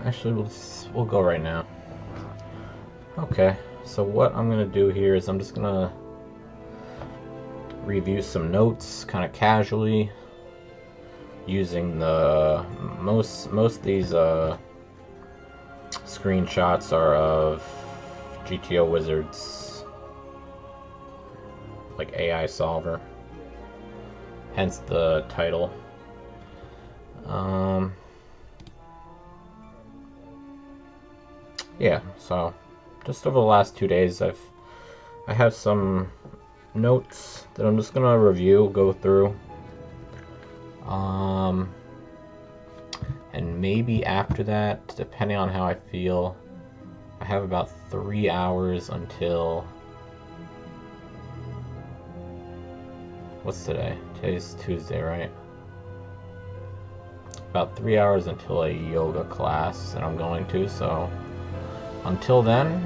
Actually, we'll go right now. Okay, so what I'm gonna do here is I'm just gonna review some notes, kind of casually, using the most of these screenshots are of GTO Wizards, like AI solver. Hence the title. Yeah, so just over the last 2 days, I have some notes that I'm just gonna review, go through, and maybe after that, depending on how I feel, I have about 3 hours until, what's today? Today's Tuesday, right? About 3 hours until a yoga class that I'm going to, so until then,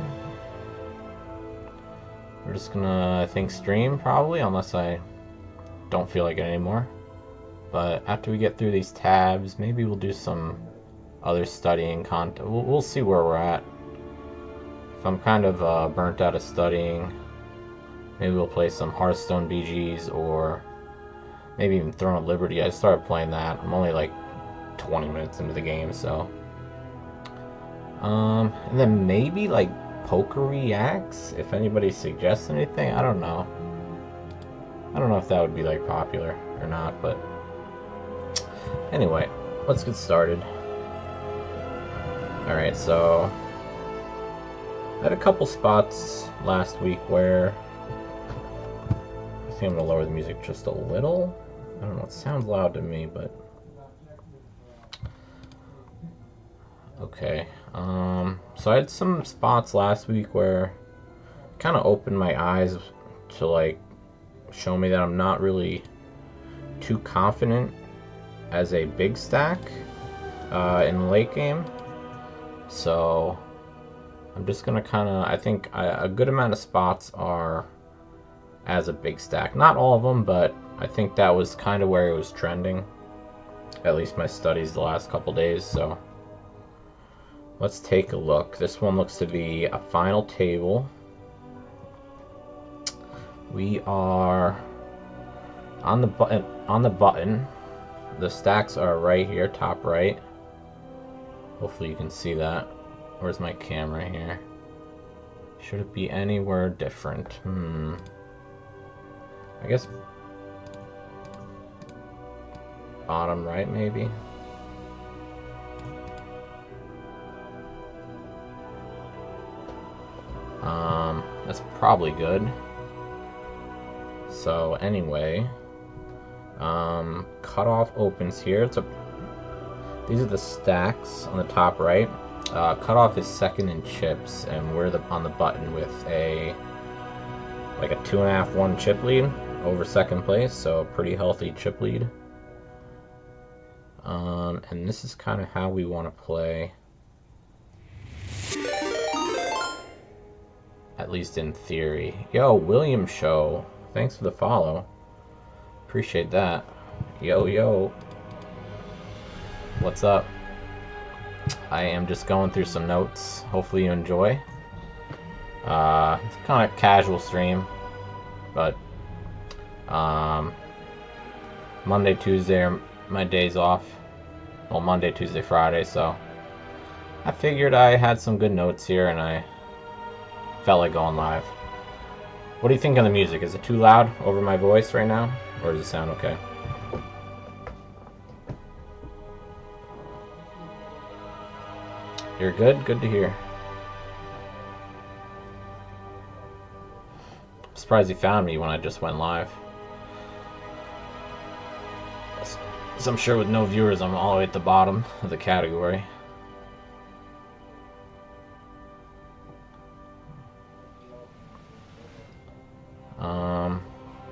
we're just gonna, I think, stream probably, unless I don't feel like it anymore. But after we get through these tabs, maybe we'll do some other studying content. We'll see where we're at. If I'm kind of burnt out of studying, maybe we'll play some Hearthstone BGs, or maybe even Throne of Liberty. I started playing that. I'm only like 20 minutes into the game, so. And then maybe like poker reacts, if anybody suggests anything. I don't know. I don't know if that would be like popular or not, but anyway, let's get started. Alright, so I had a couple spots last week where I think I'm gonna lower the music just a little. I don't know, it sounds loud to me, but okay. So I had some spots last week where kind of opened my eyes to like show me that I'm not really too confident as a big stack in the late game. So I'm just gonna kind of, I think a good amount of spots are as a big stack. Not all of them, but I think that was kind of where it was trending. At least my studies the last couple days, so let's take a look. This one looks to be a final table. We are on the button. The stacks are right here, top right. Hopefully you can see that. Where's my camera here? Should it be anywhere different? I guess bottom right, maybe. That's probably good. So anyway, cutoff opens here. These are the stacks on the top right. Cutoff is second in chips, and we're on the button with like a 2.5-1 chip lead over second place, so a pretty healthy chip lead. And this is kind of how we want to play. At least in theory. Yo, William Show. Thanks for the follow. Appreciate that. Yo. What's up? I am just going through some notes. Hopefully you enjoy. It's kind of casual stream. But Monday, Tuesday are my days off. Well, Monday, Tuesday, Friday, so I figured I had some good notes here and I felt like going live. What do you think of the music? Is it too loud over my voice right now? Or does it sound okay? You're good? Good to hear. I'm surprised you found me when I just went live. So I'm sure with no viewers, I'm all the way at the bottom of the category.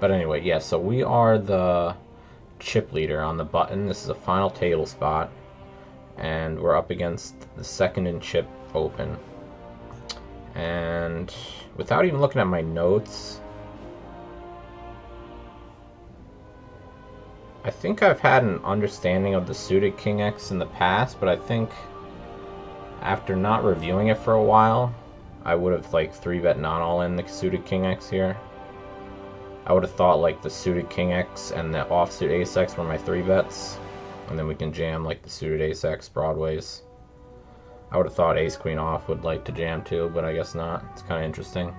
But anyway, yeah, so we are the chip leader on the button. This is a final table spot, and we're up against the second in chip open. And without even looking at my notes, I think I've had an understanding of the suited King X in the past, but I think after not reviewing it for a while, I would have like 3-bet not all in the suited King X here. I would have thought like the suited King X and the offsuit Ace X were my 3-bets, and then we can jam like the suited Ace X broadways. I would have thought Ace Queen off would like to jam too, but I guess not. It's kind of interesting.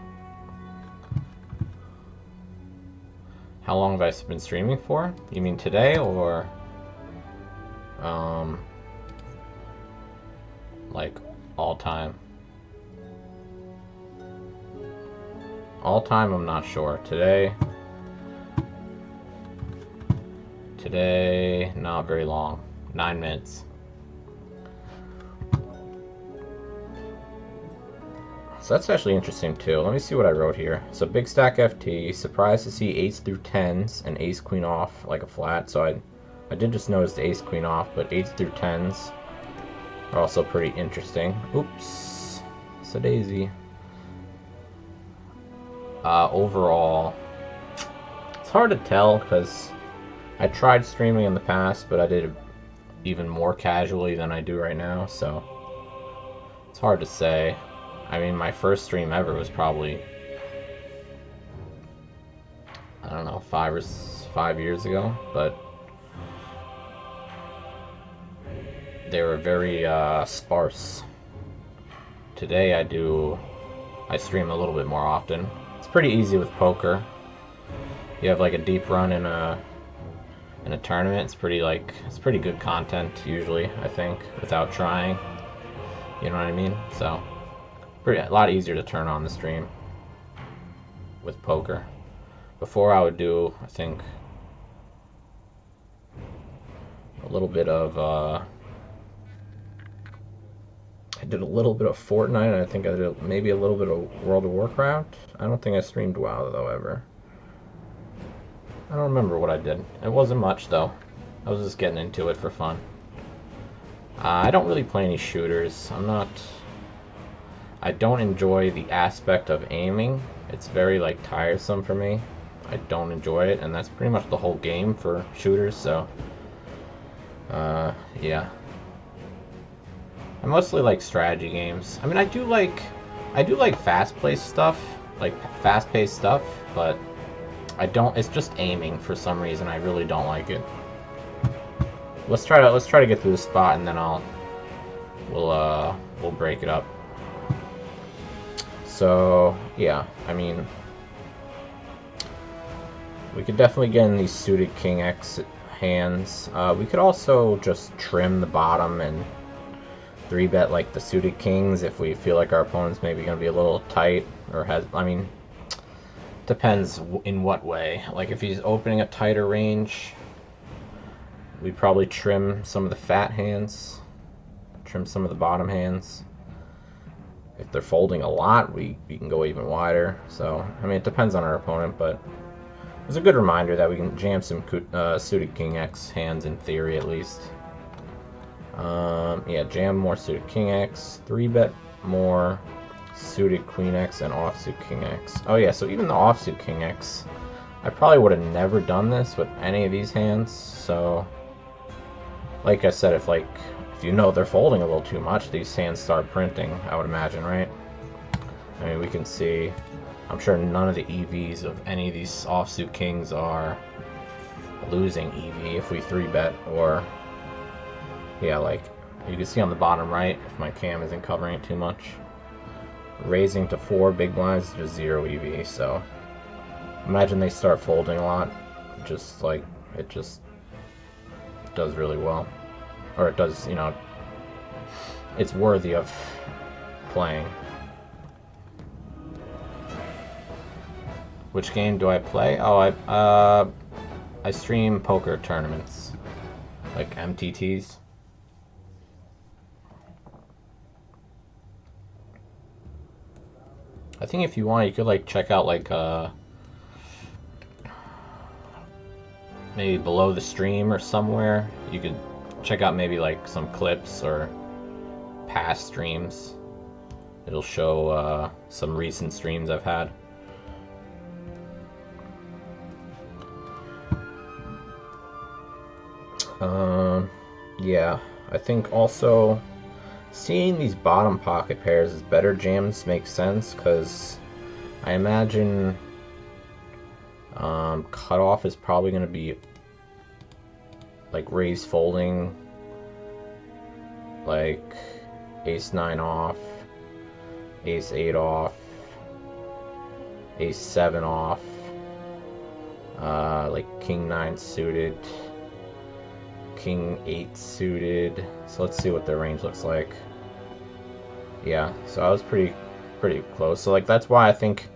How long have I been streaming for? You mean today or like all time? All time, I'm not sure. Today, not very long. 9 minutes. So that's actually interesting too. Let me see what I wrote here. So big stack FT, surprised to see 8s through 10s and ace queen off like a flat. So I did just notice the ace queen off, but 8s through 10s are also pretty interesting. Oops, it's a daisy. Overall, it's hard to tell because I tried streaming in the past, but I did it even more casually than I do right now, so it's hard to say. I mean, my first stream ever was probably, I don't know, 5 years ago, but they were very sparse. Today I stream a little bit more often. It's pretty easy with poker. You have like a deep run in a tournament. It's pretty good content usually, I think, without trying. You know what I mean? So a lot easier to turn on the stream with poker. Before I would do, I think, a little bit of I did a little bit of Fortnite, and I think I did maybe a little bit of World of Warcraft. I don't think I streamed WoW though ever. I don't remember what I did. It wasn't much though. I was just getting into it for fun. I don't really play any shooters. I don't enjoy the aspect of aiming. It's very like tiresome for me. I don't enjoy it, and that's pretty much the whole game for shooters, so yeah. I mostly like strategy games. I mean, I do like fast-paced stuff, but it's just aiming for some reason. I really don't like it. Let's try to get through the spot, and then we'll break it up. So yeah, I mean, we could definitely get in these suited King X hands. We could also just trim the bottom and 3-bet like the suited kings if we feel like our opponent's maybe going to be a little tight, or depends in what way. Like if he's opening a tighter range, we'd probably trim some of the fat hands, trim some of the bottom hands. If they're folding a lot, we can go even wider. So, I mean, it depends on our opponent, but it's a good reminder that we can jam some suited King X hands in theory, at least. Yeah, jam more suited King X, 3-bet more suited Queen X and offsuit King X. Oh yeah, so even the offsuit King X, I probably would have never done this with any of these hands. So, like I said, if you know they're folding a little too much, these hands start printing, I would imagine, right? I mean, we can see, I'm sure none of the EVs of any of these offsuit kings are losing EV if we 3-bet, or yeah, like you can see on the bottom right, if my cam isn't covering it too much, raising to 4 big blinds is just 0 EV. So imagine they start folding a lot, just like it just does really well, or it does, you know, it's worthy of playing. Which game do I play? Oh, I stream poker tournaments, like MTTs. I think if you want, you could like check out like maybe below the stream or somewhere. You could check out maybe like some clips or past streams. It'll show some recent streams I've had. Yeah, I think also seeing these bottom pocket pairs as better jams makes sense, because I imagine cutoff is probably going to be like raise folding, like ace 9 off, ace 8 off, ace 7 off, like king 9 suited, king 8 suited. So let's see what their range looks like. Yeah, so I was pretty close. So like that's why I think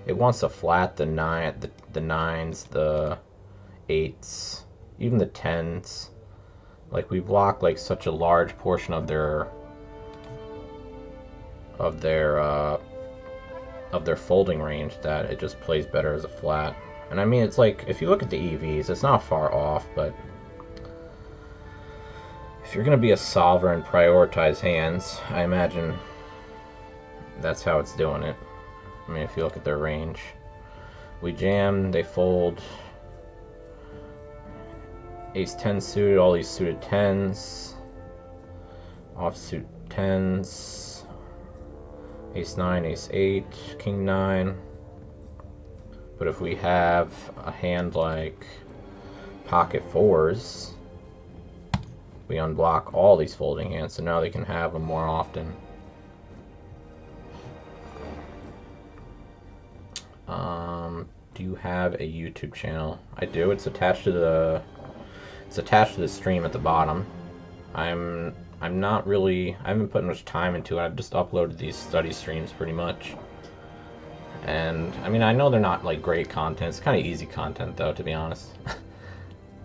it wants to flat the nines, the 8s, even the 10s. Like we block like such a large portion of their folding range that it just plays better as a flat. And I mean, it's like, if you look at the EVs, it's not far off, but if you're going to be a solver and prioritize hands, I imagine that's how it's doing it. I mean, if you look at their range, we jam, they fold ace 10 suited, all these suited 10s, offsuit 10s, ace 9, ace 8, king 9. But if we have a hand like pocket 4s, we unblock all these folding hands, so now they can have them more often. Do you have a YouTube channel? I do. It's attached to the stream at the bottom. I'm not really, I haven't put much time into it. I've just uploaded these study streams pretty much. And I mean, I know they're not like great content. It's kind of easy content though, to be honest.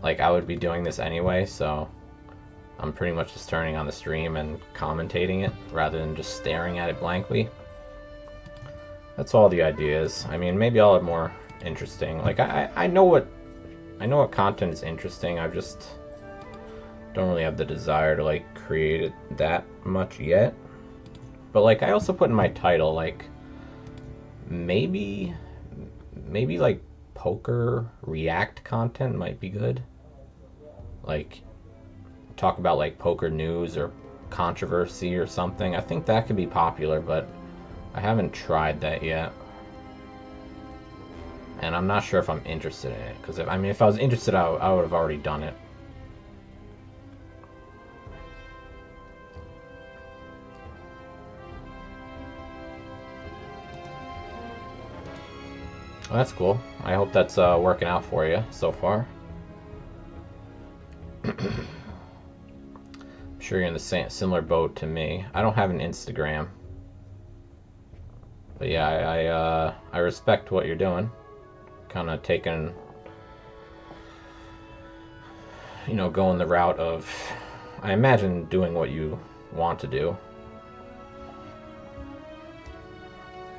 Like I would be doing this anyway, so I'm pretty much just turning on the stream and commentating it rather than just staring at it blankly. That's all the idea is. I mean, maybe I'll have more interesting. Like I know what content is interesting. I just don't really have the desire to like create it that much yet. But like I also put in my title, like maybe like poker react content might be good. Like talk about like poker news or controversy or something. I think that could be popular, but I haven't tried that yet. And I'm not sure if I'm interested in it, because if I was interested, I would have already done it. Well, that's cool. I hope that's working out for you so far. I'm sure you're in the similar boat to me. I don't have an Instagram. But yeah, I respect what you're doing. Kind of taking, going the route of, I imagine, doing what you want to do.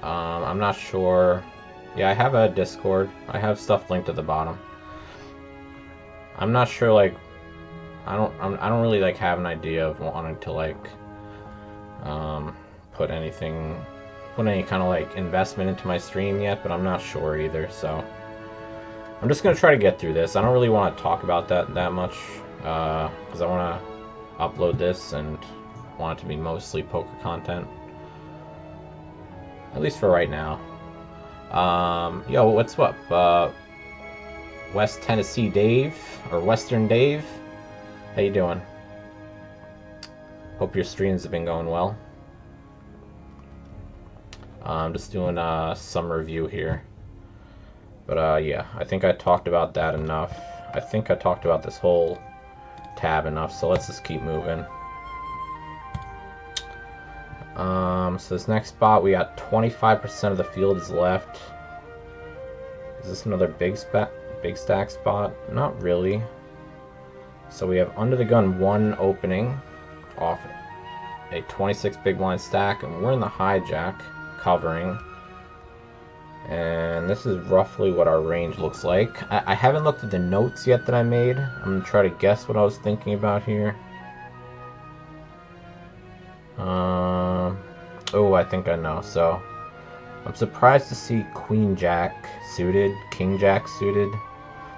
I'm not sure. Yeah, I have a Discord. I have stuff linked at the bottom. I'm not sure, like, I don't really like have an idea of wanting to like put any kind of like investment into my stream yet, but I'm not sure either, so I'm just gonna try to get through this. I don't really want to talk about that much because I want to upload this and want it to be mostly poker content, at least for right now. Yo, what's up, West Tennessee Dave or Western Dave? How you doing? Hope your streams have been going well. I'm just doing some review here. But yeah, I think I talked about that enough. I think I talked about this whole tab enough, so let's just keep moving. So this next spot, we got 25% of the field is left. Is this another big stack spot? Not really. So we have under the gun 1 opening off a 26 big blind stack, and we're in the hijack covering. And this is roughly what our range looks like. I haven't looked at the notes yet that I made. I'm gonna try to guess what I was thinking about here. Oh, I think I know. So I'm surprised to see Queen Jack suited, King Jack suited,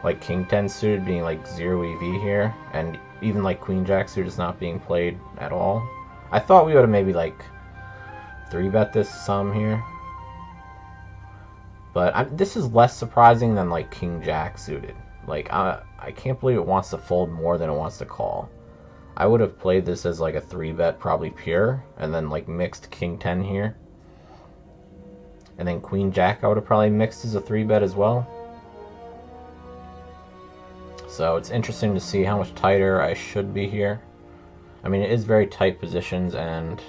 like King 10 suited being like 0 EV here, and even like Queen Jack suited is not being played at all. I thought we would have maybe like 3-bet this some here. But this is less surprising than like King Jack suited. Like I can't believe it wants to fold more than it wants to call. I would have played this as like a 3-bet, probably pure, and then like mixed King 10 here. And then Queen Jack I would have probably mixed as a 3-bet as well. So it's interesting to see how much tighter I should be here. I mean, it is very tight positions, and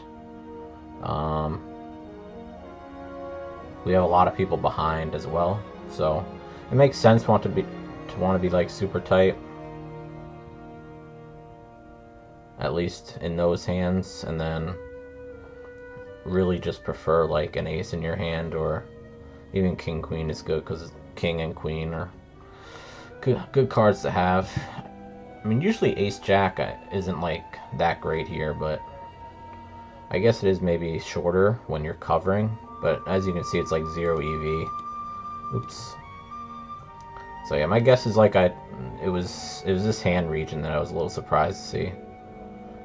we have a lot of people behind as well. So it makes sense to want to be like super tight. At least in those hands, and then really just prefer like an ace in your hand, or even king queen is good because king and queen are good cards to have. I mean, usually ace jack isn't like that great here, but I guess it is maybe shorter when you're covering. But as you can see, it's like 0 EV. Oops. So yeah, my guess is like it was this hand region that I was a little surprised to see.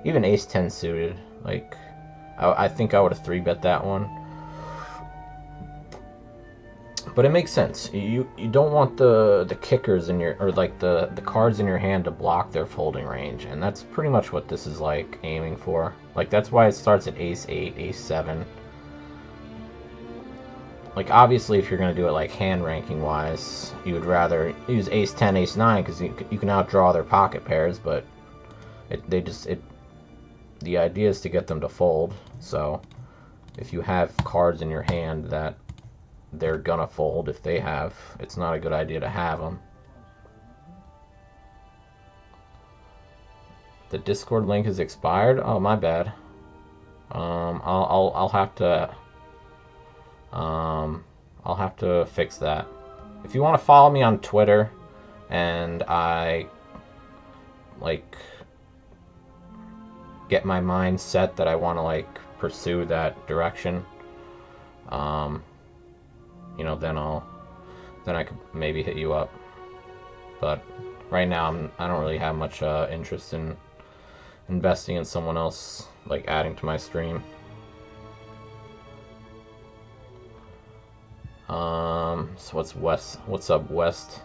Even ace 10 suited, like I think I would have 3-bet that one. But it makes sense. You don't want the kickers in your, or like the cards in your hand to block their folding range, and that's pretty much what this is like aiming for. Like that's why it starts at ace 8, ace 7. Like obviously if you're going to do it like hand ranking wise, you would rather use ace 10, ace 9 because you can outdraw their pocket pairs, but the idea is to get them to fold. So if you have cards in your hand that they're gonna fold, if they have, it's not a good idea to have them. The Discord link is expired. Oh, my bad. I'll have to fix that. If you want to follow me on Twitter, and I like get my mind set that I want to like pursue that direction, you know, then I could maybe hit you up. But right now I don't really have much interest in investing in someone else like adding to my stream. So what's West? What's up, West?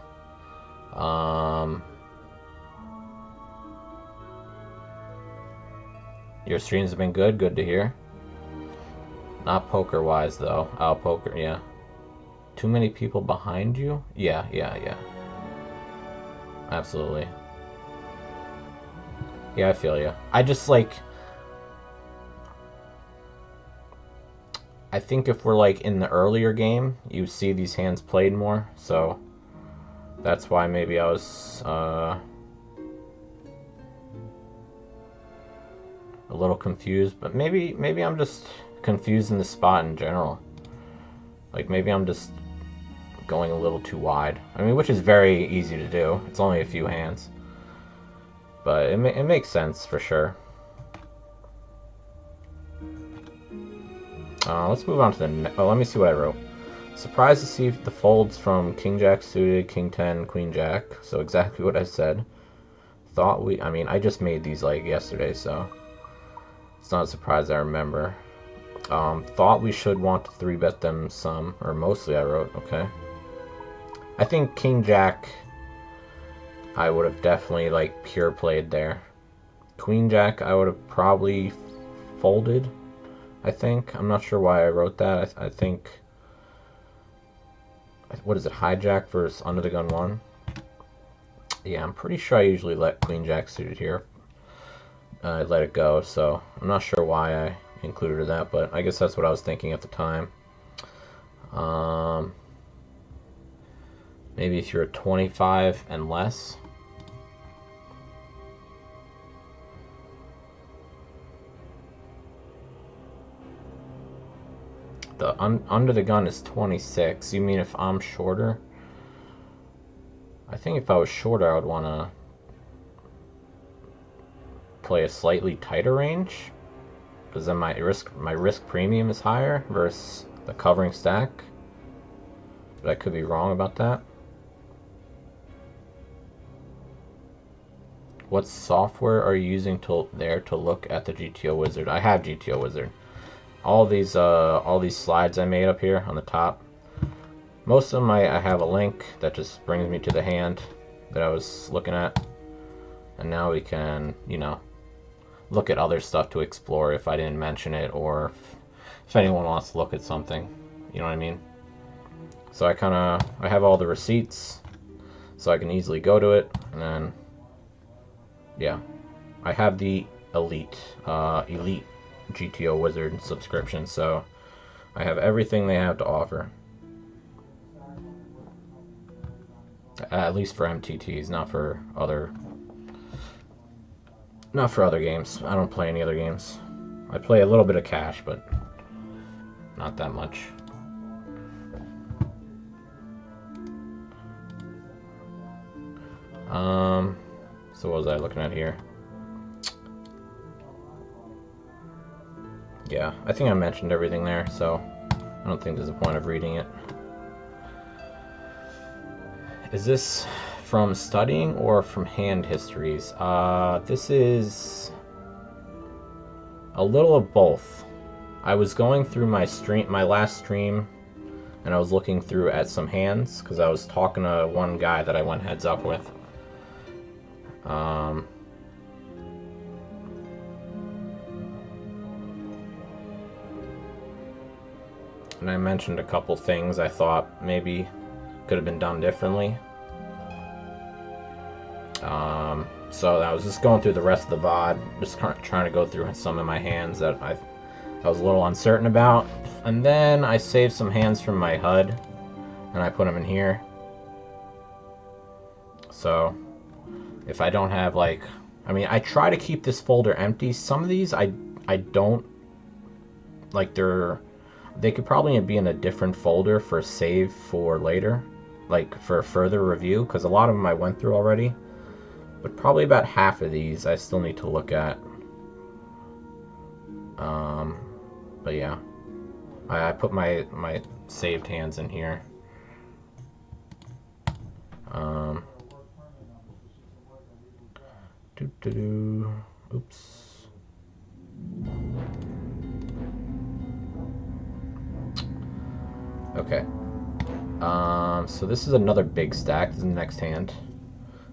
Your streams have been good. Good to hear. Not poker wise though. Oh, poker, yeah. Too many people behind you? Yeah. Absolutely. Yeah, I feel you. I just like, I think if we're like in the earlier game, you see these hands played more, so that's why maybe I was a little confused. But maybe I'm just confused in the spot in general. Like maybe I'm just going a little too wide. I mean, which is very easy to do. It's only a few hands, but it makes sense for sure. Let's move on to the let me see what I wrote. Surprised to see the folds from King Jack suited, King 10, Queen Jack. So exactly what I said. I mean, I just made these like yesterday, so it's not a surprise I remember. Thought we should want to 3-bet them some, or mostly I wrote, okay. I think King Jack I would have definitely like pure played there. Queen Jack I would have probably folded, I think. I'm not sure why I wrote that. I think, what is it, hijack versus under the gun 1? Yeah, I'm pretty sure I usually let Queen Jack suited here. I let it go, so I'm not sure why I included that, but I guess that's what I was thinking at the time. Maybe if you're a 25 and less. The under the gun is 26. You mean if I'm shorter? I think if I was shorter, I would want to play a slightly tighter range, because then my risk premium is higher versus the covering stack. But I could be wrong about that. what software are you using to look at the GTO Wizard? I have GTO Wizard. All these slides I made up here on the top. Most of them I have a link that just brings me to the hand that I was looking at, and now we can, you know, look at other stuff to explore if I didn't mention it, or if anyone wants to look at something, you know what I mean? So I have all the receipts, so I can easily go to it, and then, yeah, I have the Elite GTO Wizard subscription, so I have everything they have to offer. At least for MTTs, not for other games. I don't play any other games. I play a little bit of Cash, but not that much. So what was I looking at here? Yeah, I think I mentioned everything there, so I don't think there's a point of reading it. Is this from studying or from hand histories? This is a little of both. I was going through my last stream, and I was looking through at some hands because I was talking to one guy that I went heads up with. And I mentioned a couple things I thought maybe could have been done differently. So I was just going through the rest of the VOD, just trying to go through some of my hands that I was a little uncertain about. And then I saved some hands from my HUD, and I put them in here. So if I don't have, like, I mean, I try to keep this folder empty. Some of these I don't, like, they could probably be in a different folder for save for later, like for further review, because a lot of them I went through already, but probably about half of these I still need to look at. But yeah, I put my saved hands in here. Oops. Okay. So this is another big stack. This is the next hand.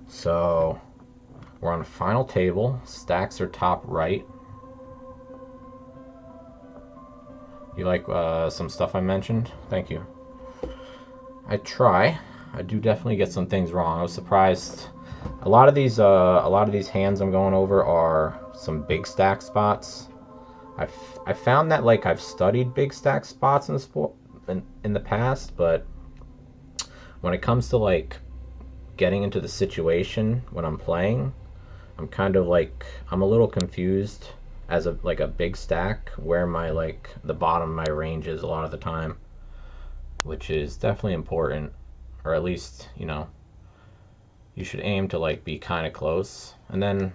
So we're on the final table. Stacks are top right. You like some stuff I mentioned? Thank you. I try. I do definitely get some things wrong. I was surprised. A lot of these hands I'm going over are some big stack spots. I found that, like, I've studied big stack spots in the sport in the past, but when it comes to, like, getting into the situation when I'm playing, I'm kind of like, I'm a little confused as a big stack where my, like, the bottom of my range is a lot of the time, which is definitely important, or at least, you know, you should aim to, like, be kind of close, and then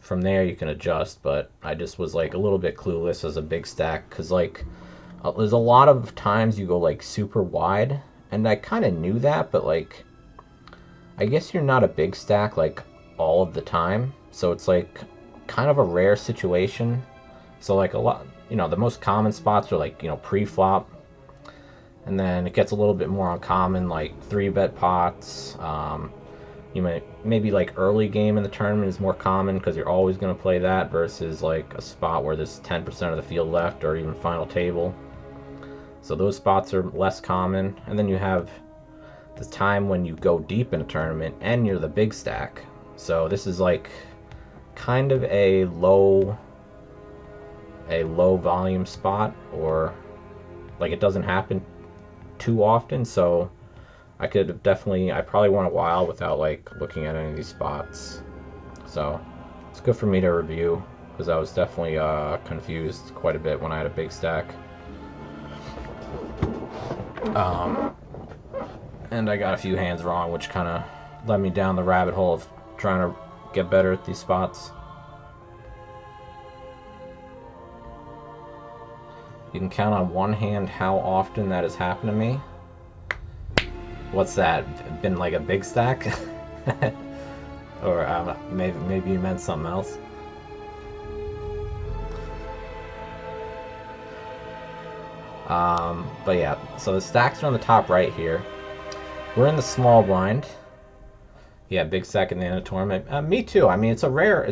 from there you can adjust. But I just was, like, a little bit clueless as a big stack, because, like, there's a lot of times you go, like, super wide, and I kind of knew that, but, like, I guess you're not a big stack, like, all of the time, so it's, like, kind of a rare situation. So, like, a lot, you know, the most common spots are, like, you know, pre-flop, and then it gets a little bit more uncommon, like 3-bet pots. You maybe like early game in the tournament is more common because you're always going to play that, versus like a spot where there's 10% of the field left, or even final table. So those spots are less common. And then you have the time when you go deep in a tournament and you're the big stack. So this is like kind of a low volume spot, or like it doesn't happen too often, so I probably went a while without, like, looking at any of these spots. So it's good for me to review, because I was definitely confused quite a bit when I had a big stack. And I got a few hands wrong, which kind of led me down the rabbit hole of trying to get better at these spots. You can count on one hand how often that has happened to me. What's that? Been like a big stack? Or maybe you meant something else. But yeah, so the stacks are on the top right here. We're in the small blind. Yeah, big stack in the end of the tournament. Me too. I mean, it's a rare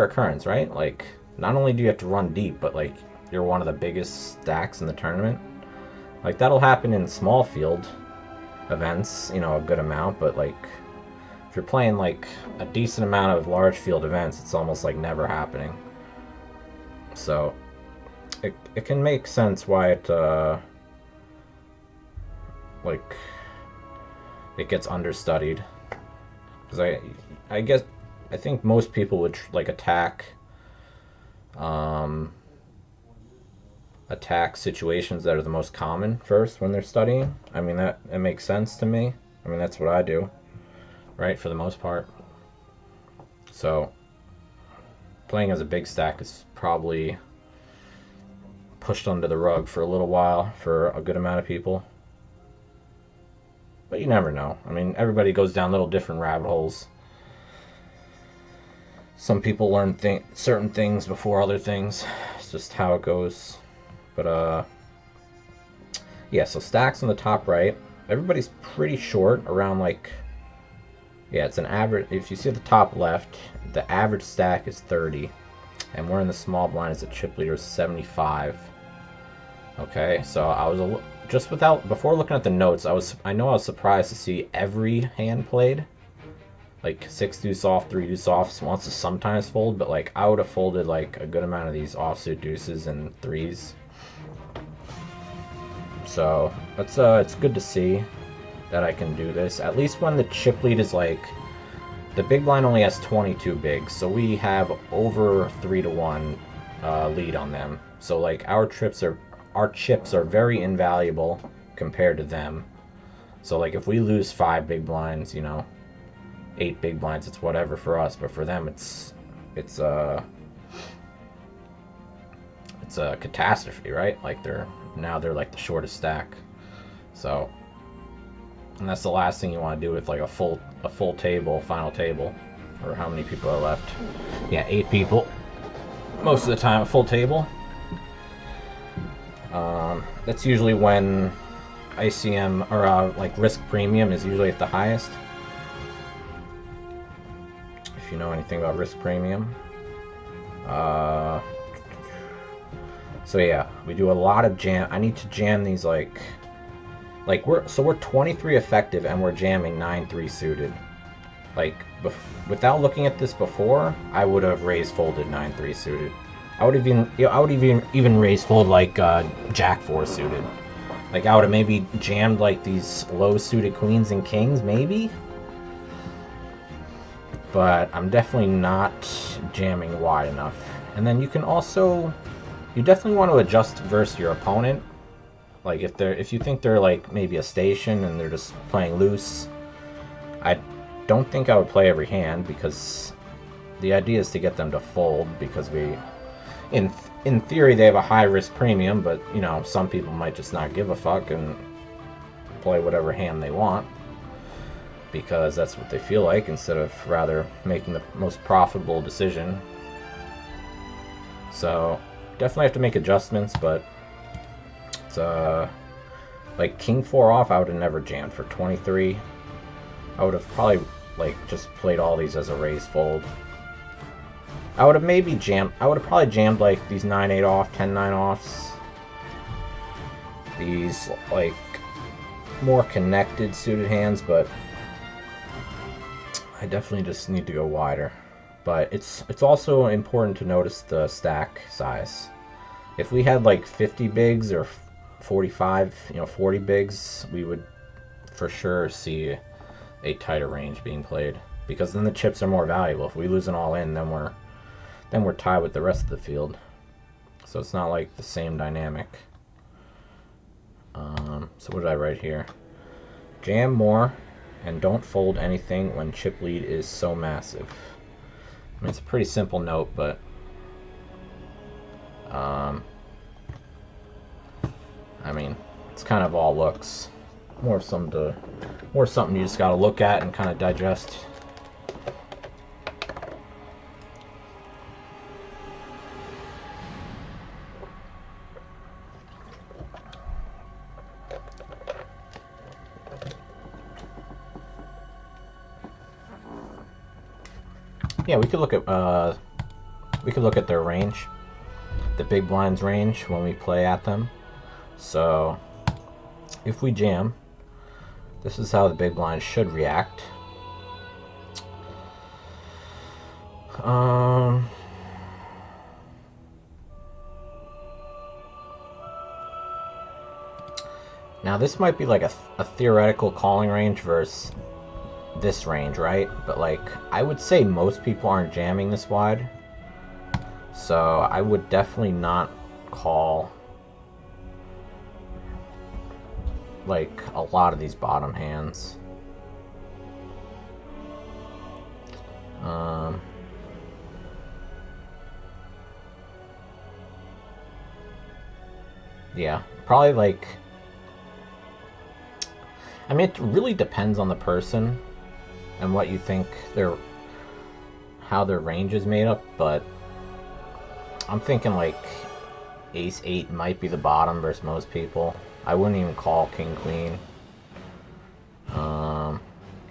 occurrence, right? Like, not only do you have to run deep, but like you're one of the biggest stacks in the tournament. Like, that'll happen in small field events, you know, a good amount, but like if you're playing like a decent amount of large field events, it's almost like never happening. So it can make sense why it like it gets understudied, because I think most people would like attack situations that are the most common first when they're studying. I mean, that it makes sense to me. I mean, that's what I do, right, for the most part. So playing as a big stack is probably pushed under the rug for a little while for a good amount of people. But you never know. I mean, everybody goes down little different rabbit holes. Some people learn certain things before other things. It's just how it goes. But yeah, so stacks on the top right. Everybody's pretty short, around like, yeah, it's an average. If you see at the top left, the average stack is 30, and we're in the small blind as a chip leader is 75. Okay, so I was before looking at the notes, I know I was surprised to see every hand played. Like 6 deuce off, 3 deuce off wants to sometimes fold, but like I would have folded like a good amount of these offsuit deuces and threes. So it's good to see that I can do this. At least when the chip lead is like, the big blind only has 22 bigs, so we have over 3-1 lead on them. So like our chips are very invaluable compared to them. So like if we lose 5 big blinds, you know, 8 big blinds, it's whatever for us, but for them it's a catastrophe, right? Like they're like the shortest stack. So, and that's the last thing you want to do with like a full table, final table, or how many people are left. Yeah, 8 people most of the time, a full table. That's usually when ICM or like risk premium is usually at the highest. If you know anything about risk premium. So yeah, we do a lot of jam. I need to jam these like we're 23 effective and we're jamming 9-3 suited. Like without looking at this before, I would have raised folded 9-3 suited. I would even raise fold like Jack 4 suited. Like I would have maybe jammed like these low suited queens and kings maybe. But I'm definitely not jamming wide enough. And then you definitely want to adjust versus your opponent. Like if you think they're like maybe a station and they're just playing loose, I don't think I would play every hand, because the idea is to get them to fold, because in theory they have a high risk premium, but you know, some people might just not give a fuck and play whatever hand they want because that's what they feel like, instead of rather making the most profitable decision. So definitely have to make adjustments, but it's like King 4 off I would have never jammed for 23. I would have probably like just played all these as a raise fold. I would have probably jammed like these 9-8 off, 10-9 offs. These like more connected suited hands, but I definitely just need to go wider. But it's also important to notice the stack size. If we had like 50 bigs or 45, 40 bigs, we would for sure see a tighter range being played, because then the chips are more valuable. If we lose an all in, then we're tied with the rest of the field. So it's not like the same dynamic. So what did I write here? Jam more and don't fold anything when chip lead is so massive. I mean, it's a pretty simple note, but I mean, it's kind of all looks. More something you just gotta look at and kind of digest. Yeah, we could look at their range, the big blind's range when we play at them. So if we jam, this is how the big blind should react. Now this might be like a theoretical calling range versus this range, right? But like, I would say most people aren't jamming this wide. So I would definitely not call like a lot of these bottom hands. Yeah, probably like, I mean, it really depends on the person and what you think how their range is made up, but I'm thinking like ace 8 might be the bottom versus most people. I wouldn't even call king queen.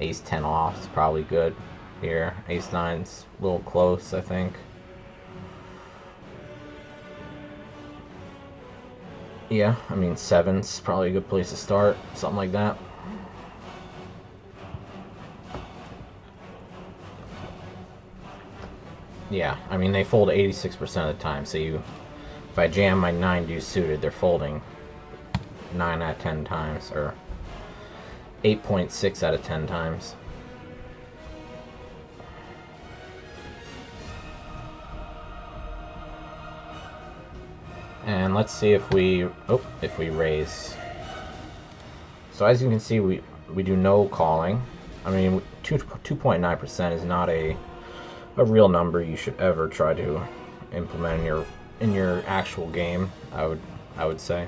Ace 10 off is probably good here. Ace 9's a little close, I think. Yeah, I mean 7's probably a good place to start, something like that. Yeah, I mean they fold 86% of the time, so if I jam my 9 deuce suited, they're folding 9 out of 10 times, or 8.6 out of 10 times. And let's see if we raise. So as you can see, we do no calling. I mean, 2.9% is not a real number you should ever try to implement in your actual game. I would say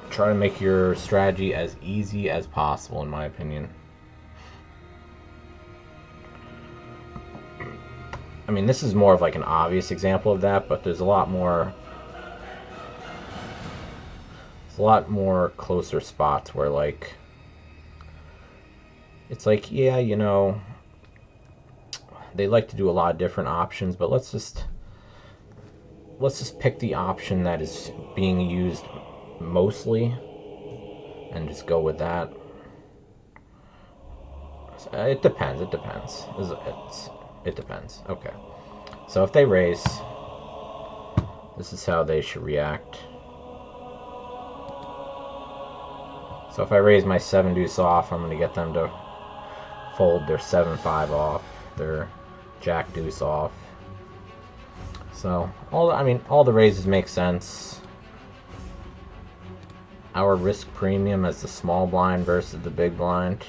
try to make your strategy as easy as possible, in my opinion. I mean, this is more of like an obvious example of that, but there's a lot more closer spots where like it's like, yeah, you know, they like to do a lot of different options, but let's just pick the option that is being used mostly and just go with that. It depends. It depends. Okay. So if they raise, this is how they should react. So if I raise my 7 deuce off, I'm going to get them to fold their 7-5 off, their jack deuce off. So all the raises make sense. Our risk premium as the small blind versus the big blind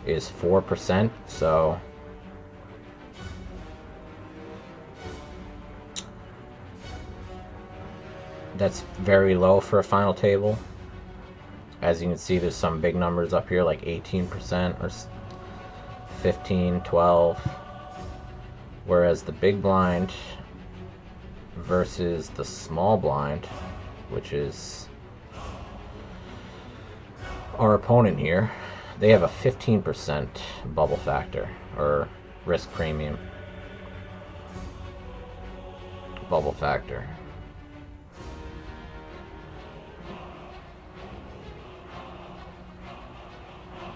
is 4%, so that's very low for a final table. As you can see, there's some big numbers up here like 18% or 15, 12, whereas the big blind versus the small blind, which is our opponent here, they have a 15% bubble factor, or risk premium bubble factor.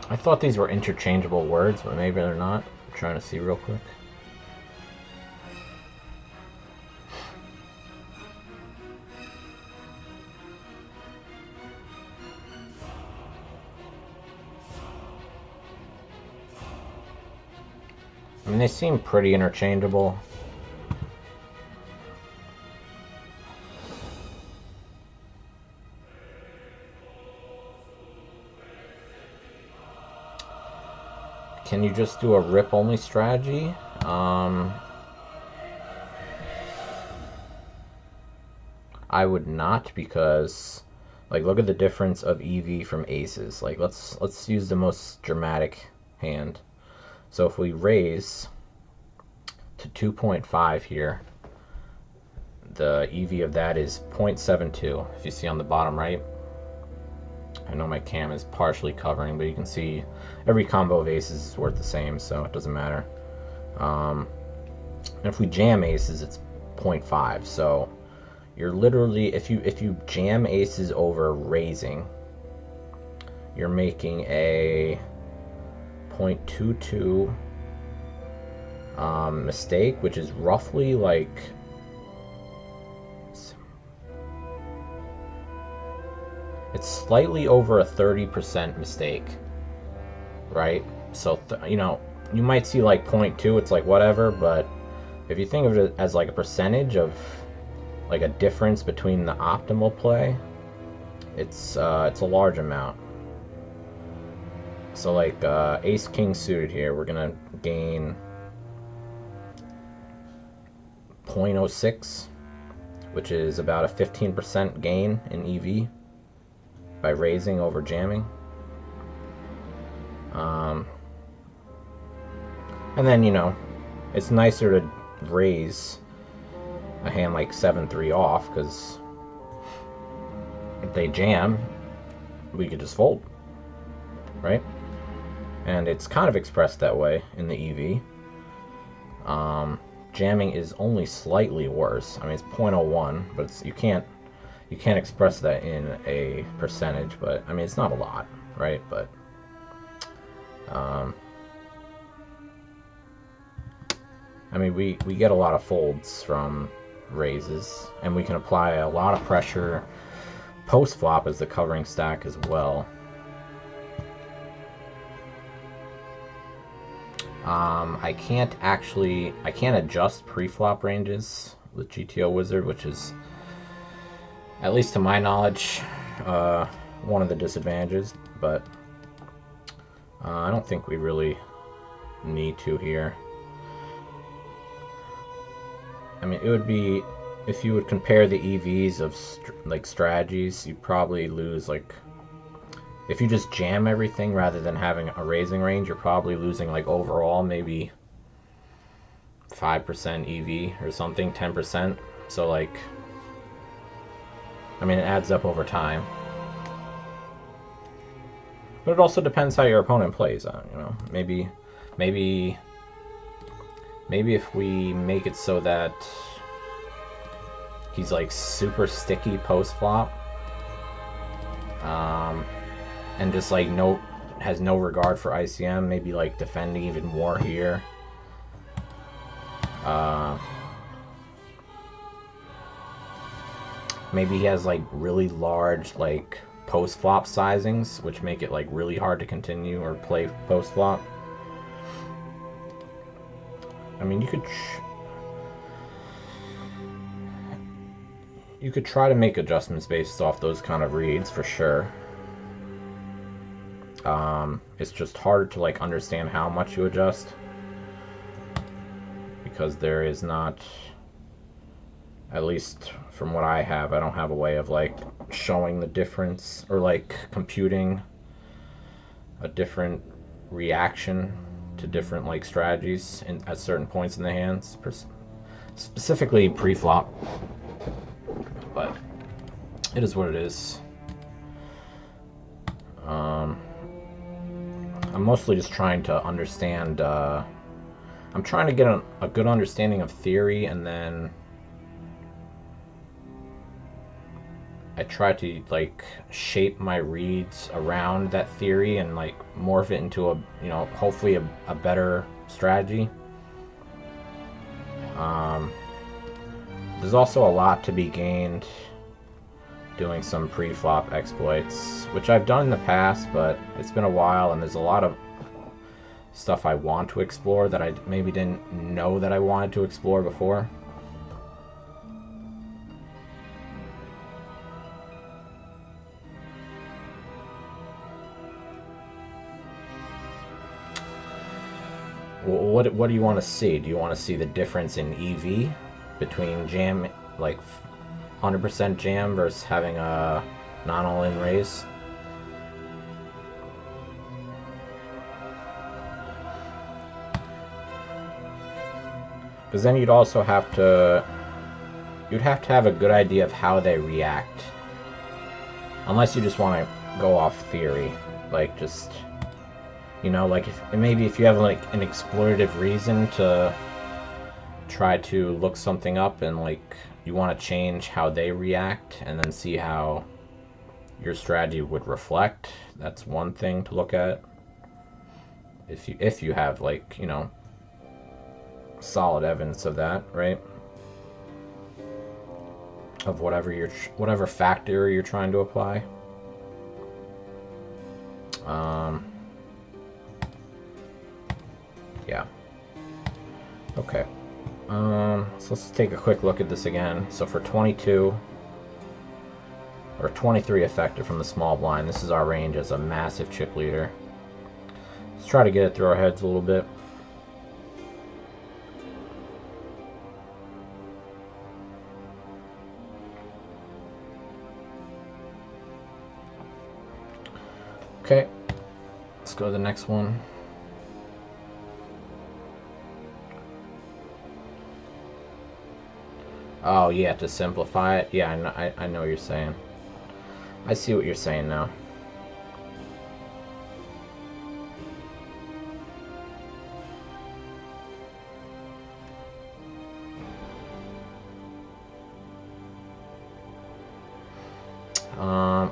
I thought these were interchangeable words, but maybe they're not. I'm trying to see real quick. I mean, they seem pretty interchangeable. Can you just do a rip only strategy? I would not, because like look at the difference of EV from aces. Like let's use the most dramatic hand. So if we raise to 2.5 here, the EV of that is 0.72, if you see on the bottom right. I know my cam is partially covering, but you can see every combo of aces is worth the same, so it doesn't matter. And if we jam aces, it's 0.5. So you're literally, if you jam aces over raising, you're making a 0.22 mistake, which is roughly like it's slightly over a 30% mistake, right? So you know, you might see like 0.2, it's like whatever, but if you think of it as like a percentage of like a difference between the optimal play, it's a large amount. So like ace king suited here, we're gonna gain 0.06, which is about a 15% gain in EV by raising over jamming. And then, you know, it's nicer to raise a hand like 7-3 off, because if they jam, we could just fold, right? And it's kind of expressed that way in the EV. Jamming is only slightly worse. I mean, it's 0.01, but it's, you can't express that in a percentage. But I mean, it's not a lot, right? But I mean, we get a lot of folds from raises, and we can apply a lot of pressure post flop as the covering stack as well. I can't adjust pre-flop ranges with GTO Wizard, which is, at least to my knowledge, one of the disadvantages, but I don't think we really need to here. I mean, it would be, if you would compare the EVs of like strategies, you'd probably lose like, if you just jam everything rather than having a raising range, you're probably losing like overall maybe 5% EV or something, 10%. So like, I mean, it adds up over time. But it also depends how your opponent plays. You know, maybe if we make it so that he's like super sticky post flop, and just like has no regard for ICM, maybe like defending even more here. Maybe he has like really large like post flop sizings, which make it like really hard to continue or play post flop. I mean, you could try to make adjustments based off those kind of reads for sure. It's just harder to like understand how much you adjust, because there is not, at least from what I have, I don't have a way of like showing the difference or like computing a different reaction to different like strategies at certain points in the hands, specifically pre-flop. But it is what it is. I'm mostly just trying to understand, I'm trying to get a good understanding of theory, and then I try to like shape my reads around that theory and like morph it into a, you know, hopefully a better strategy. There's also a lot to be gained doing some pre-flop exploits, which I've done in the past, but it's been a while, and there's a lot of stuff I want to explore that I maybe didn't know that I wanted to explore before. What do you want to see? Do you want to see the difference in EV between jam, like 100% jam versus having a non-all-in raise? Because then you'd also have to have a good idea of how they react. Unless you just want to go off theory, like just, you know, like maybe if you have like an explorative reason to try to look something up and like you want to change how they react and then see how your strategy would reflect, that's one thing to look at. If you have, like, you know, solid evidence of that, right? Of whatever factor you're trying to apply. Yeah. Okay. So let's take a quick look at this again. So for 22 or 23 effective from the small blind, this is our range as a massive chip leader. Let's try to get it through our heads a little bit. Okay, let's go to the next one. Oh, yeah, to simplify it. Yeah, I know what you're saying. I see what you're saying now.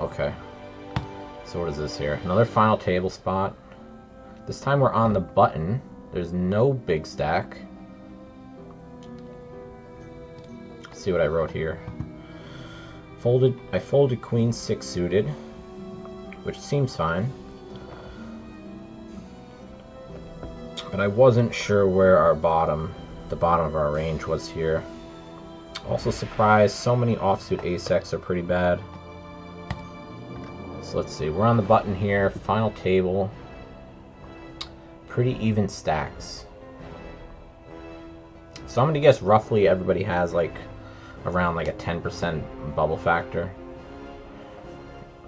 Okay. So what is this here? Another final table spot. This time we're on the button. There's no big stack. Let's see what I wrote here. I folded queen 6 suited, which seems fine. But I wasn't sure where the bottom of our range was here. Also surprised, so many offsuit ace-x are pretty bad. So let's see, we're on the button here, final table. Pretty even stacks. So I'm gonna guess roughly everybody has like around like a 10% bubble factor.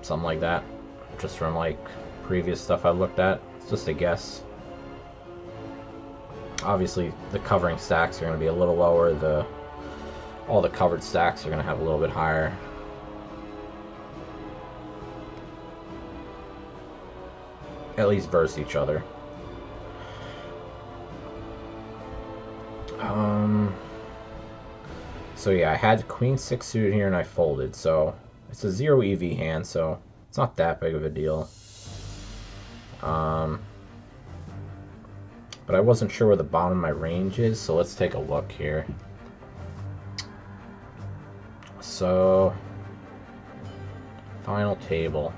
Something like that. Just from like previous stuff I've looked at. It's just a guess. Obviously the covering stacks are gonna be a little lower, all the covered stacks are gonna have a little bit higher. At least versus each other. So yeah, I had queen 6 suited here and I folded, so it's a 0 EV hand, so it's not that big of a deal. But I wasn't sure where the bottom of my range is, so let's take a look here. So, final table.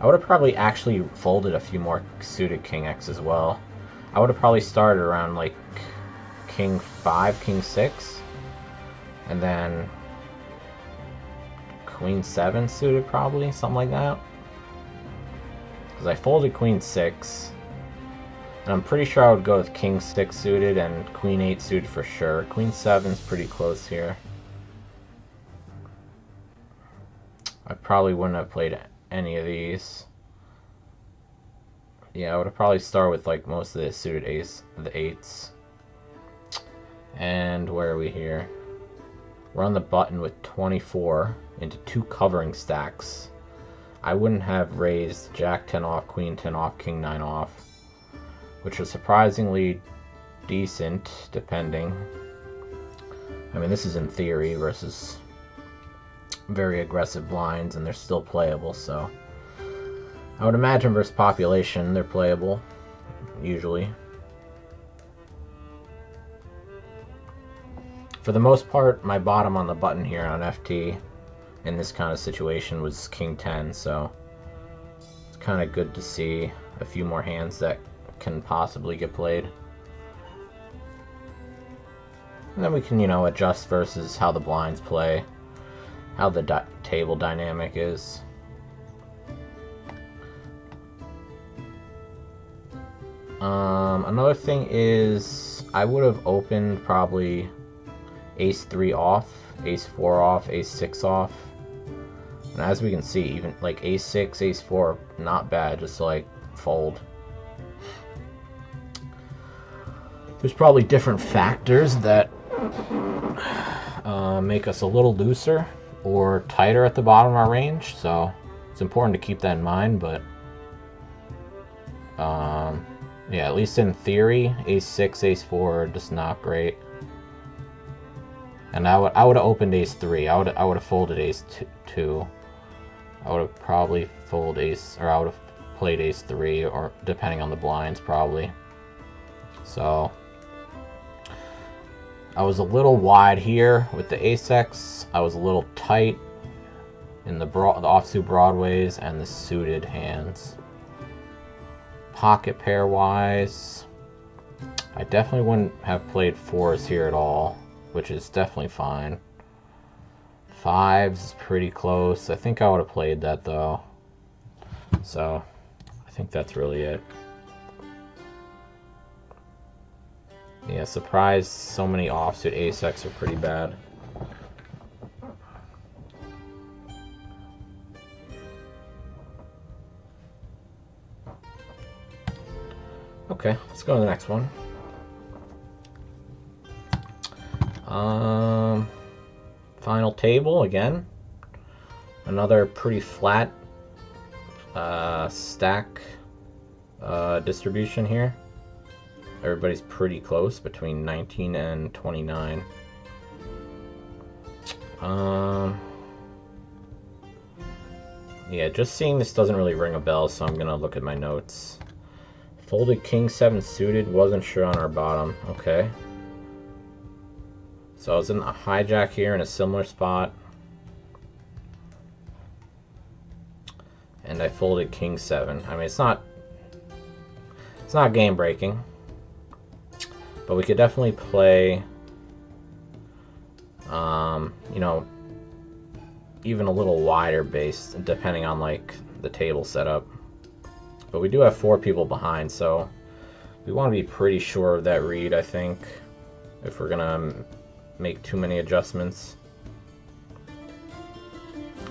I would have probably actually folded a few more suited king X as well. I would have probably started around like king 5, king 6, and then queen 7 suited probably, something like that. Because I folded queen 6, and I'm pretty sure I would go with king 6 suited and queen 8 suited for sure. Queen 7's pretty close here. I probably wouldn't have played any of these. Yeah, I would have probably started with like most of the suited the 8s. And where are we here? We're on the button with 24 into 2 covering stacks. I wouldn't have raised Jack 10 off, Queen 10 off, King 9 off, which was surprisingly decent, depending. I mean, this is in theory versus very aggressive blinds, and they're still playable, so I would imagine versus population they're playable, usually. For the most part, my bottom on the button here on FT in this kind of situation was King 10, so it's kind of good to see a few more hands that can possibly get played. And then we can, you know, adjust versus how the blinds play, how the table dynamic is. Another thing is I would have opened probably ace 3 off, ace 4 off, ace 6 off. And as we can see, even like ace 6, ace 4, not bad, just like fold. There's probably different factors that make us a little looser or tighter at the bottom of our range, so it's important to keep that in mind, but yeah, at least in theory, ace-6, ace-4, just not great. And I would have opened ace-3. I would have folded ace-2. I would have probably folded ace, or I would have played ace-3, or depending on the blinds, probably. So I was a little wide here with the ace-x. I was a little tight in the offsuit broadways and the suited hands. Pocket pair wise, I definitely wouldn't have played 4s here at all, which is definitely fine. 5s is pretty close. I think I would have played that though. So I think that's really it. Yeah, surprised so many offsuit ace-x are pretty bad. Okay, let's go to the next one. Final table again. Another pretty flat stack distribution here. Everybody's pretty close between 19 and 29. Yeah, just seeing this doesn't really ring a bell, so I'm gonna look at my notes. Folded king 7 suited, wasn't sure on our bottom. Okay. So I was in a hijack here in a similar spot. And I folded king 7. I mean, it's not game breaking. But we could definitely play, you know, even a little wider based, depending on like the table setup. But we do have 4 people behind, so we want to be pretty sure of that read, I think, if we're gonna make too many adjustments.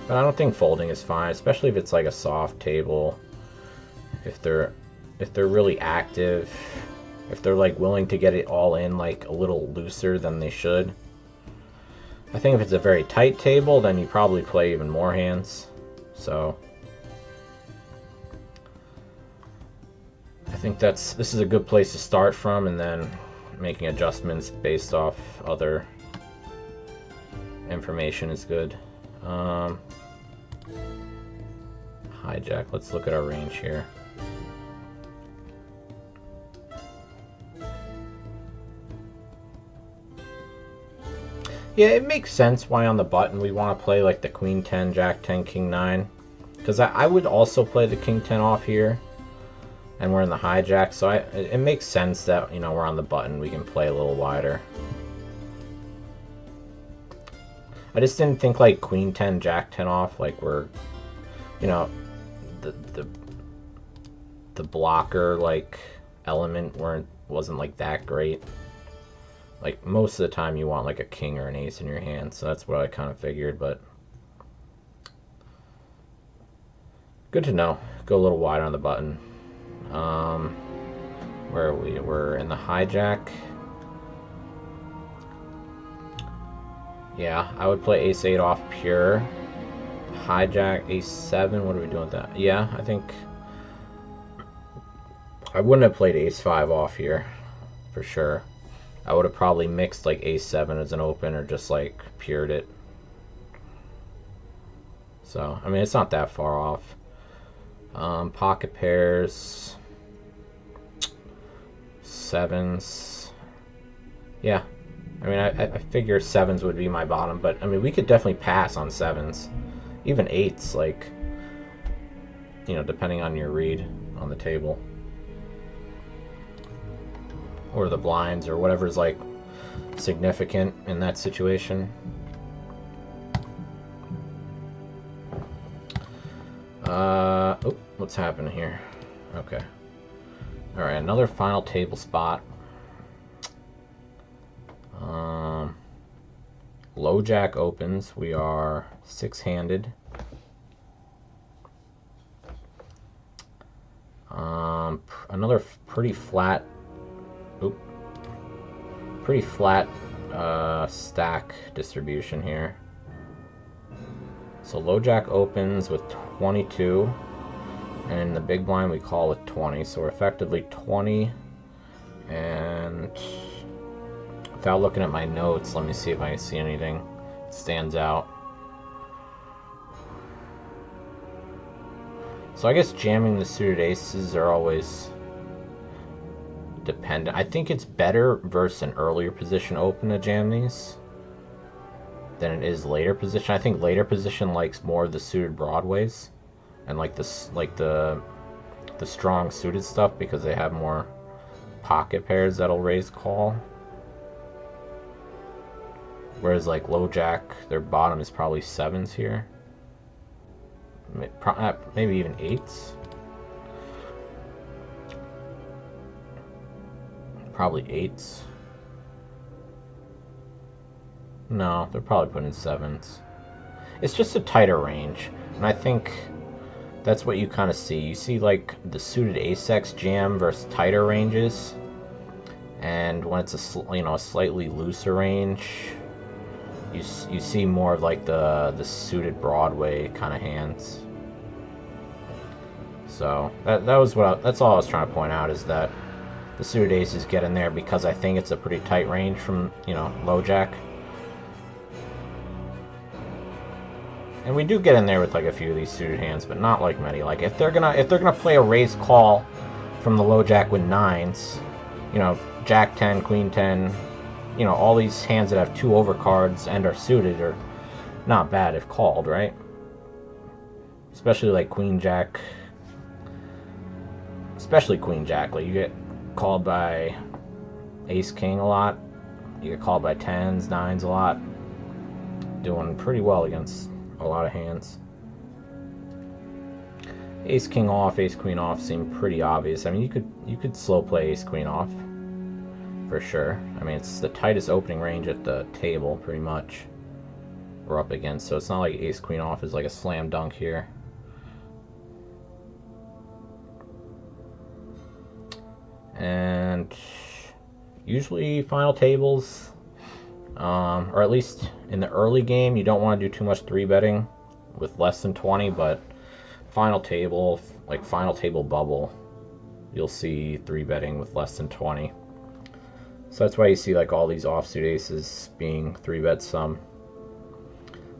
But I don't think folding is fine, especially if it's like a soft table. If they're really active, if they're like willing to get it all in like a little looser than they should. I think if it's a very tight table, then you probably play even more hands. So I think this is a good place to start from, and then making adjustments based off other information is good. Hijack, let's look at our range here. Yeah, it makes sense why on the button we want to play like the queen 10, jack 10, king 9. Because I would also play the king 10 off here. And we're in the hijack, so it makes sense that, you know, we're on the button, we can play a little wider. I just didn't think like queen 10, jack 10 off, like we're, you know, the blocker like element wasn't like that great. Like most of the time you want like a king or an ace in your hand, so that's what I kind of figured, but good to know. Go a little wider on the button. Where are we? We're in the hijack. Yeah, I would play ace-8 off pure. Hijack, ace-7. What are we doing with that? Yeah, I think I wouldn't have played ace-5 off here, for sure. I would have probably mixed like ace-7 as an open, or just like pured it. So, I mean, it's not that far off. Pocket pairs, 7s. Yeah, I mean, I figure 7s would be my bottom, but I mean, we could definitely pass on 7s. Even 8s, like, you know, depending on your read on the table. Or the blinds, or whatever's like significant in that situation. Oh, what's happening here? Okay. Alright, another final table spot. Low jack opens. We are 6-handed. Another pretty flat stack distribution here. So low jack opens with 22, and in the big blind we call it 20. So we're effectively 20, and without looking at my notes, let me see if I see anything that stands out. So I guess jamming the suited aces are always dependent. I think it's better versus an earlier position open to jam these than it is later position. I think later position likes more of the suited broadways and like this, like the strong suited stuff, because they have more pocket pairs that'll raise call. Whereas like low jack, their bottom is probably sevens here, maybe even eights. Probably eights. No, they're probably putting sevens. It's just a tighter range, and I think that's what you kind of see. You see like the suited ace-x jam versus tighter ranges, and when it's a slightly looser range, you see more of like the suited Broadway kind of hands. So that's all I was trying to point out, is that the suited aces get in there because I think it's a pretty tight range from low jack. And we do get in there with like a few of these suited hands, but not like many. Like if they're gonna play a raise call from the low jack with nines, jack 10, queen 10, all these hands that have two overcards and are suited are not bad if called, right? Especially like queen jack. Especially queen jack. Like you get called by ace king a lot. You get called by tens, nines a lot. Doing pretty well against a lot of hands. Ace king off, ace queen off seem pretty obvious. I mean, you could slow play ace queen off for sure. I mean, it's the tightest opening range at the table pretty much we're up against, so it's not like ace queen off is like a slam dunk here. And usually final tables, or at least in the early game, you don't want to do too much 3-betting with less than 20, but final table, like final table bubble, you'll see 3-betting with less than 20. So that's why you see like all these offsuit aces being 3-bet some.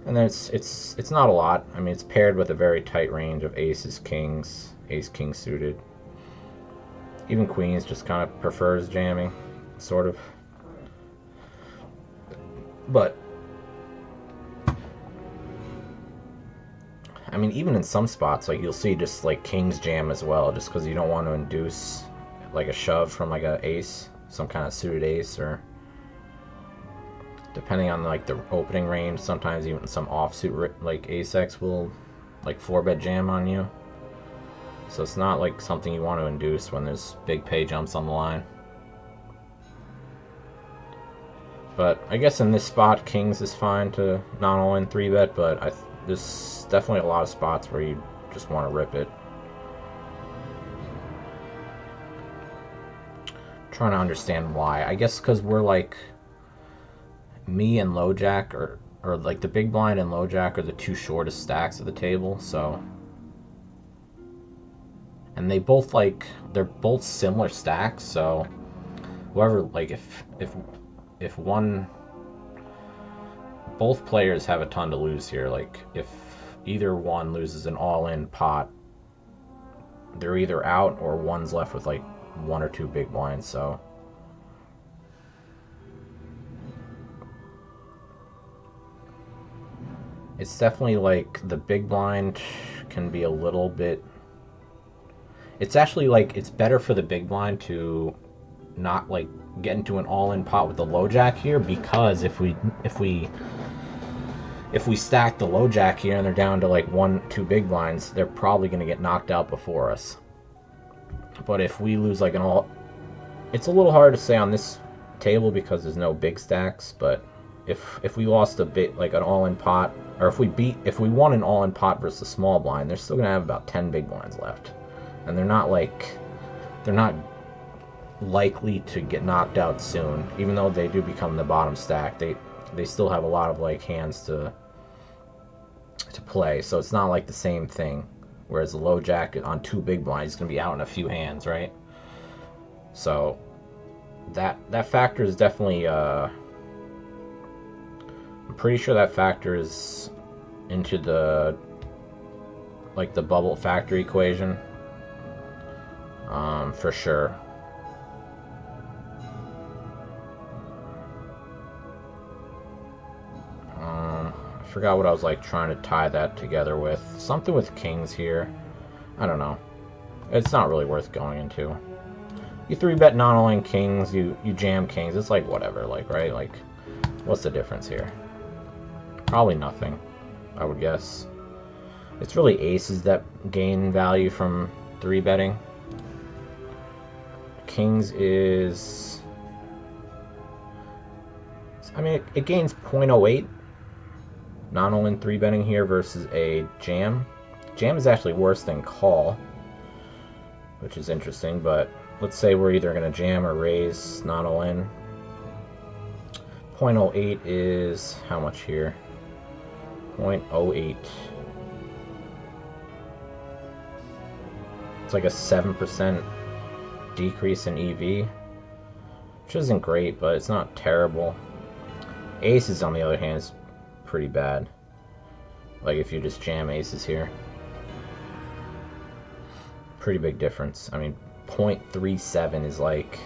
And then it's not a lot. I mean, it's paired with a very tight range of aces, kings, ace king suited. Even queens just kind of prefers jamming, sort of. But I mean, even in some spots, like you'll see just like kings jam as well, just because you don't want to induce like a shove from like a ace, some kind of suited ace, or depending on like the opening range, sometimes even some offsuit like ace-x will like 4-bet jam on you. So it's not like something you want to induce when there's big pay jumps on the line. But I guess in this spot, kings is fine to not all in 3-bet, but there's definitely a lot of spots where you just want to rip it. Trying to understand why. I guess because we're like, me and low jack, or like the big blind and low jack are the two shortest stacks of the table, so. And they both they're both similar stacks, so whoever, like if one, both players have a ton to lose here. Like if either one loses an all-in pot, they're either out or one's left with like 1 or 2 big blinds, so. It's definitely like the big blind can be a little bit. It's actually like it's better for the big blind to not like get into an all-in pot with the low jack here, because if we stack the low jack here and they're down to like 1, 2 big blinds, they're probably going to get knocked out before us. But if we lose like it's a little hard to say on this table because there's no big stacks, but if we lost a bit like an all-in pot, or if we won an all-in pot versus a small blind, they're still going to have about 10 big blinds left. And they're not likely to get knocked out soon, even though they do become the bottom stack. They still have a lot of like hands to to play, so it's not like the same thing. Whereas the low jack on 2 big blinds is going to be out in a few hands, right? So that factor is definitely I'm pretty sure that factors into the the bubble factor equation, for sure. I forgot what I was trying to tie that together with. Something with kings here. I don't know. It's not really worth going into. You 3-bet non-all-in kings, you jam kings. It's whatever, right? What's the difference here? Probably nothing, I would guess. It's really aces that gain value from 3-betting. Kings is... I mean, it gains 0.08 non-all-in 3-betting here versus a jam. Jam is actually worse than call, which is interesting, but let's say we're either going to jam or raise non-all-in. 0.08 is how much here? 0.08. It's like a 7% decrease in EV, which isn't great, but it's not terrible. Aces, on the other hand, is pretty bad. If you just jam aces here. Pretty big difference. I mean, 0.37 is like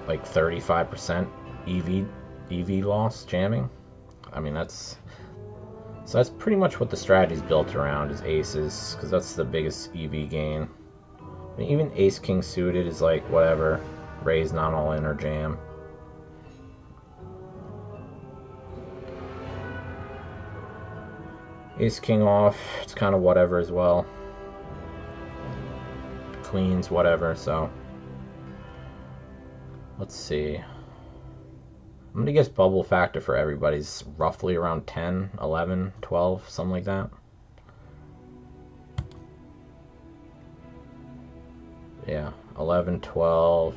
35% EV loss jamming. I mean, that's pretty much what the strategy is built around, is aces, because that's the biggest EV gain. I mean, even ace king suited is whatever, raise non-all-in or jam. Ace king off, it's kind of whatever as well. Queens, whatever, so let's see. I'm gonna guess bubble factor for everybody's roughly around 10, 11, 12, something like that. Yeah, 11, 12,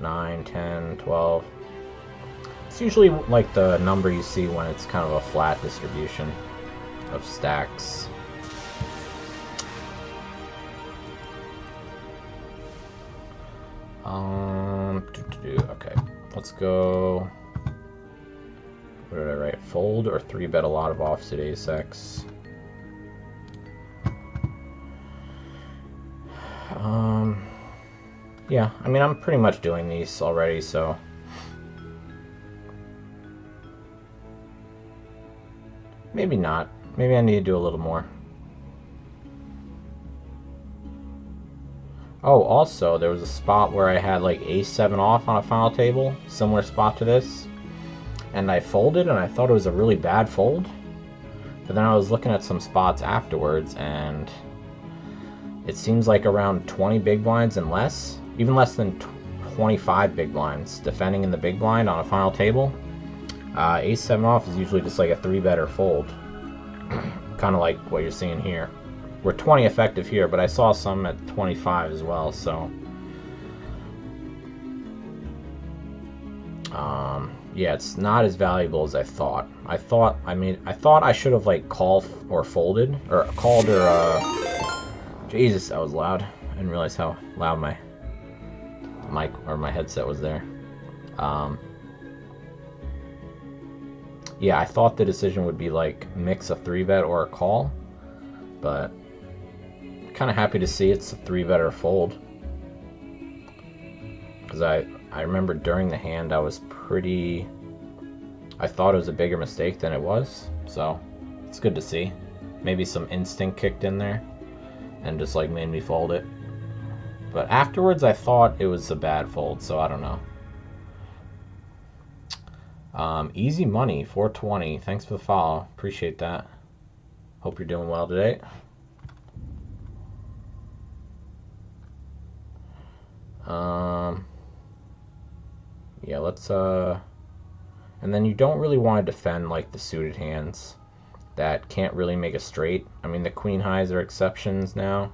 9, 10, 12. It's usually the number you see when it's kind of a flat distribution of stacks. Okay, let's go. What did I write? Fold or 3-bet a lot of offsuit ace-x. Yeah, I mean, I'm pretty much doing these already, so maybe not. Maybe I need to do a little more. Oh, also, there was a spot where I had ace-7 off on a final table, similar spot to this, and I folded, and I thought it was a really bad fold. But then I was looking at some spots afterwards, and it seems like around 20 big blinds and less, even less than 25 big blinds, defending in the big blind on a final table. Ace-7 off is usually just a 3-bet or fold. Kind of like what you're seeing here. We're 20 effective here, but I saw some at 25 as well, so yeah, it's not as valuable as I thought. I thought I should have called or folded, or called, or Jesus, that was loud. I didn't realize how loud my mic or my headset was there. Yeah, I thought the decision would be mix a 3-bet or a call, but kind of happy to see it's a 3-bet or fold, because I remember during the hand I thought it was a bigger mistake than it was, so it's good to see. Maybe some instinct kicked in there and just made me fold it, but afterwards I thought it was a bad fold, so I don't know. Easy money 420, thanks for the follow, appreciate that. Hope you're doing well today. Yeah, let's and then you don't really want to defend the suited hands that can't really make a straight. I mean, the queen highs are exceptions now,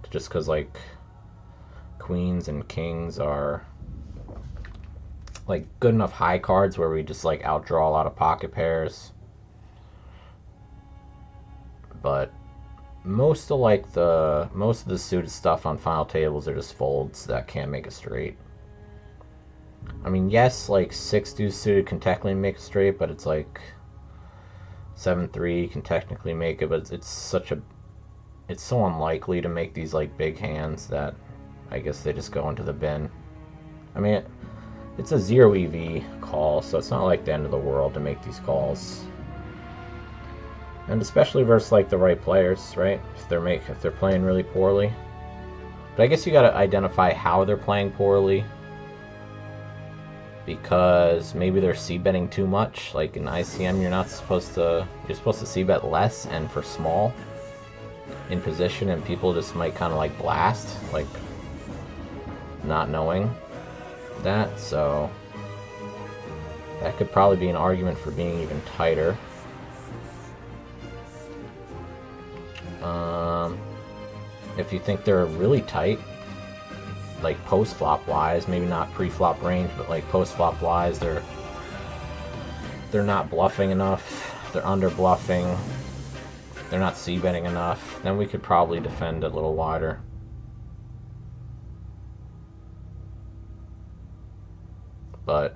just because queens and kings are like good enough high cards where we just like outdraw a lot of pocket pairs. But most of the suited stuff on final tables are just folds that can't make a straight. I mean, yes, like 6 deuce suited can technically make a straight, but it's like 7-3 can technically make it, but it's so unlikely to make these like big hands that I guess they just go into the bin. I mean, it's a 0 EV call, so it's not like the end of the world to make these calls. And especially versus like the right players, right? If they're playing really poorly. But I guess you gotta identify how they're playing poorly. Because maybe they're c-betting too much. Like in ICM, you're supposed to c-bet less and for small in position, and people just might kind of like blast, like not knowing that. So that could probably be an argument for being even tighter. If you think they're really tight, like post-flop wise, maybe not pre-flop range, but like post-flop wise, they're not bluffing enough, they're under bluffing, they're not c-betting enough, then we could probably defend a little wider. But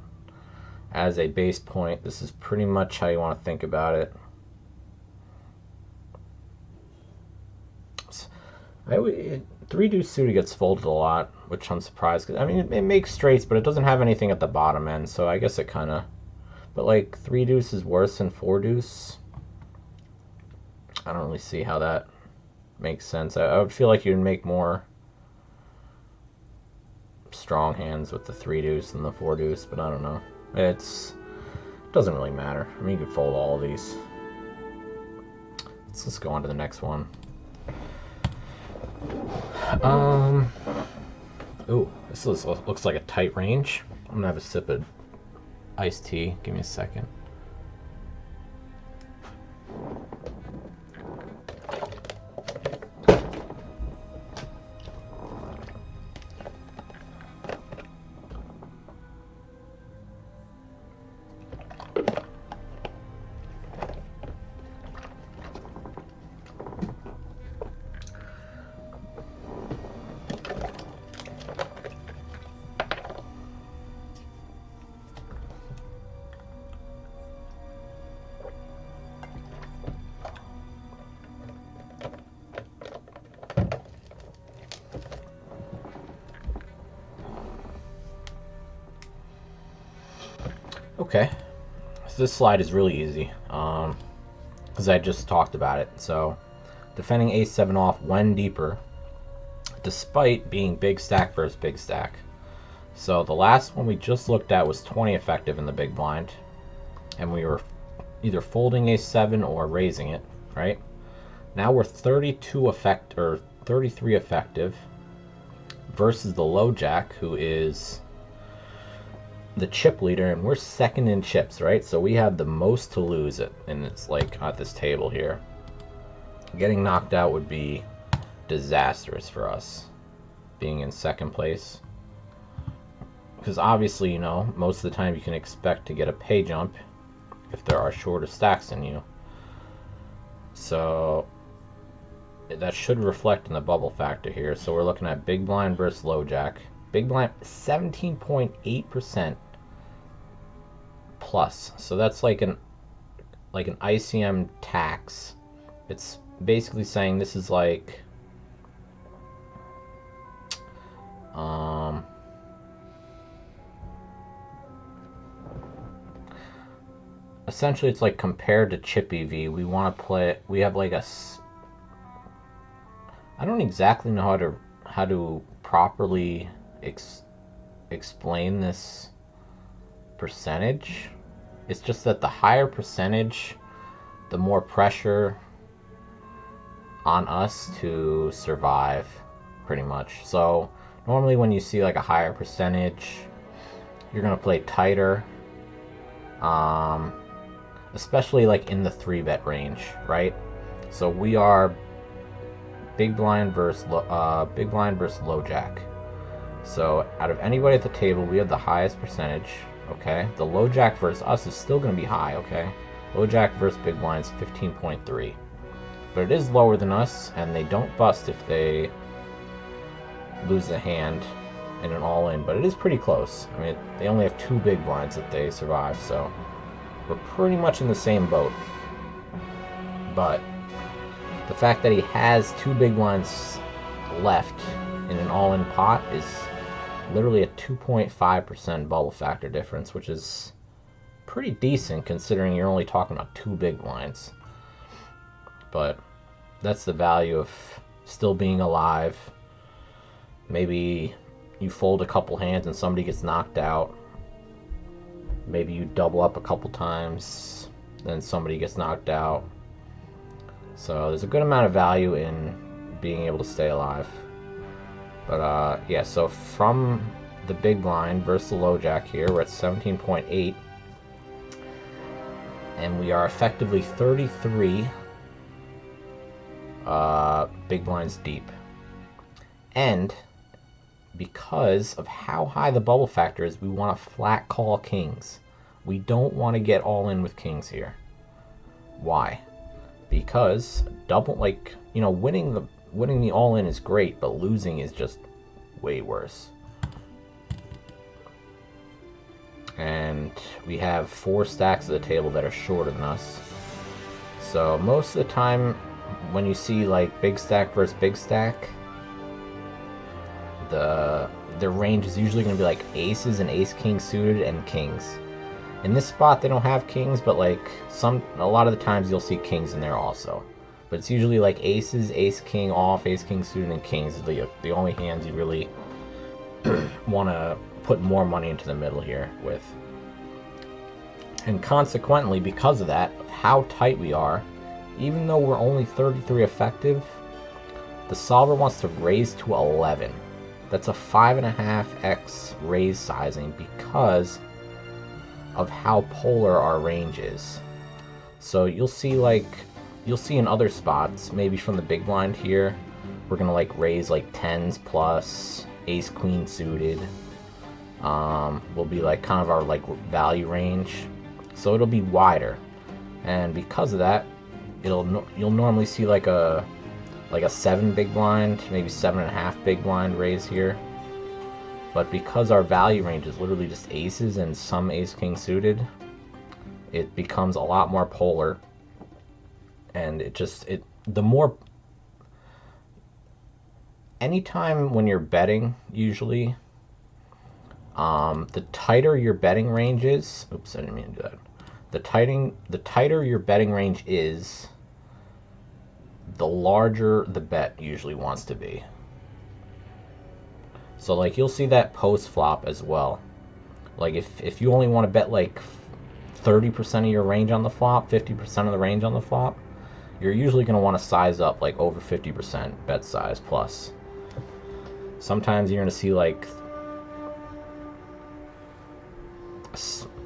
as a base point, this is pretty much how you want to think about it. Three deuce suited gets folded a lot, which I'm surprised, because I mean it makes straights, but it doesn't have anything at the bottom end, so I guess it kind of. But like 3 deuce is worse than 4 deuce. I don't really see how that makes sense. I would feel like you'd make more strong hands with the 3 deuce than the 4 deuce, but I don't know. It doesn't really matter. I mean, you could fold all of these. Let's just go on to the next one. Ooh, this looks like a tight range. I'm gonna have a sip of iced tea. Give me a second. Okay, so this slide is really easy, because I just talked about it. So, defending ace-7 off when deeper, despite being big stack versus big stack. So the last one we just looked at was 20 effective in the big blind, and we were either folding ace-7 or raising it, right? Now we're 32 or 33 effective versus the low jack, who is the chip leader, and we're second in chips, right? So we have the most to lose it, and it's like at this table here. Getting knocked out would be disastrous for us, being in second place. Because obviously, you know, most of the time you can expect to get a pay jump if there are shorter stacks than you. So that should reflect in the bubble factor here. So we're looking at big blind versus low jack. Big blind 17.8% plus. So that's like an ICM tax. It's basically saying this is like essentially it's like compared to chip EV, we want to play, we have like I don't exactly know how to properly explain this percentage. It's just that the higher percentage, the more pressure on us to survive, pretty much. So normally when you see like a higher percentage, you're gonna play tighter, especially like in the 3-bet range, right? So we are big blind versus low jack. So out of anybody at the table, we have the highest percentage, Okay, the low jack versus us is still going to be high. Okay, low jack versus big blind is 15.3, but it is lower than us, and they don't bust if they lose a hand in an all-in, but it is pretty close. I mean, they only have 2 big blinds that they survive, so we're pretty much in the same boat. But the fact that he has 2 big blinds left in an all-in pot is literally a 2.5% bubble factor difference, which is pretty decent considering you're only talking about 2 big blinds. But that's the value of still being alive. Maybe you fold a couple hands and somebody gets knocked out. Maybe you double up a couple times, then somebody gets knocked out. So there's a good amount of value in being able to stay alive. But yeah, so from the big blind versus the low jack here, we're at 17.8. And we are effectively 33 big blinds deep. And because of how high the bubble factor is, we want to flat call kings. We don't want to get all in with kings here. Why? Because double, like, you know, winning the all in is great, but losing is just way worse. And we have 4 stacks at the table that are shorter than us. So most of the time when you see like big stack versus big stack, their range is usually going to be like aces and ace king suited and kings. In this spot they don't have kings, but like a lot of the times you'll see kings in there also. But it's usually like aces, ace king off, ace king suited, and kings is the only hands you really want to put more money into the middle here with. And consequently, because of that, how tight we are, even though we're only 33 effective, the solver wants to raise to 11. That's a 5.5x raise sizing because of how polar our range is. So you'll see in other spots, maybe from the big blind here, we're gonna like raise like 10s plus, ace queen suited, will be like kind of our like value range. So it'll be wider, and because of that, you'll normally see like a 7 big blind, maybe 7.5 big blind raise here. But because our value range is literally just aces and some ace king suited, it becomes a lot more polar. And the more, anytime when you're betting, usually, the tighter your betting range is, oops, I didn't mean to do that. The tighter your betting range is, the larger the bet usually wants to be. So like you'll see that post flop as well. Like if you only want to bet like 30% of your range on the flop, 50% of the range on the flop, you're usually going to want to size up like over 50% bet size plus. Sometimes you're going to see like,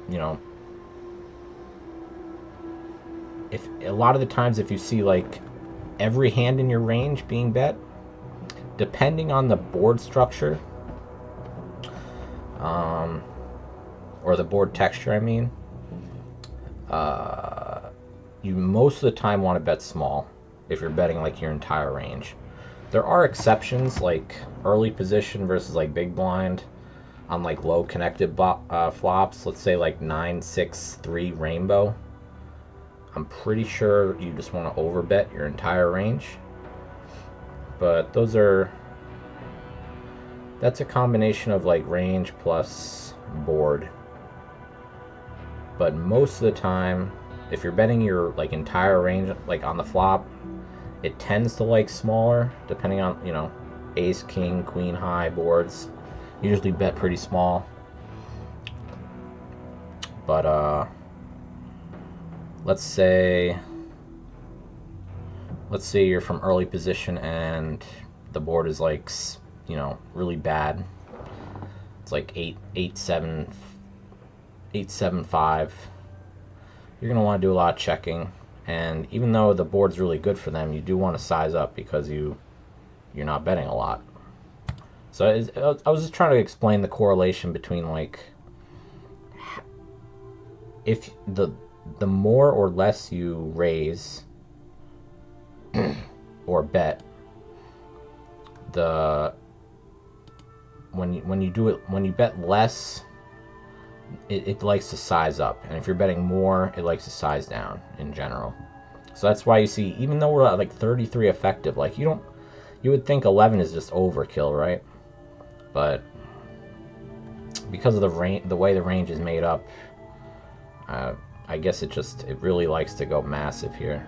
you know, if a lot of the times if you see like every hand in your range being bet, depending on the board structure, or the board texture, I mean, you most of the time want to bet small if you're betting like your entire range. There are exceptions like early position versus like big blind on like low connected flops. Let's say like 9-6-3 rainbow. I'm pretty sure you just want to overbet your entire range. But that's a combination of like range plus board. But most of the time, if you're betting your like entire range like on the flop, it tends to like smaller depending on, you know, ace, king, queen high boards. Usually bet pretty small. But let's say you're from early position and the board is like, you know, really bad. It's like 8-7, 8-7-5. You're gonna want to do a lot of checking, and even though the board's really good for them, you do want to size up because you're not betting a lot. So I was just trying to explain the correlation between like if the more or less you raise or bet, the when you bet less, it likes to size up, and if you're betting more, it likes to size down in general. So that's why you see, even though we're at like 33 effective, like you would think 11 is just overkill, right? But because of the way the range is made up, I guess it really likes to go massive here.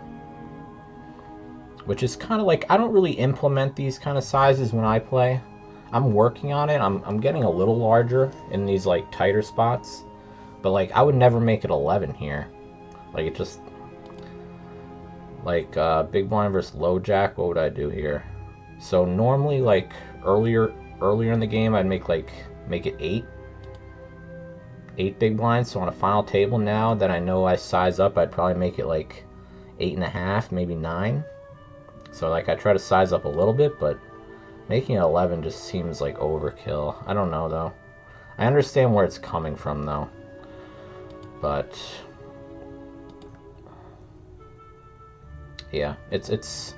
Which is kind of like, I don't really implement these kind of sizes when I play. I'm working on it. I'm getting a little larger in these like tighter spots. But like, I would never make it 11 here. Like, it just, like big blind versus low jack, what would I do here? So normally, like earlier in the game, I'd make it 8 big blinds. So on a final table, now that I know I size up, I'd probably make it like 8.5, maybe 9. So like, I try to size up a little bit, but making it 11 just seems like overkill. I don't know though. I understand where it's coming from though, but yeah, it's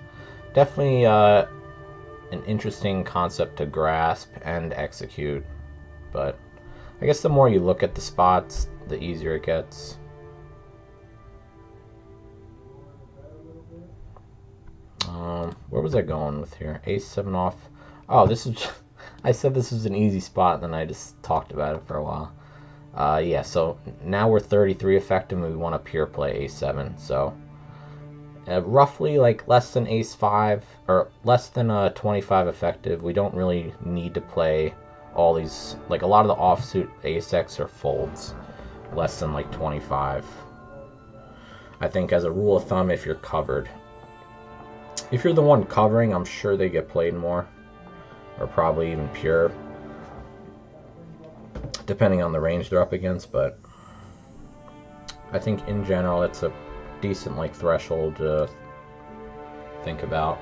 definitely an interesting concept to grasp and execute. But I guess the more you look at the spots, the easier it gets. Where was I going with here? Ace 7 off. Oh, this is. I said this was an easy spot, and then I just talked about it for a while. Yeah, so now we're 33 effective, and we want to pure play Ace 7. So roughly like less than Ace 5, or less than 25 effective. We don't really need to play all these. Like, a lot of the offsuit Ace X are folds, less than like 25. I think as a rule of thumb, if you're covered. If you're the one covering, I'm sure they get played more, or probably even pure, depending on the range they're up against. But I think in general, it's a decent like threshold to think about.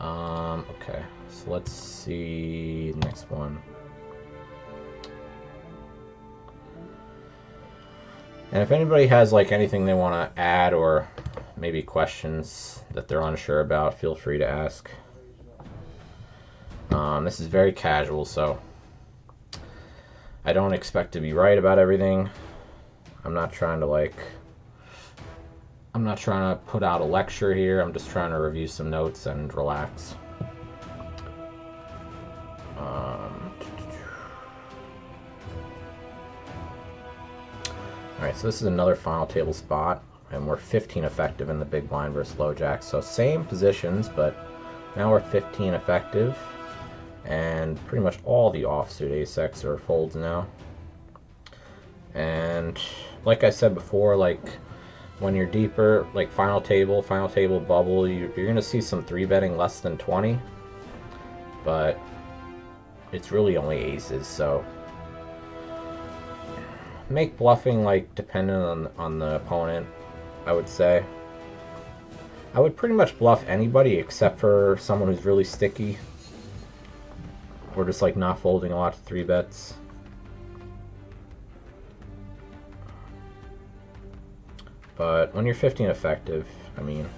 Okay, so let's see the next one. And if anybody has like anything they want to add, or maybe questions that they're unsure about, feel free to ask. This is very casual, so I don't expect to be right about everything. I'm not trying to put out a lecture here. I'm just trying to review some notes and relax. Alright, so this is another final table spot, and we're 15 effective in the big blind versus low jack. So same positions, but now we're 15 effective, and pretty much all the offsuit Ace X are folds now. And like I said before, like when you're deeper, like final table bubble, you're gonna see some 3-betting less than 20, but it's really only aces, so make bluffing like dependent on the opponent. I would say I would pretty much bluff anybody except for someone who's really sticky, or just like not folding a lot of 3-bets. But when you're 15 effective, I mean,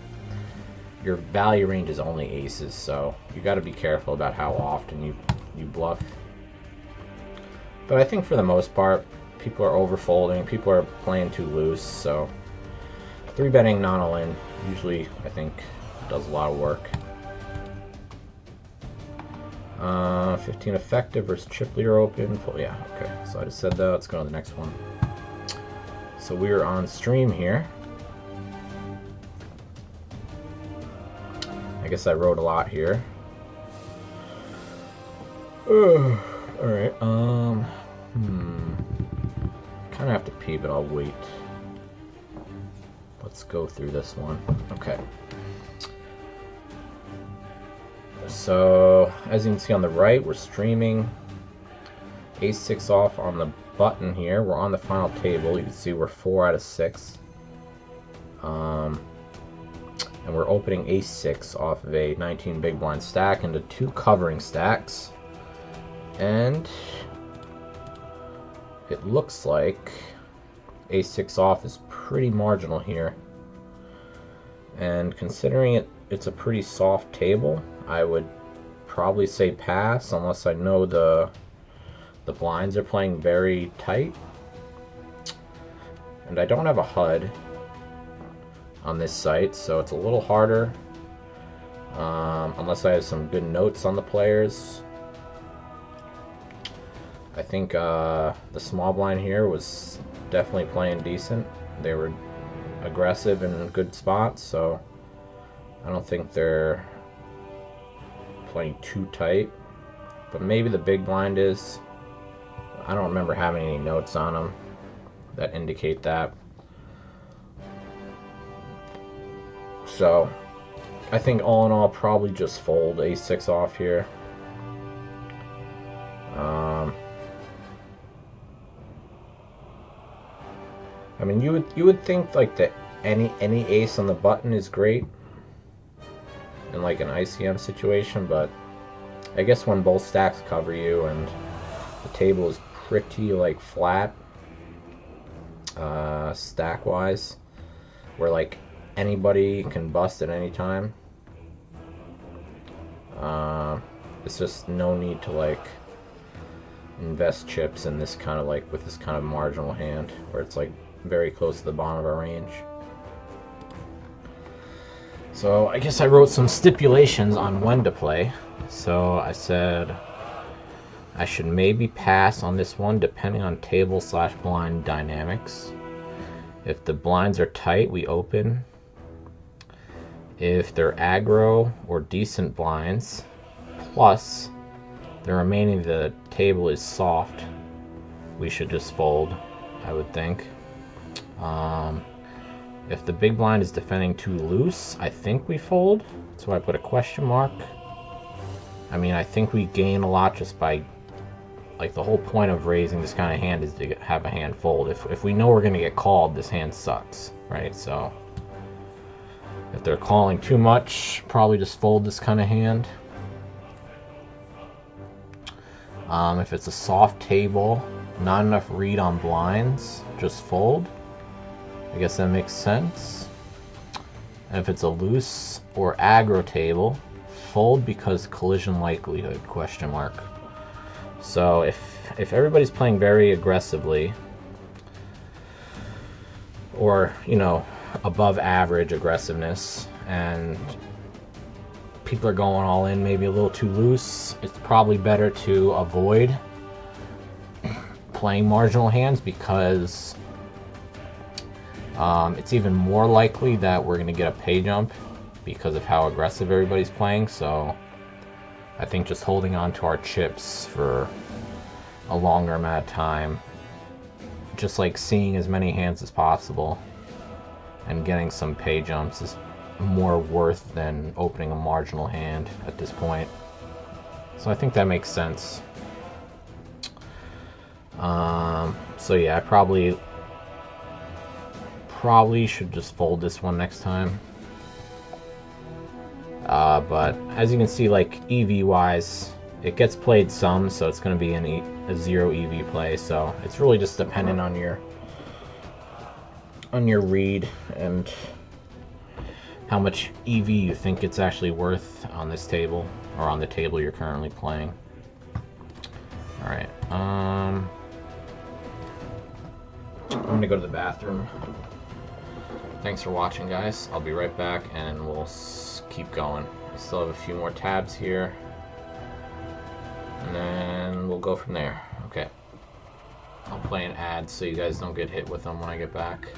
your value range is only aces, so you got to be careful about how often you bluff. But I think for the most part, people are overfolding, people are playing too loose, so 3-betting non-all-in usually, I think, does a lot of work. 15 effective versus chip leader open. Yeah, okay, so I just said that. Let's go to the next one. So we are on stream here. I guess I wrote a lot here. Alright, kind of have to pee, but I'll wait. Let's go through this one. Okay. So, as you can see on the right, we're streaming. Ace 6 off on the button here. We're on the final table. You can see we're 4 out of 6. And we're opening Ace 6 off of a 19 big blind stack into 2 covering stacks. And it looks like ace-6 off is pretty marginal here. And considering it's a pretty soft table, I would probably say pass unless I know the blinds are playing very tight. And I don't have a HUD on this site, so it's a little harder unless I have some good notes on the players. I think the small blind here was definitely playing decent. They were aggressive in good spots, so I don't think they're playing too tight. But maybe the big blind is. I don't remember having any notes on them that indicate that. So I think all in all, probably just fold ace-6 off here. I mean, you would think like that any ace on the button is great in like an ICM situation, but I guess when both stacks cover you and the table is pretty like flat stack wise, where like anybody can bust at any time, it's just no need to like invest chips in this kind of like with this kind of marginal hand where it's like very close to the bottom of our range. So I guess I wrote some stipulations on when to play. So I said I should maybe pass on this one depending on table/blind dynamics. If the blinds are tight, we open. If they're aggro or decent blinds, plus the remaining of the table is soft, we should just fold, I would think. If the big blind is defending too loose, I think we fold. So I put a question mark. I mean, I think we gain a lot just by, like, the whole point of raising this kind of hand is to have a hand fold. If we know we're going to get called, this hand sucks, right? So if they're calling too much, probably just fold this kind of hand. If it's a soft table, not enough read on blinds, just fold. I guess that makes sense. And if it's a loose or aggro table, fold because collision likelihood, question mark. So if everybody's playing very aggressively, or, you know, above average aggressiveness, and people are going all in maybe a little too loose, it's probably better to avoid playing marginal hands because it's even more likely that we're going to get a pay jump because of how aggressive everybody's playing. So I think just holding on to our chips for a longer amount of time, just like seeing as many hands as possible and getting some pay jumps, is more worth than opening a marginal hand at this point. So I think that makes sense. So yeah, I probably should just fold this one next time. But as you can see, like EV wise, it gets played some, so it's going to be a 0 EV play. So it's really just dependent on your read and how much EV you think it's actually worth on this table, or on the table you're currently playing. All right. I'm gonna go to the bathroom. Thanks for watching, guys. I'll be right back and we'll keep going. I still have a few more tabs here, and then we'll go from there. Okay. I'll play an ad so you guys don't get hit with them when I get back.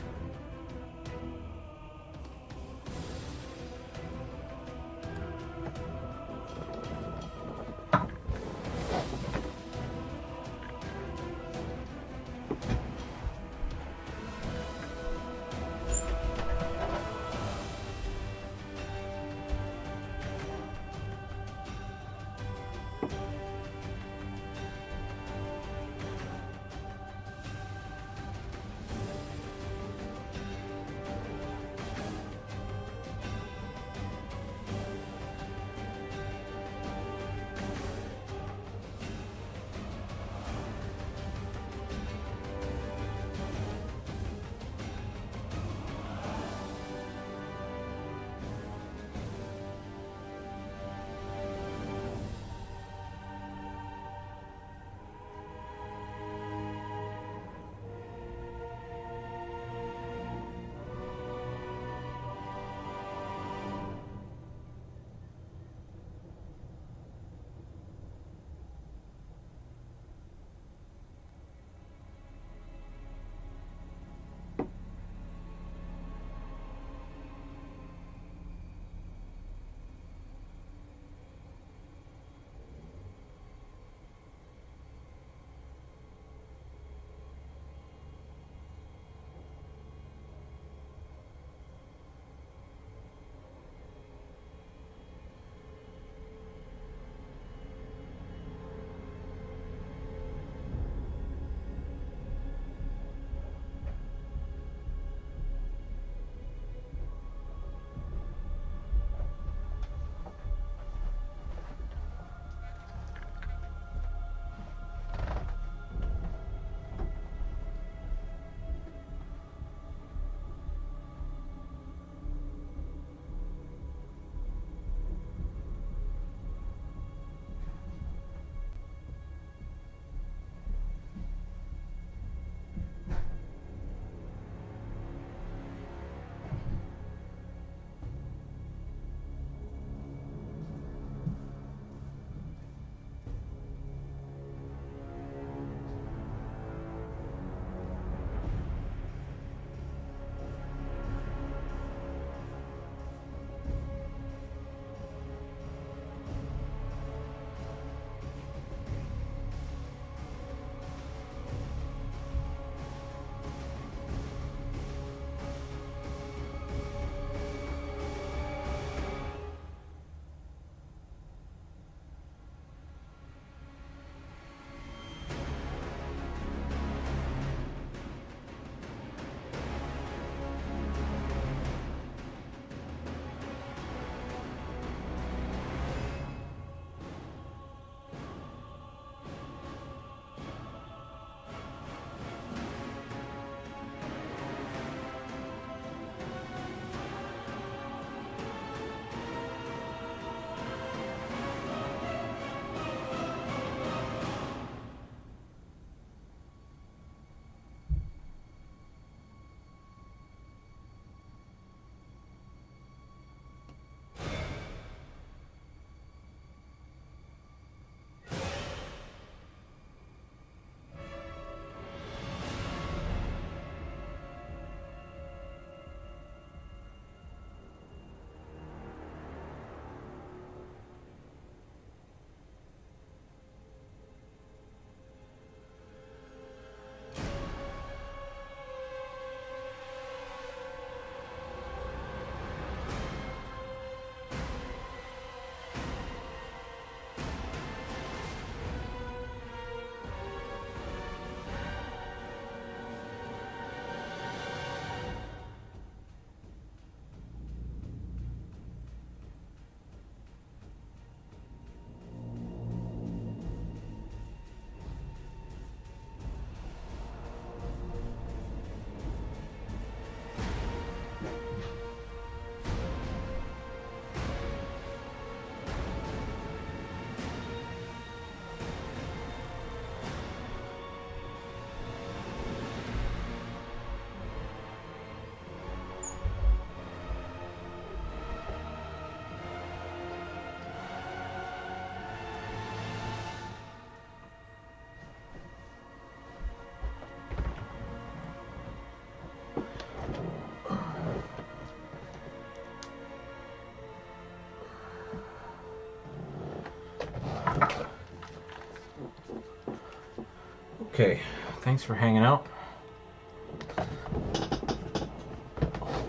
Okay, thanks for hanging out.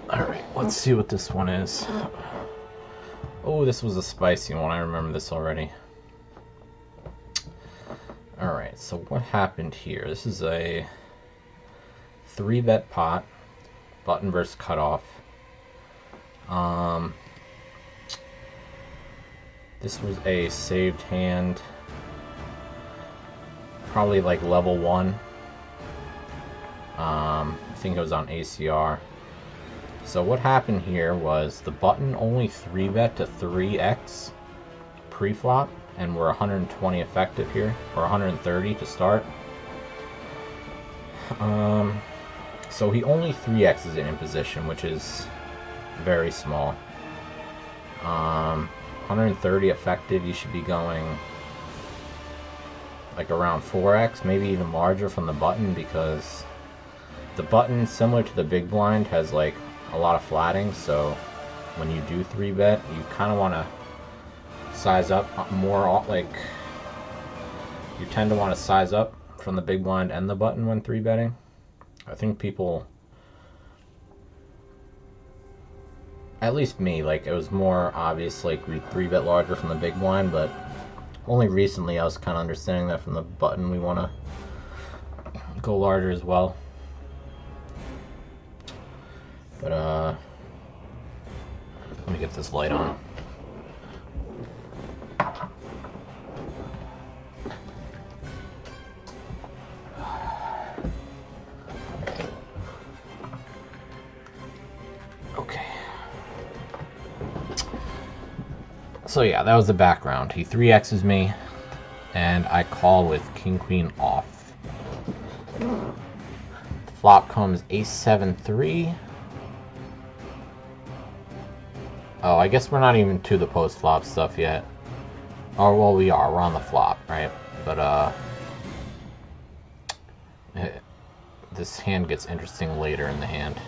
Alright, let's see what this one is. Oh, this was a spicy one. I remember this already. Alright, so what happened here? This is a 3-bet pot, button versus cutoff. This was a saved hand, probably like level 1. I think it was on ACR. So what happened here was the button only 3-bet to 3x pre-flop, and we're 120 effective here, or 130 to start. So he only 3x's it in position, which is very small. 130 effective, you should be going like around 4x, maybe even larger from the button, because the button, similar to the big blind, has like a lot of flatting, so when you do 3-bet, you kind of want to size up more, like you tend to want to size up from the big blind and the button when 3-betting. I think people, at least me, like it was more obvious like we 3-bet larger from the big blind, but only recently I was kind of understanding that from the button we want to go larger as well. But let me get this light on. Okay. So yeah, that was the background. He 3x's me, and I call with king queen off. Flop comes ace 7-3. Oh, I guess we're not even to the post flop stuff yet. Or well, we are. We're on the flop, right? But this hand gets interesting later in the hand.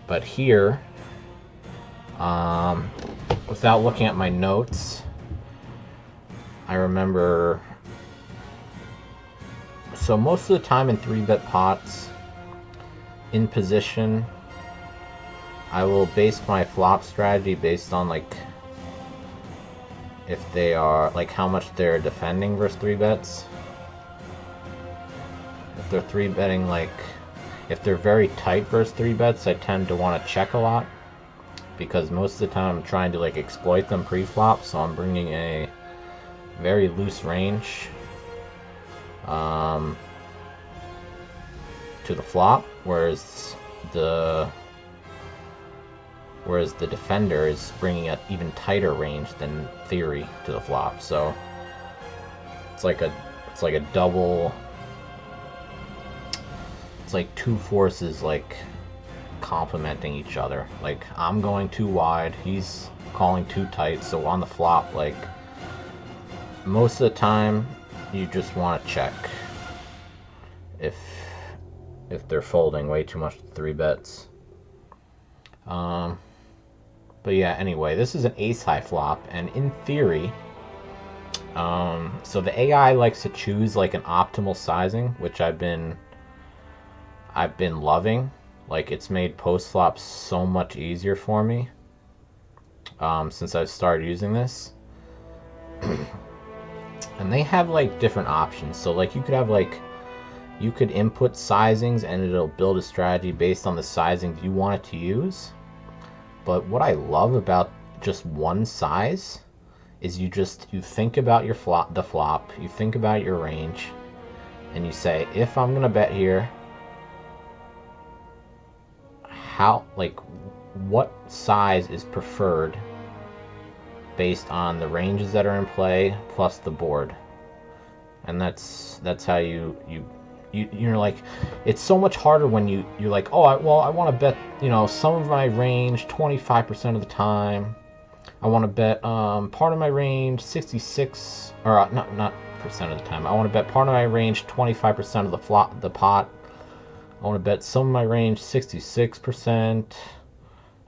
But here, without looking at my notes, I remember. So most of the time in 3-bet pots, in position, I will base my flop strategy based on like if they are like how much they're defending versus 3-bets. If they're 3-betting, like if they're very tight versus 3-bets, I tend to want to check a lot, because most of the time I'm trying to like exploit them pre-flop, so I'm bringing a very loose range to the flop, whereas the defender is bringing an even tighter range than theory to the flop. So it's like a double. It's like two forces like complementing each other. Like I'm going too wide, he's calling too tight. So on the flop, like most of the time, you just want to check if they're folding way too much 3-bets. But yeah, anyway, this is an ace-high flop, and in theory, so the AI likes to choose like an optimal sizing, which I've been loving. Like it's made post flop so much easier for me since I've started using this. And they have like different options. So like you could input sizings and it'll build a strategy based on the sizings you want it to use. But what I love about just one size is you think about your the flop, you think about your range, and you say, if I'm gonna bet here, what size is preferred based on the ranges that are in play plus the board. And that's how you're like, it's so much harder when you're like, oh, I want to bet, some of my range 25% of the time. I want to bet part of my range 66, or not percent of the time. I want to bet part of my range 25% of the pot. I want to bet some of my range 66%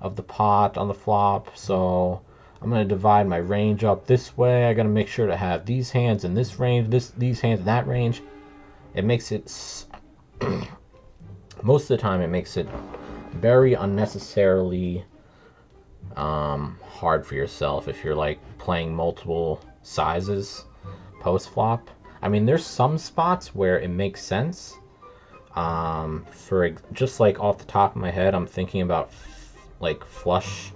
of the pot on the flop. So I'm going to divide my range up this way. I got to make sure to have these hands in this range, these hands in that range. it makes it most of the time it makes it very unnecessarily hard for yourself if you're like playing multiple sizes post flop. I mean, there's some spots where it makes sense. For just like off the top of my head, I'm thinking about like flush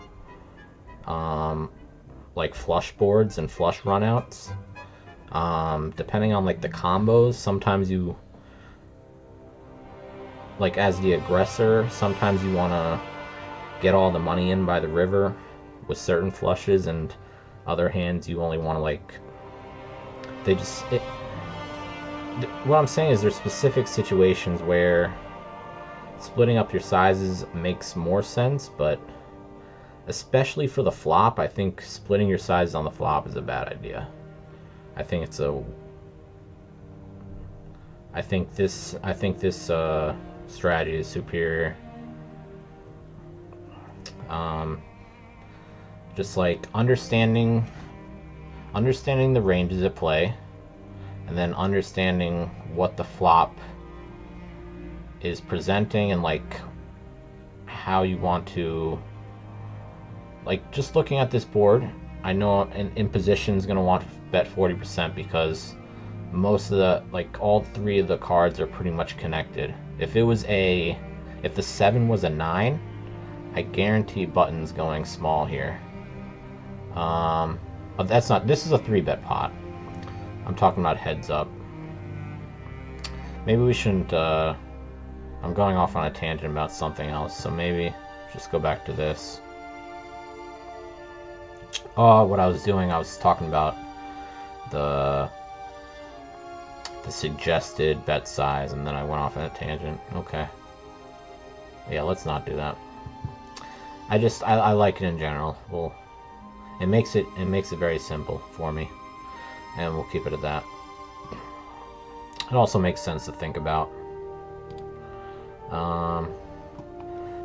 boards and flush runouts. Depending on like the combos, sometimes you, like as the aggressor, sometimes you want to get all the money in by the river with certain flushes, and other hands you only want to like, what I'm saying is there's specific situations where splitting up your sizes makes more sense, but especially for the flop, I think splitting your sizes on the flop is a bad idea. I think this strategy is superior. Just like understanding the ranges at play, and then understanding what the flop is presenting, and like how you want to, like, just looking at this board, I know in position is going to want to bet 40% because most of the, like, all three of the cards are pretty much connected. If the 7 was a 9, I guarantee button's going small here. But that's not, this is a 3-bet pot. I'm talking about heads up. Maybe we shouldn't, I'm going off on a tangent about something else, so maybe just go back to this. What I was doing, I was talking about the suggested bet size, and then I went off on a tangent. Okay. Yeah, let's not do that. I like it in general. Well, it makes it very simple for me, and we'll keep it at that. It also makes sense to think about.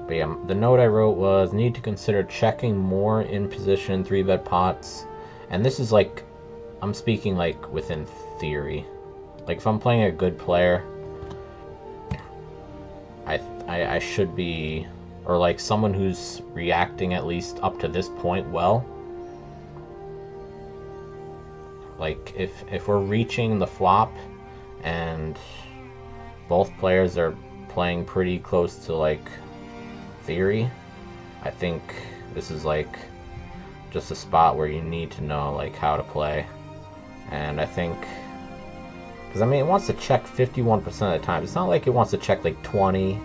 But yeah, the note I wrote was need to consider checking more in position 3-bet pots, and this is like, I'm speaking like within theory. Like if I'm playing a good player, I should be, or like someone who's reacting at least up to this point well. Like if we're reaching the flop and both players are playing pretty close to like theory, I think this is like just a spot where you need to know like how to play. And I think, because I mean it wants to check 51% of the time. It's not like it wants to check like 20,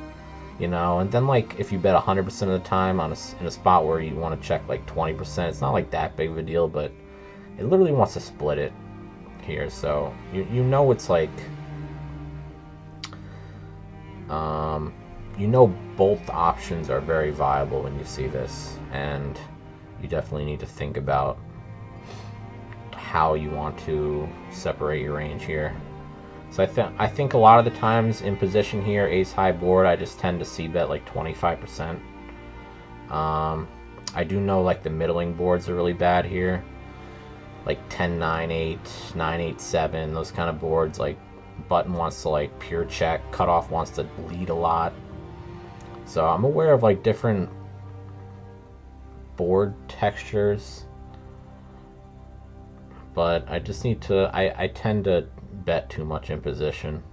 you know, and then like if you bet 100% of the time on in a spot where you want to check like 20%, it's not like that big of a deal, but it literally wants to split it here. So you know it's like you know both options are very viable when you see this, and you definitely need to think about how you want to separate your range here. So I think a lot of the times in position here, ace high board, I just tend to see bet like 25%. I do know like the middling boards are really bad here, like 10-9-8, 9-8-7, those kind of boards. Like button wants to like pure check, cutoff wants to lead a lot. So I'm aware of like different board textures, but I just need to, I tend to bet too much in position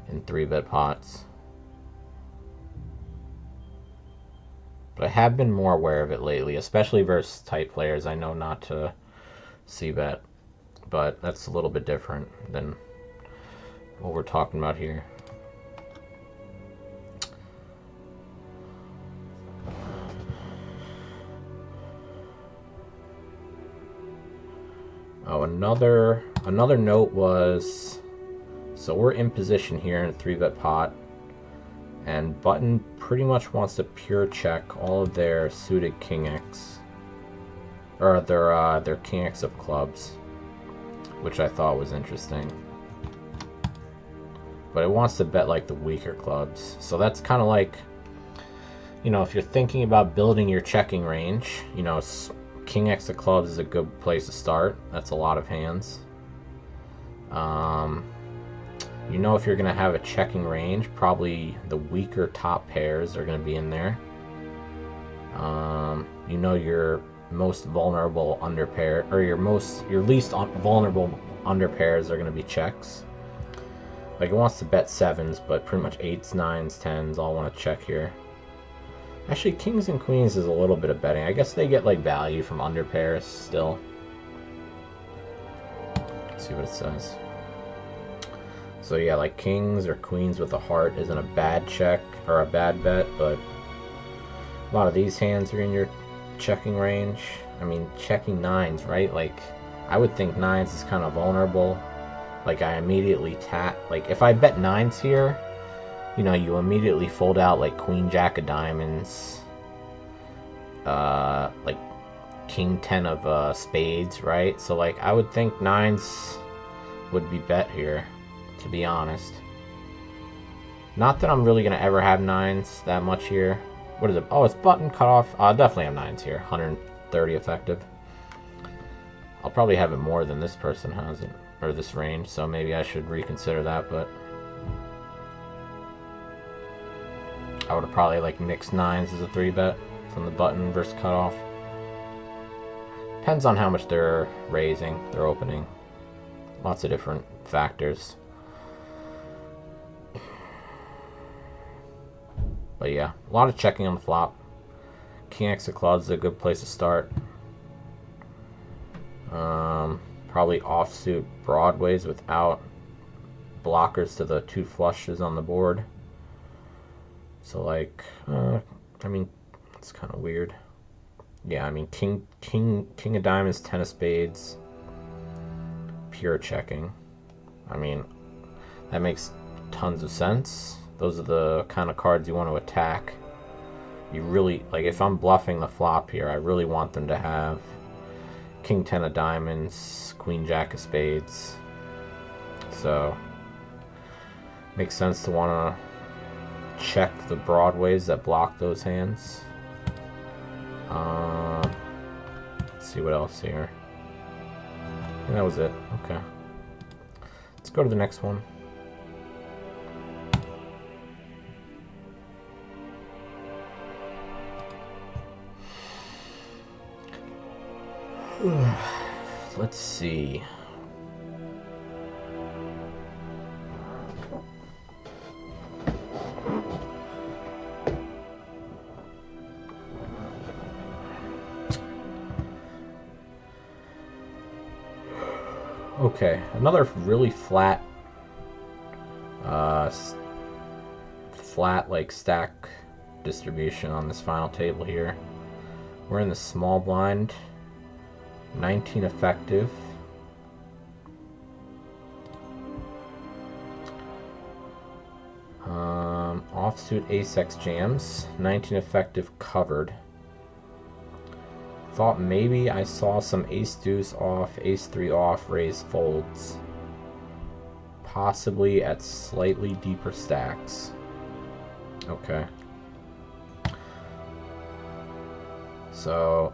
in 3-bet pots. But I have been more aware of it lately, especially versus tight players. I know not to c-bet, but that's a little bit different than what we're talking about here. Oh, another note was, so we're in position here in a 3-bet pot, and button pretty much wants to pure check all of their suited king X, or their king X of clubs, which I thought was interesting. But it wants to bet like the weaker clubs. So that's kind of like, you know, if you're thinking about building your checking range, you know, king X of clubs is a good place to start. That's a lot of hands. You know if you're going to have a checking range, probably the weaker top pairs are going to be in there. You know your most vulnerable underpair, or your least vulnerable underpairs are going to be checks. Like, it wants to bet 7s, but pretty much 8s, 9s, 10s all want to check here. Actually, kings and queens is a little bit of betting. I guess they get like value from underpairs still. Let's see what it says. So yeah, like kings or queens with a heart isn't a bad check or a bad bet, but a lot of these hands are in your checking range. I mean, checking 9s, right? Like, I would think 9s is kind of vulnerable. Like, I immediately tap. Like, if I bet 9s here, you know, you immediately fold out like queen jack of diamonds, like king 10 of spades, right? So like, I would think 9s would be bet here, to be honest. Not that I'm really gonna ever have 9s that much here. What is it? Oh, it's button cut off. I'll definitely have 9s here. 130 effective. I'll probably have it more than this person has it, or this range, so maybe I should reconsider that, but I would have probably like mixed 9s as a 3-bet from the button versus cutoff. Depends on how much they're raising, they're opening. Lots of different factors. But yeah, a lot of checking on the flop. King X of clubs is a good place to start. Probably offsuit broadways without blockers to the 2 flushes on the board. So like, I mean, it's kind of weird. Yeah, I mean, king of diamonds, 10 of spades, pure checking. I mean, that makes tons of sense. Those are the kind of cards you want to attack. You really, like, if I'm bluffing the flop here, I really want them to have king 10 of diamonds, queen jack of spades. So, makes sense to want to check the broadways that block those hands. Let's see what else here. And that was it. Okay. Let's go to the next one. Let's see. Okay, another really flat like stack distribution on this final table here. We're in the small blind, 19 effective. Offsuit ace-x jams, 19 effective covered. Thought maybe I saw some ace-deuce off, ace-3 off, raise folds. Possibly at slightly deeper stacks. Okay. So,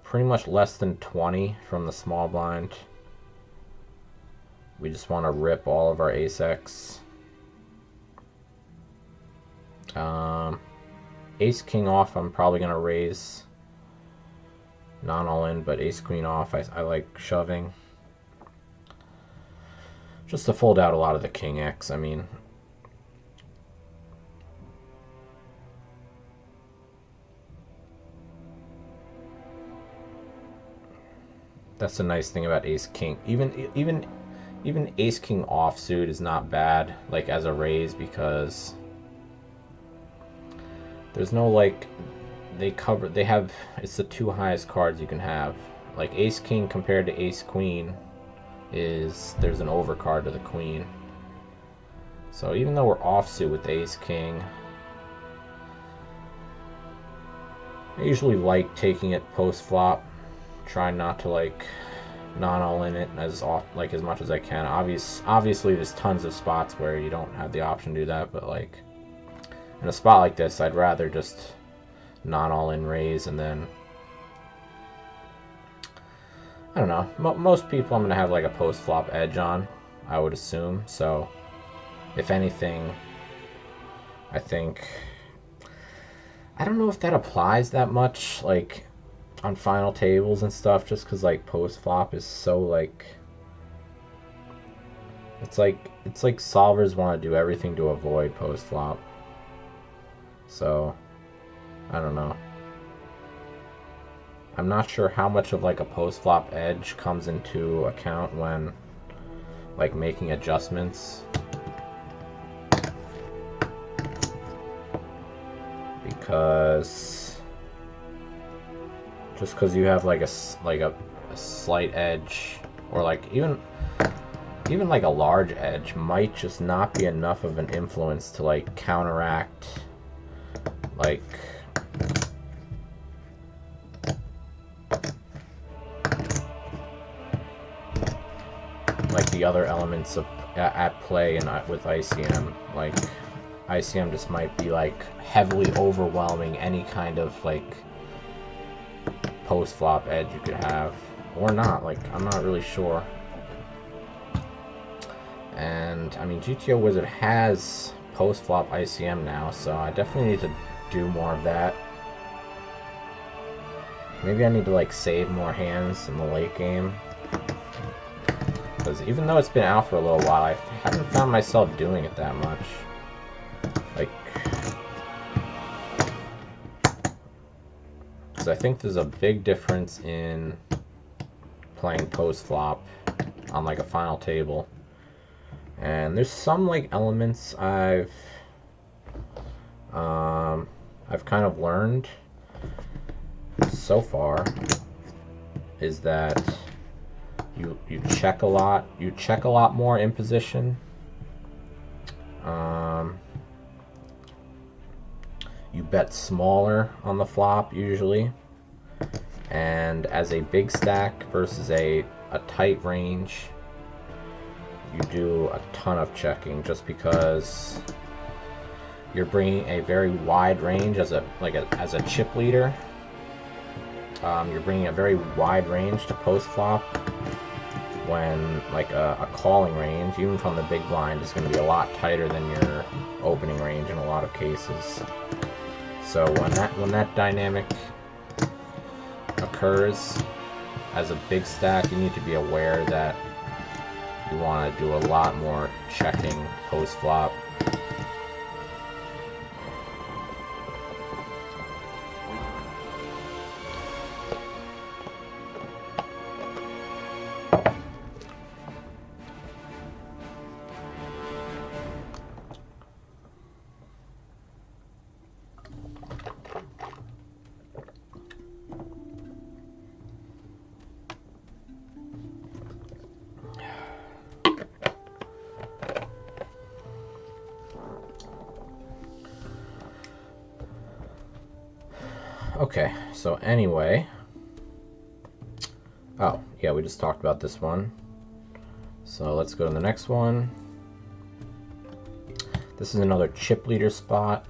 pretty much less than 20 from the small blind. We just want to rip all of our ace-x. Ace-king off, I'm probably going to raise. Not all in, but ace-queen off, I like shoving. Just to fold out a lot of the king X, I mean. That's the nice thing about ace-king. Even ace-king offsuit is not bad, like as a raise, because there's no like, they have, it's the 2 highest cards you can have. Like ace-king compared to ace-queen is, there's an overcard to the queen. So even though we're offsuit with ace-king, I usually like taking it post-flop. Try not to like not all in it as much as I can. Obviously there's tons of spots where you don't have the option to do that, but like in a spot like this, I'd rather just not all in raise, and then I don't know. Most people I'm gonna have like a post flop edge on, I would assume. So if anything, I think, I don't know if that applies that much, like, on final tables and stuff, just because, like, post-flop is so, like, it's like solvers want to do everything to avoid post-flop. So, I don't know. I'm not sure how much of, like, a post-flop edge comes into account when, like, making adjustments. Because just because you have like a slight edge, or like even like a large edge, might just not be enough of an influence to like counteract like the other elements of at play and with ICM. Like ICM just might be like heavily overwhelming any kind of like post flop edge you could have, or not. Like, I'm not really sure. And I mean, GTO Wizard has post flop ICM now, so I definitely need to do more of that. Maybe I need to like save more hands in the late game, because even though it's been out for a little while, I haven't found myself doing it that much. Like, because I think there's a big difference in playing post flop on like a final table, and there's some like elements I've kind of learned so far, is that you check a lot more in position. You bet smaller on the flop usually, and as a big stack versus a tight range, you do a ton of checking, just because you're bringing a very wide range as a chip leader. You're bringing a very wide range to post flop, when like a calling range, even from the big blind, is going to be a lot tighter than your opening range in a lot of cases. So when that dynamic occurs as a big stack, you need to be aware that you want to do a lot more checking post flop. Okay, so anyway, oh yeah, we just talked about this one, so let's go to the next one. This is another chip leader spot.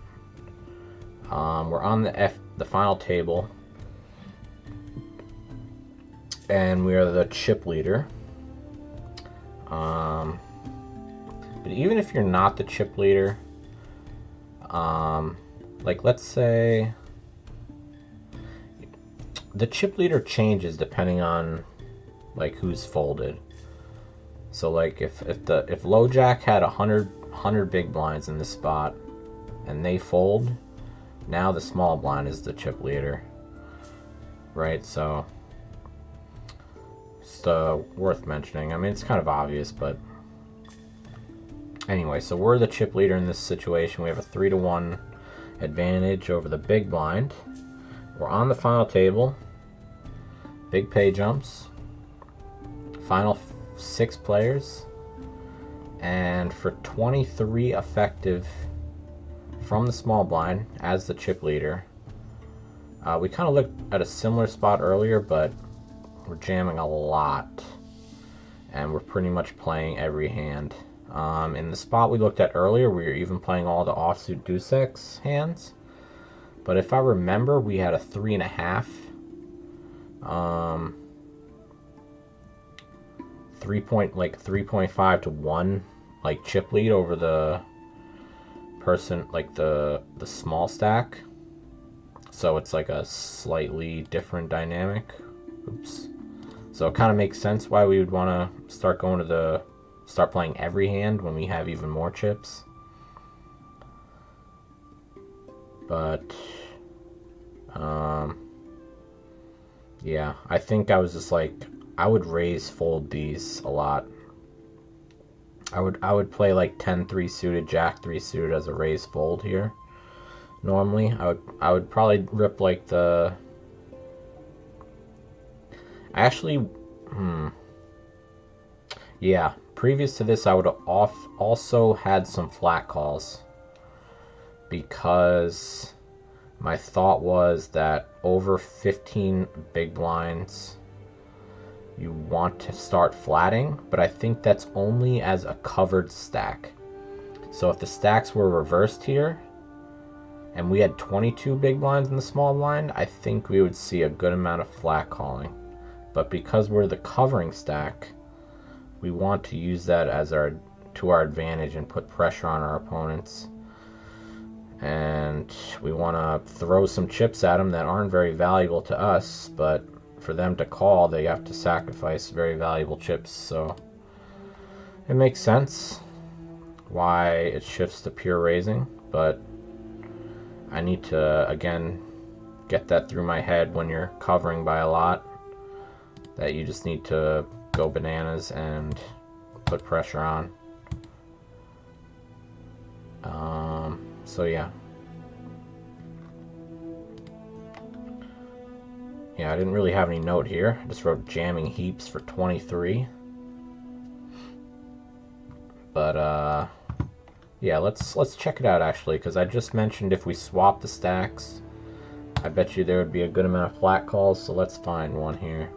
We're on the final table, and we are the chip leader. But even if you're not the chip leader, like let's say the chip leader changes depending on like who's folded. So like if low jack had 100 big blinds in this spot and they fold, now the small blind is the chip leader, right? So it's worth mentioning. I mean, it's kind of obvious, but anyway, so we're the chip leader in this situation. We have a 3-to-1 advantage over the big blind. We're on the final table, big pay jumps, final 6 players, and for 23 effective from the small blind as the chip leader. We kind of looked at a similar spot earlier, but we're jamming a lot, and we're pretty much playing every hand. In the spot we looked at earlier, we were even playing all the offsuit deuce X hands. But if I remember, we had a 3.5, 3.5 to 1 like chip lead over the person, like the small stack. So it's like a slightly different dynamic. Oops. So it kind of makes sense why we would want to start playing every hand when we have even more chips. But yeah, I think I was just like, I would raise fold these a lot. I would play like 10-3 suited, Jack 3 suited as a raise fold here. Normally, I would probably rip like the. Actually, yeah. Previous to this, I would also had some flat calls because my thought was that over 15 big blinds, you want to start flatting, but I think that's only as a covered stack. So if the stacks were reversed here, and we had 22 big blinds in the small blind, I think we would see a good amount of flat calling. But because we're the covering stack, we want to use that as to our advantage and put pressure on our opponents. And we want to throw some chips at them that aren't very valuable to us, but for them to call, they have to sacrifice very valuable chips. So it makes sense why it shifts to pure raising, but I need to, again, get that through my head when you're covering by a lot, that you just need to go bananas and put pressure on. So yeah. Yeah, I didn't really have any note here. I just wrote jamming heaps for 23. But yeah, let's check it out actually, because I just mentioned if we swap the stacks, I bet you there would be a good amount of flat calls, so let's find one here.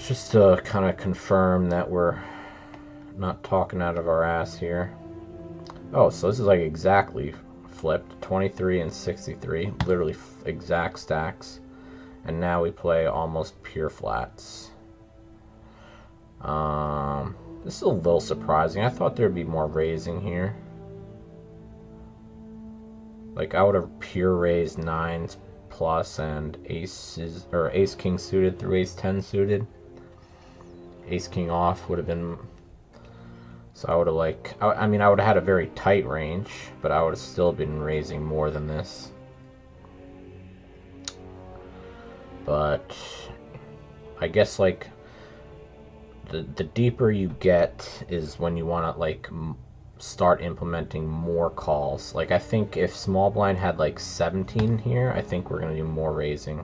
Just to kind of confirm that we're not talking out of our ass here. Oh, so this is like exactly flipped, 23 and 63, literally exact stacks. And now we play almost pure flats. This is a little surprising. I thought there'd be more raising here. Like I would have pure raised 9s plus and aces, or ace king suited through ace 10 suited. Ace king off would have been. So I would have like, I mean, I would have had a very tight range, but I would have still been raising more than this. But I guess like the deeper you get is when you want to like start implementing more calls. Like I think if small blind had like 17 here, I think we're gonna do more raising.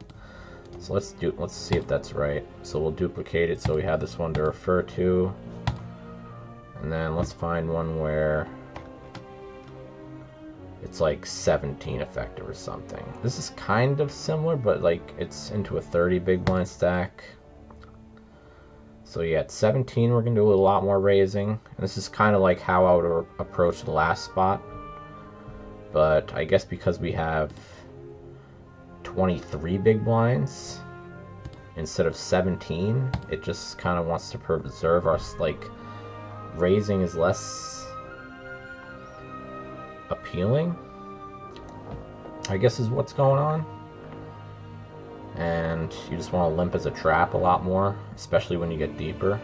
So let's see if that's right. So we'll duplicate it so we have this one to refer to. And then let's find one where it's like 17 effective or something. This is kind of similar, but like it's into a 30 big blind stack. So yeah, at 17 we're gonna do a lot more raising. And this is kind of like how I would approach the last spot. But I guess because we have 23 big blinds instead of 17, it just kind of wants to preserve our, like, raising is less appealing, I guess is what's going on. And you just want to limp as a trap a lot more, especially when you get deeper.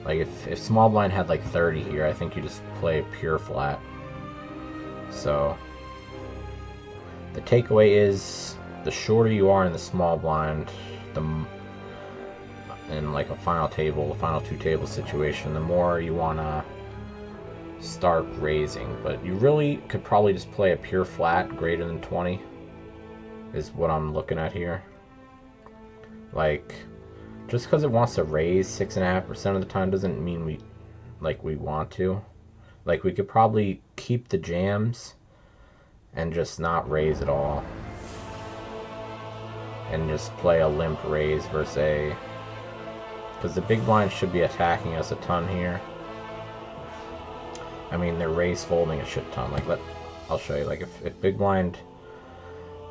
Like if small blind had like 30 here, I think you just play pure flat. So the takeaway is, the shorter you are in the small blind, in like a final two table situation, the more you want to start raising. But you really could probably just play a pure flat greater than 20 is what I'm looking at here. Like, just because it wants to raise 6.5% of the time doesn't mean we want to. Like, we could probably keep the jams and just not raise at all, and just play a limp raise versus a, because the big blind should be attacking us a ton here. I mean, they're raise folding a shit ton. Like, I'll show you. Like, if big blind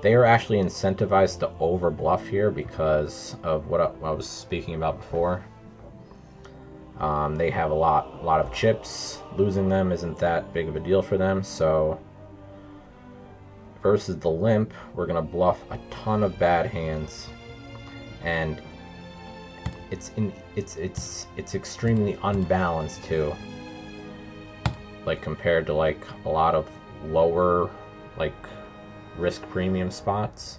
they are actually incentivized to over bluff here because of what I was speaking about before. They have a lot of chips. Losing them isn't that big of a deal for them. So versus the limp, we're gonna bluff a ton of bad hands, and it's extremely unbalanced too. Like compared to like a lot of lower like risk premium spots.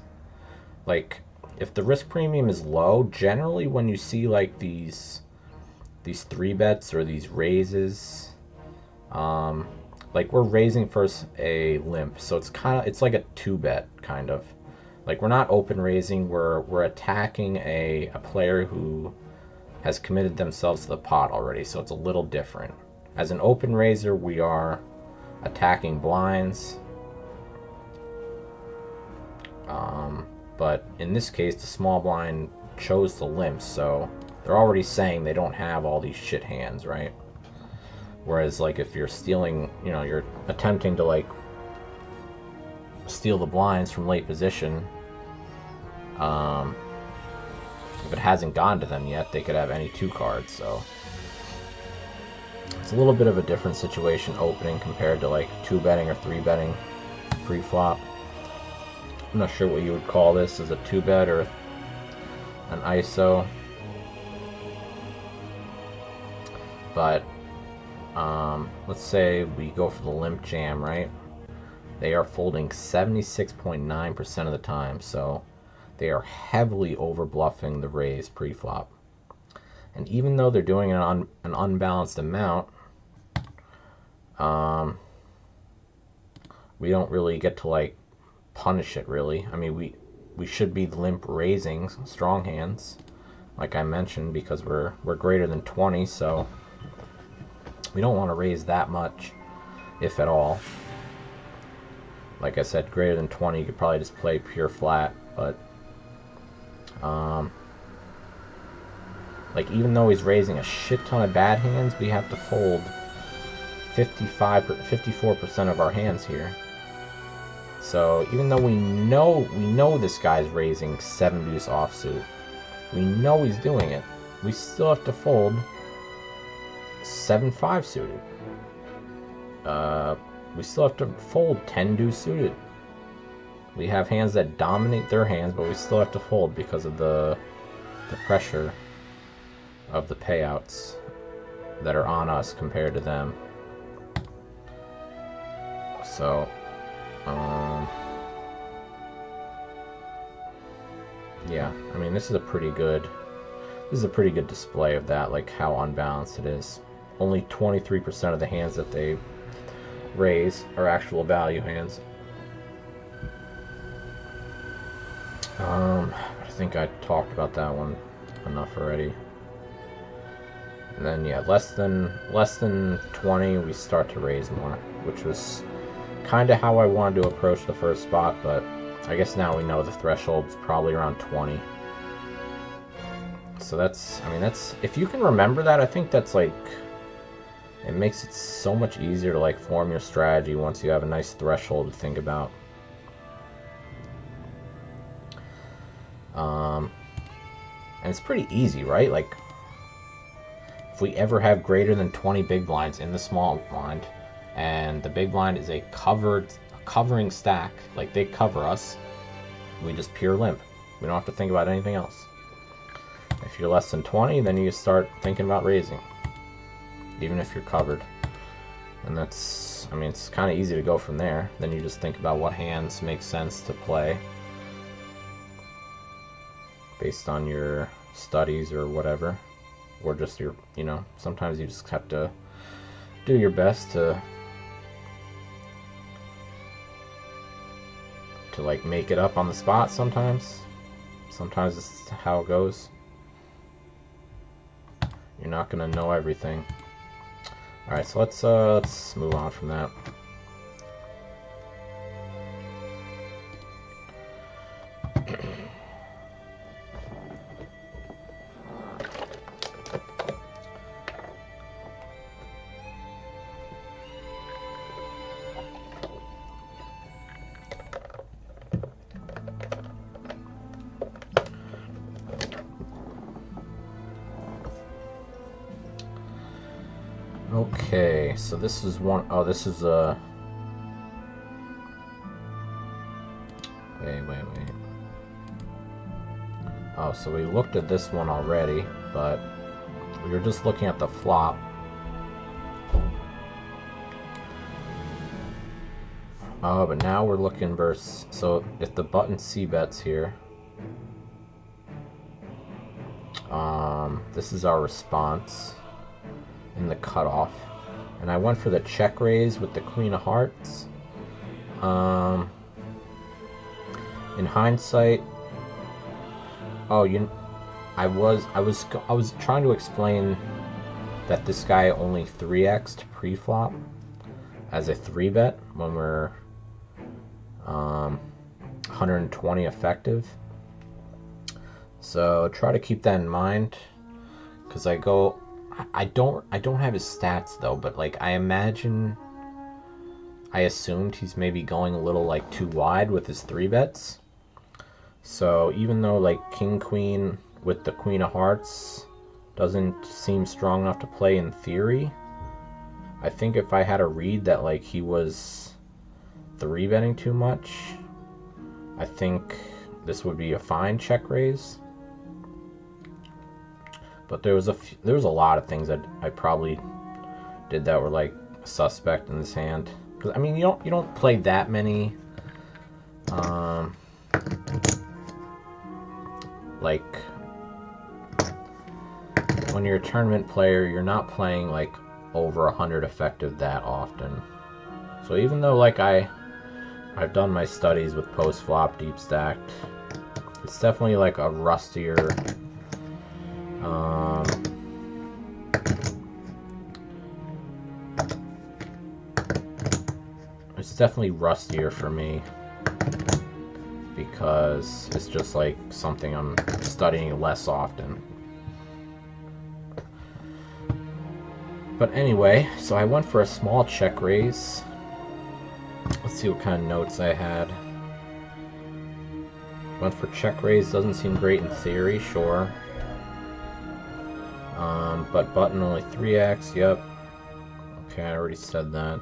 Like if the risk premium is low, generally when you see like these 3-bets or these raises, like we're raising first a limp, so it's like a 2-bet kind of. Like we're not open raising, we're attacking a player who has committed themselves to the pot already, so it's a little different. As an open raiser, we are attacking blinds, but in this case the small blind chose the limp, so they're already saying they don't have all these shit hands, right? Whereas like if you're stealing, you know, you're attempting to like steal the blinds from late position, if it hasn't gone to them yet, they could have any 2 cards. So it's a little bit of a different situation opening compared to like 2-betting or 3-betting pre-flop. I'm not sure what you would call this, as a 2-bet or an ISO, but let's say we go for the limp jam, right? They are folding 76.9% of the time, so they are heavily over bluffing the raise pre-flop. And even though they're doing an unbalanced amount, we don't really get to like punish it really. I mean, we should be limp raising strong hands, like I mentioned, because we're greater than 20, so we don't want to raise that much, if at all. Like I said, greater than 20, you could probably just play pure flat, but like even though he's raising a shit ton of bad hands, we have to fold 54% of our hands here. So even though we know this guy's raising 7 deuce offsuit, we know he's doing it, we still have to fold 7-5 suited. We still have to fold 10 deuce suited. We have hands that dominate their hands, but we still have to fold because of the pressure of the payouts that are on us compared to them. So yeah, I mean this is a pretty good display of that, like how unbalanced it is. Only 23% of the hands that they raise are actual value hands. I think I talked about that one enough already. And then yeah, less than 20 we start to raise more, which was kind of how I wanted to approach the first spot, but I guess now we know the threshold's probably around 20. So that's, I mean, that's, if you can remember that, I think that's like, it makes it so much easier to like form your strategy once you have a nice threshold to think about. And it's pretty easy, right? Like, if we ever have greater than 20 big blinds in the small blind, and the big blind is a covering stack, like they cover us, we just pure limp. We don't have to think about anything else. If you're less than 20, then you start thinking about raising, even if you're covered. And that's, I mean, it's kind of easy to go from there. Then you just think about what hands make sense to play based on your studies or whatever, or just your, you know, sometimes you just have to do your best to like make it up on the spot. Sometimes it's how it goes. You're not gonna know everything. All right, so let's move on from that. Okay, so this is one, oh, this is a, wait. Oh, so we looked at this one already, but we were just looking at the flop. Oh, but now we're looking versus, so if the button C bets here, this is our response in the cutoff. And I went for the check raise with the Queen of Hearts. In hindsight, oh, I was trying to explain that this guy only 3x'd pre-flop as a 3-bet when we're 120 effective. So try to keep that in mind, because I don't have his stats though, but like I assumed he's maybe going a little like too wide with his 3-bets. So even though like King Queen with the Queen of Hearts doesn't seem strong enough to play in theory, I think if I had a read that like he was 3-betting too much, I think this would be a fine check raise. But there was a lot of things that I probably did that were like suspect in this hand. Because I mean, you don't play that many like when you're a tournament player, you're not playing like over 100 effective that often. So even though like I've done my studies with post flop deep stacked, it's definitely like a rustier it's definitely rustier for me, because it's just like something I'm studying less often. But anyway, so I went for a small check raise. Let's see what kind of notes I had. Went for check raise, doesn't seem great in theory, sure. But button only 3x, yep. Okay, I already said that.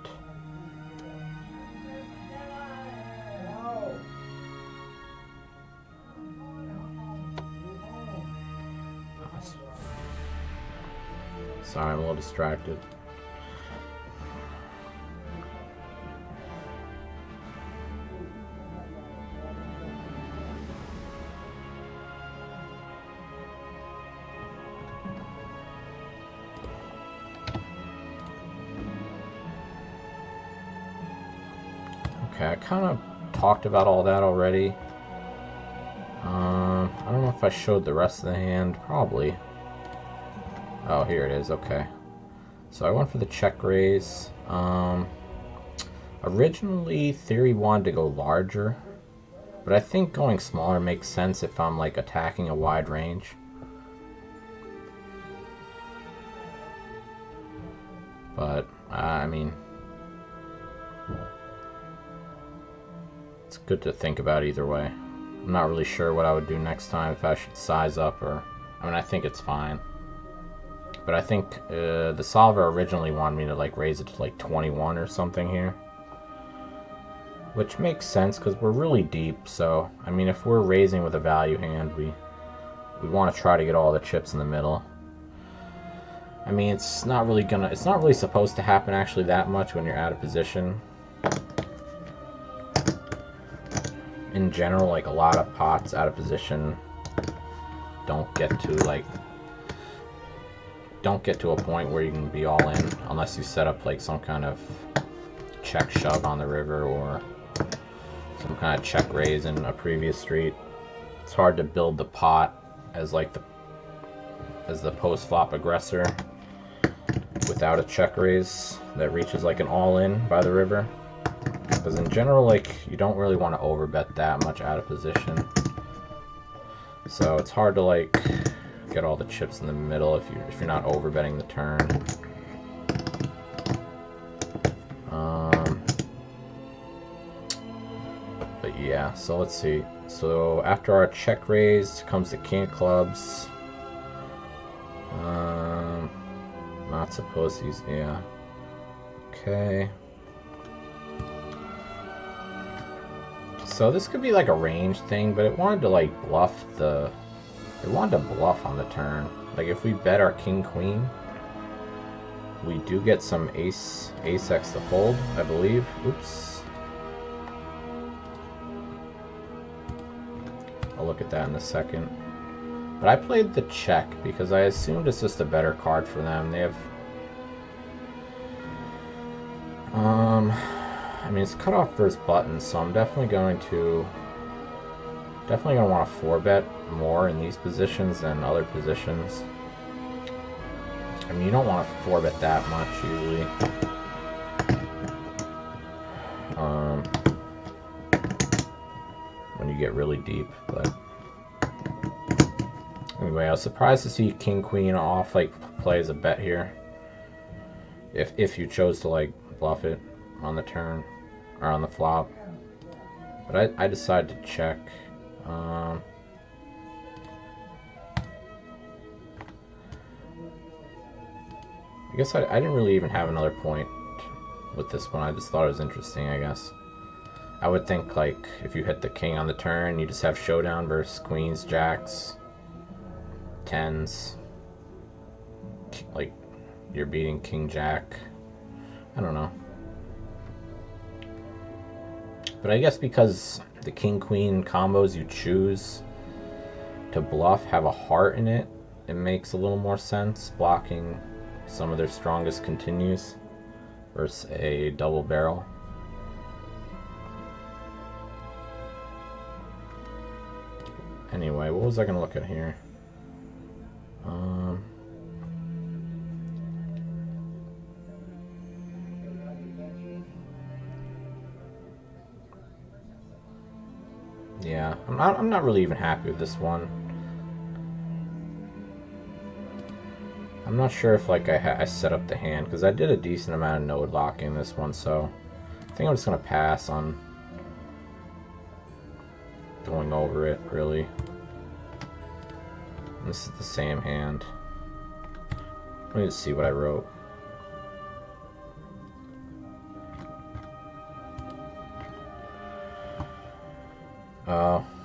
Sorry, I'm a little distracted. Okay, I kind of talked about all that already. I don't know if I showed the rest of the hand. Probably. Oh, here it is. Okay. So I went for the check raise. Originally, theory wanted to go larger, but I think going smaller makes sense if I'm like attacking a wide range. But I mean, it's good to think about either way. I'm not really sure what I would do next time, if I should size up or... I mean, I think it's fine. But I think the solver originally wanted me to like raise it to like 21 or something here. Which makes sense, because we're really deep, so... I mean, if we're raising with a value hand, we want to try to get all the chips in the middle. I mean, it's not really supposed to happen actually that much when you're out of position. In general, like a lot of pots out of position don't get to a point where you can be all in unless you set up like some kind of check shove on the river or some kind of check raise in a previous street. It's hard to build the pot as like the post flop aggressor without a check raise that reaches like an all in by the river. Because in general, like, you don't really want to overbet that much out of position. So it's hard to like get all the chips in the middle if you're not overbetting the turn. But yeah, so let's see. So after our check raise comes the king of clubs. not supposed to use, yeah. Okay. So this could be like a range thing, but it wanted to like bluff the... It wanted to bluff on the turn. Like if we bet our king queen, we do get some ace x to fold, I believe. Oops. I'll look at that in a second. But I played the check because I assumed it's just a better card for them. They have... I mean, it's cut off first button, so I'm definitely going to want to 4-bet more in these positions than other positions. I mean, you don't want to 4-bet that much usually. When you get really deep, but anyway, I was surprised to see king queen off like play as a bet here. If you chose to like bluff it on the turn or on the flop, but I decided to check. I guess I didn't really even have another point with this one. I just thought it was interesting, I guess. I would think, like, if you hit the king on the turn, you just have showdown versus queens, jacks, tens. Like, you're beating king, jack. I don't know. But I guess because the king-queen combos you choose to bluff have a heart in it, it makes a little more sense, blocking some of their strongest continues versus a double barrel. Anyway, what was I going to look at here? Yeah, I'm not really even happy with this one. I'm not sure if like I set up the hand, because I did a decent amount of node locking this one, so I think I'm just gonna pass on going over it, really. This is the same hand. Let me just see what I wrote.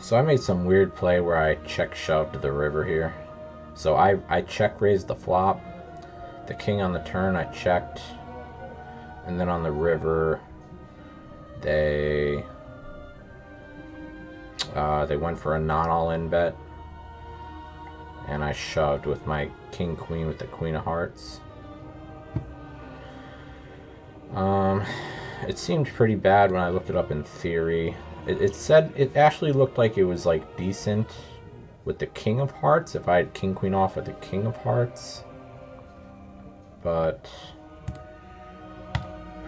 So I made some weird play where I check shoved the river here. So I check raised the flop, the king on the turn I checked, and then on the river they went for a non all-in bet, and I shoved with my king queen with the queen of hearts. It seemed pretty bad when I looked it up in theory. It said it actually looked like it was like decent with the king of hearts if I had king queen off with the king of hearts, but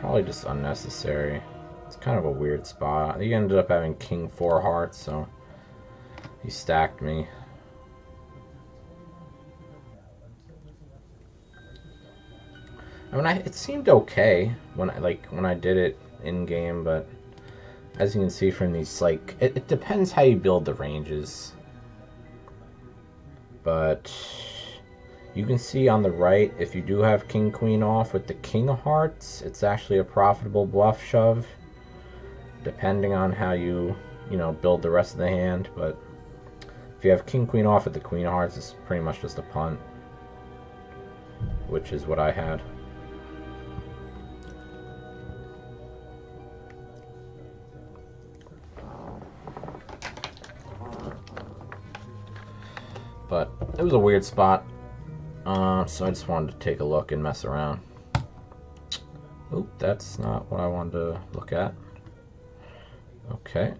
probably just unnecessary. It's kind of a weird spot. He ended up having king 4 hearts, so he stacked me. I mean, it seemed okay when I did it in game, but as you can see from these, like, it depends how you build the ranges. But you can see on the right, if you do have king queen off with the king of hearts, it's actually a profitable bluff shove, depending on how you build the rest of the hand. But if you have king queen off with the queen of hearts, it's pretty much just a punt, which is what I had. But it was a weird spot, so I just wanted to take a look and mess around. Oop, that's not what I wanted to look at. Okay.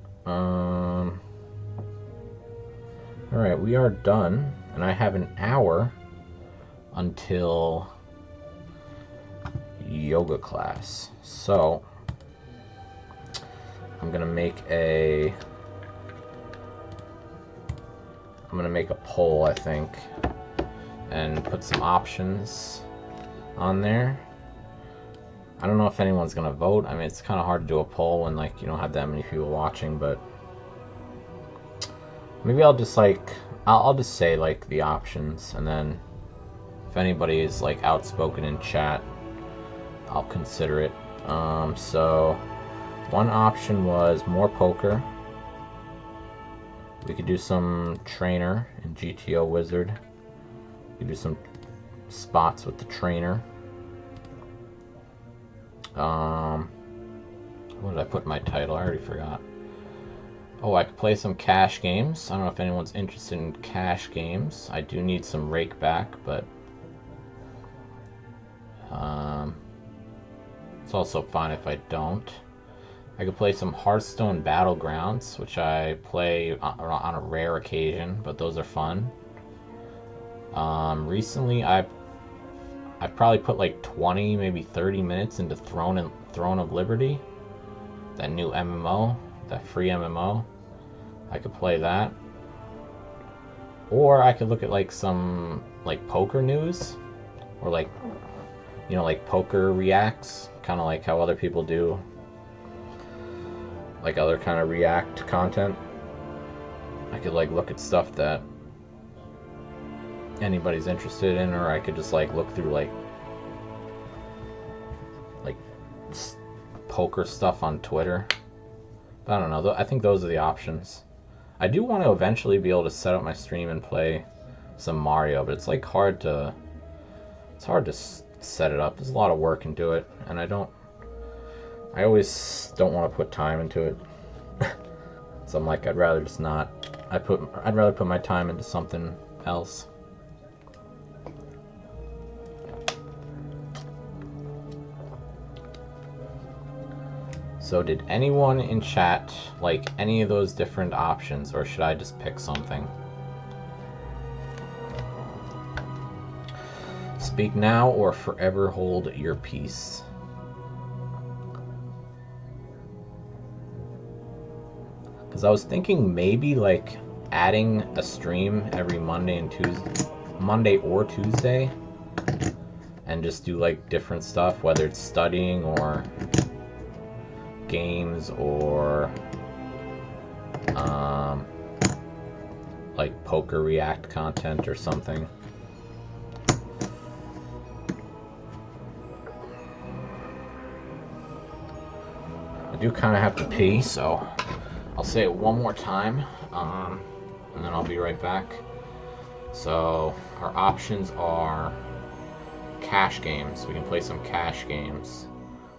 Alright, we are done, and I have an hour until yoga class. So I'm gonna make a poll, I think, and put some options on there. I don't know if anyone's gonna vote. I mean, it's kind of hard to do a poll when like you don't have that many people watching, but maybe I'll just I'll just say like the options, and then if if anybody is like outspoken in chat, I'll consider it. So one option was more poker. We could do some trainer in GTO Wizard. We could do some spots with the trainer. What did I put in my title? I already forgot. Oh, I could play some cash games. I don't know if anyone's interested in cash games. I do need some rake back, but it's also fine if I don't. I could play some Hearthstone Battlegrounds, which I play on a rare occasion, but those are fun. Recently, I've probably put like 20, maybe 30 minutes into Throne of Liberty, that new MMO, that free MMO. I could play that, or I could look at like some like poker news, or like, you know, like poker reacts, kind of like how other people do, like other kind of react content. I could like look at stuff that anybody's interested in, or I could just like look through like poker stuff on Twitter. But I don't know. I think those are the options. I do want to eventually be able to set up my stream and play some Mario, but it's like hard to set it up. There's a lot of work into it, and I always don't want to put time into it. So I'm like, I'd rather just not. I'd rather put my time into something else. So did anyone in chat like any of those different options, or should I just pick something? Speak now or forever hold your peace. Because I was thinking maybe like adding a stream every Monday or Tuesday, and just do like different stuff, whether it's studying or games or like poker react content or something. I do kind of have to pee, so I'll say it one more time, and then I'll be right back. So our options are cash games. We can play some cash games.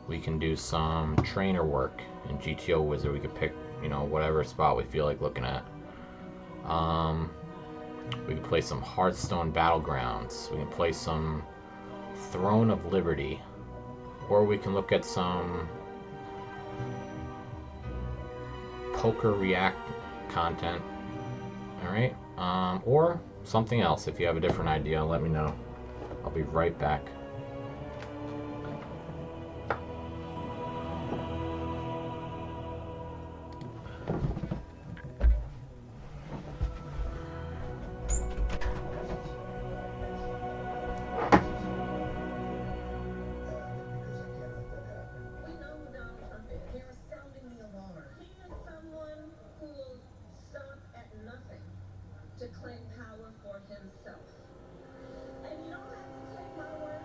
We can do some trainer work in GTO Wizard. We could pick, you know, whatever spot we feel like looking at. We can play some Hearthstone Battlegrounds. We can play some Throne of Liberty. Or we can look at some poker react content. Alright? Or something else. If you have a different idea, let me know. I'll be right back. To claim power for himself. And you don't have to take my word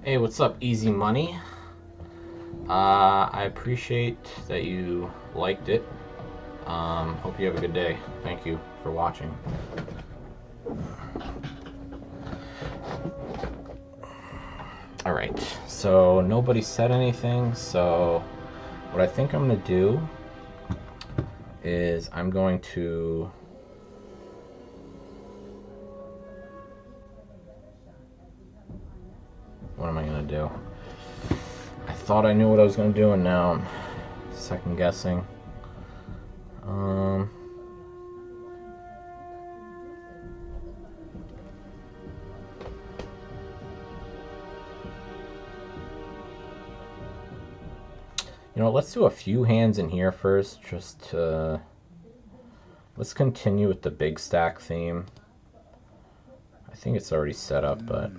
Hey, what's up, Easy Money? I appreciate that you liked it. Hope you have a good day. Thank you for watching. Alright, so nobody said anything, so what I think I'm going to do is I'm going to what am I going to do? I thought I knew what I was going to do, and now I'm second guessing. You know, let's do a few hands in here first, just to... Let's continue with the big stack theme. I think it's already set up, but...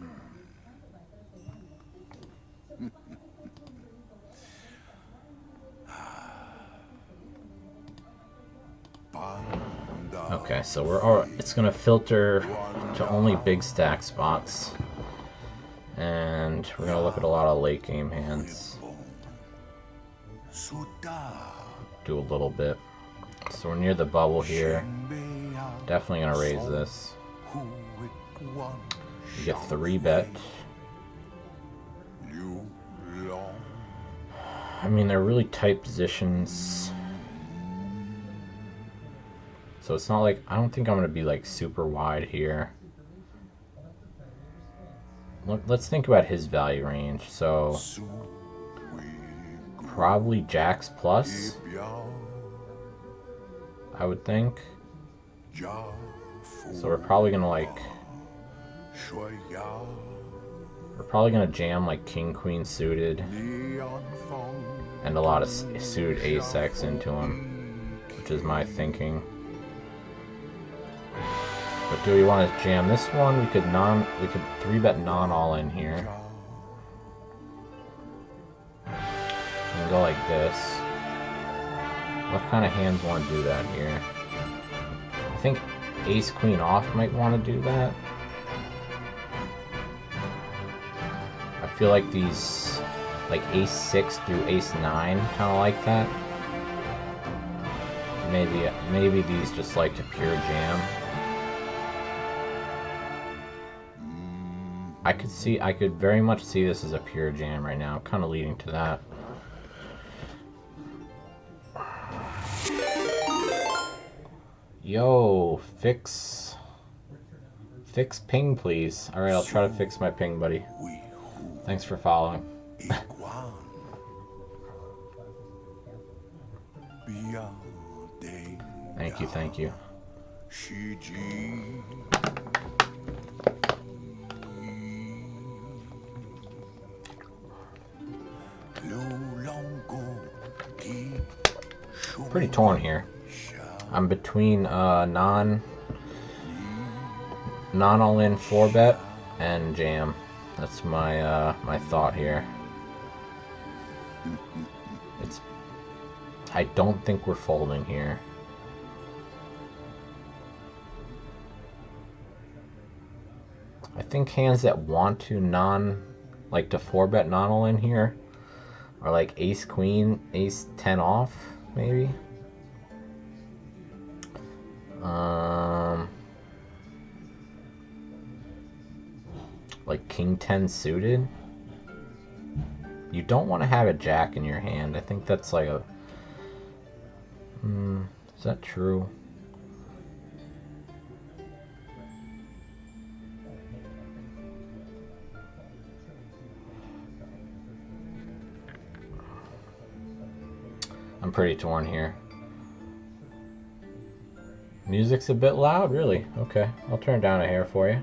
Okay, so it's gonna filter to only big stack spots. And we're gonna look at a lot of late game hands. Do a little bit. So we're near the bubble here. Definitely gonna raise this. You get 3-bet. I mean, they're really tight positions. So it's not like, I don't think I'm gonna be like super wide here. Let's think about his value range. So probably jacks plus, I would think. So we're probably gonna jam like king queen suited and a lot of suited ace-x into him, which is my thinking. But do we want to jam this one? We could 3-bet non-all-in here. And go like this. What kind of hands want to do that here? I think ace queen off might want to do that. I feel like these, like ace 6 through ace 9, kind of like that. Maybe these just like to pure jam. I could very much see this as a pure jam right now, kind of leading to that. Yo, fix ping, please. Alright, I'll try to fix my ping, buddy. Thanks for following. Thank you. Pretty torn here. I'm between non all-in 4-bet and jam. That's my my thought here. I don't think we're folding here. I think hands that want to like to 4-bet non all-in here are like ace queen, ace 10 off, maybe. Like king 10 suited. You don't want to have a jack in your hand. I think that's like a... is that true? I'm pretty torn here. Music's a bit loud, really? Okay, I'll turn down a hair for you.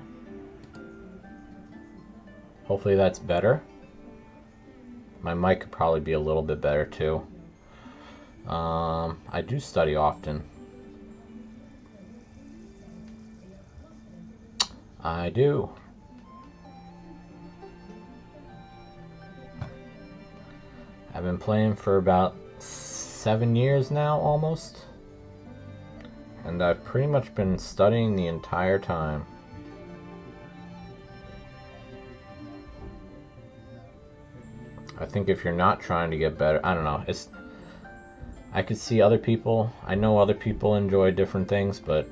Hopefully that's better. My mic could probably be a little bit better too. I do study often. I do. I've been playing for about 7 years now, almost. And I've pretty much been studying the entire time. I think if you're not trying to get better, I don't know. I could see other people. I know other people enjoy different things, but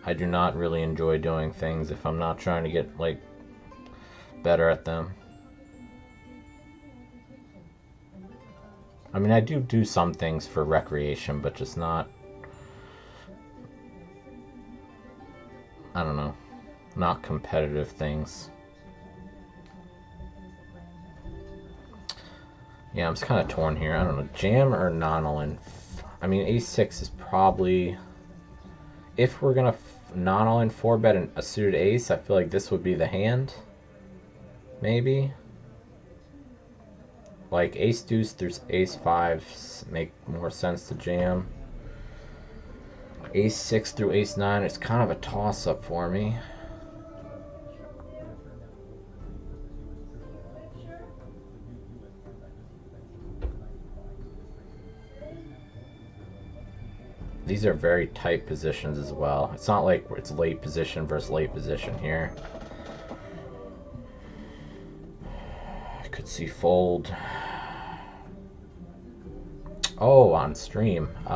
I do not really enjoy doing things if I'm not trying to get like better at them. I mean, I do some things for recreation, but just not, I don't know, not competitive things. Yeah, I'm just kind of torn here. I don't know, jam or non-all-in. I mean, ace-6 is probably, if we're gonna non-all-in 4-bet a suited ace, I feel like this would be the hand. Maybe. Like ace-deuce through ace-5 make more sense to jam. Ace-6 through ace-9, it's kind of a toss-up for me. These are very tight positions as well. It's not like it's late position versus late position here. I could see fold. Oh, on stream. Do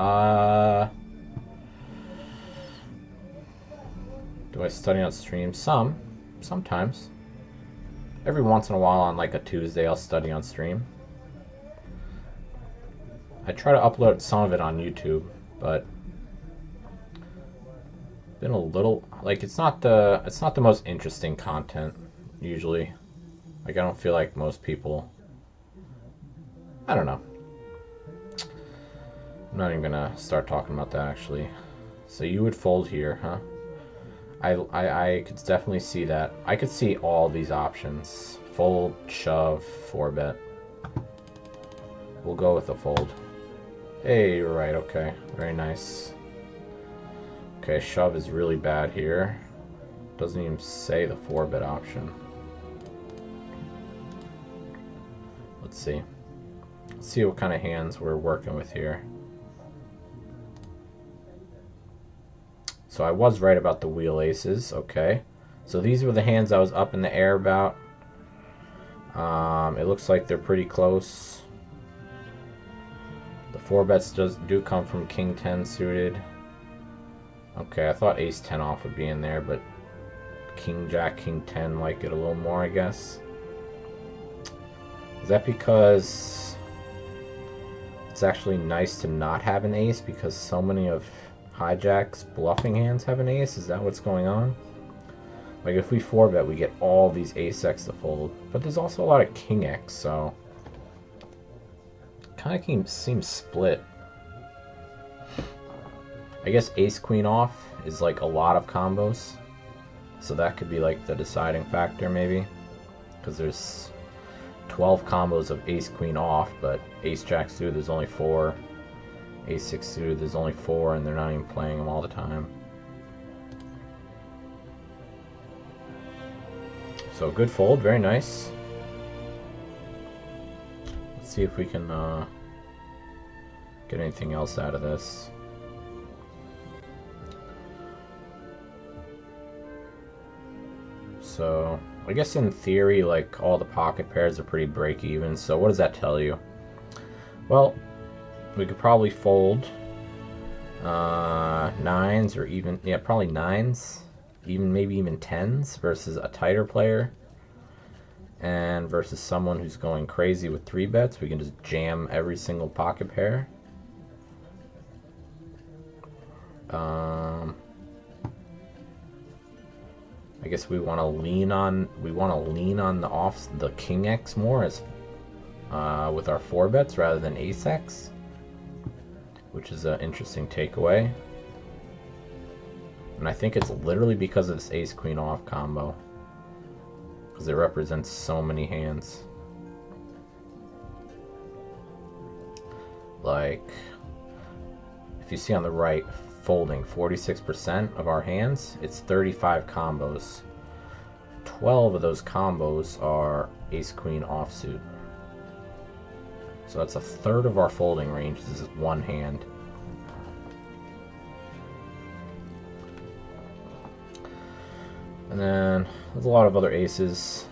I study on stream? Sometimes. Every once in a while on like a Tuesday I'll study on stream. I try to upload some of it on YouTube, but been a little like it's not the most interesting content usually. Like I don't feel like most people, I don't know. I'm not even gonna start talking about that actually. So you would fold here, huh? I could definitely see that. I could see all these options. Fold, shove, 4-bet. We'll go with a fold. Hey, you're right, okay. Very nice. Okay, shove is really bad here. Doesn't even say the 4-bet option. Let's see. Let's see what kind of hands we're working with here. So I was right about the wheel aces, okay. So these were the hands I was up in the air about. It looks like they're pretty close. The 4-bets do come from King 10 suited. Okay, I thought Ace 10 off would be in there, but King Jack, King 10 like it a little more, I guess. Is that because it's actually nice to not have an ace because so many of Hijack's bluffing hands have an ace? Is that what's going on? Like if we 4-bet, we get all these ace-x to fold, but there's also a lot of king-x, so kind of seems split. I guess ace-queen off is like a lot of combos, so that could be like the deciding factor maybe, because there's 12 combos of ace-queen off, but ace-jack suited there's only 4. Ace-6 suited there's only 4, and they're not even playing them all the time. So good fold, very nice. Let's see if we can get anything else out of this. So I guess in theory, like all the pocket pairs are pretty break even. So what does that tell you? Well, we could probably fold 9s or even, yeah, probably 9s, even maybe even 10s versus a tighter player, and versus someone who's going crazy with 3-bets. We can just jam every single pocket pair. I guess we want to lean on the King X more as with our 4-bets rather than Ace X, which is an interesting takeaway. And I think it's literally because of this Ace Queen off combo, because it represents so many hands. Like if you see on the right, folding 46% of our hands, it's 35 combos. 12 of those combos are ace queen offsuit. So that's a third of our folding range. This is one hand. And then there's a lot of other aces.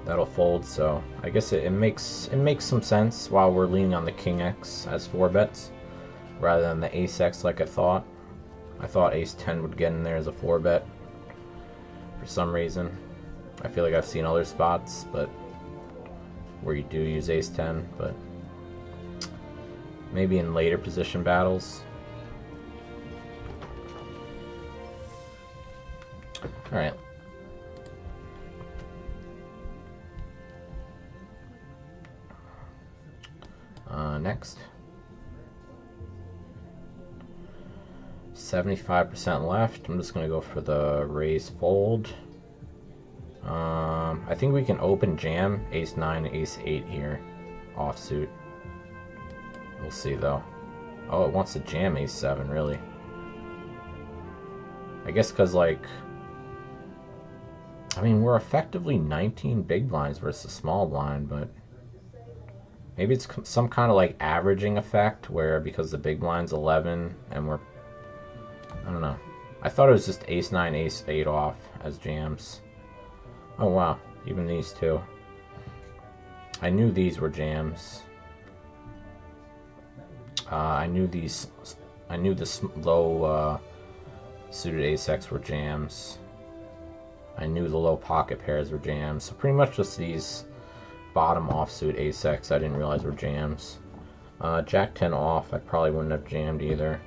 That'll fold, so I guess it makes some sense while we're leaning on the King X as 4 bets rather than the Ace X like I thought. I thought Ace 10 would get in there as a 4 bet for some reason. I feel like I've seen other spots but where you do use Ace 10, but maybe in later position battles. Alright. Next. 75% left. I'm just going to go for the raise fold. I think we can open jam Ace 9, Ace 8 here. Offsuit. We'll see though. Oh, it wants to jam Ace 7, really. I guess because, like, I mean, we're effectively 19 big blinds versus small blind, but maybe it's some kind of like averaging effect where because the big blind's 11 and we're, I don't know. I thought it was just Ace 9, Ace 8 off as jams. Oh wow, even these two. I knew these were jams. I knew the low suited Ace X were jams. I knew the low pocket pairs were jams. So pretty much just these bottom offsuit Ace X I didn't realize were jams. Jack 10 off I probably wouldn't have jammed either.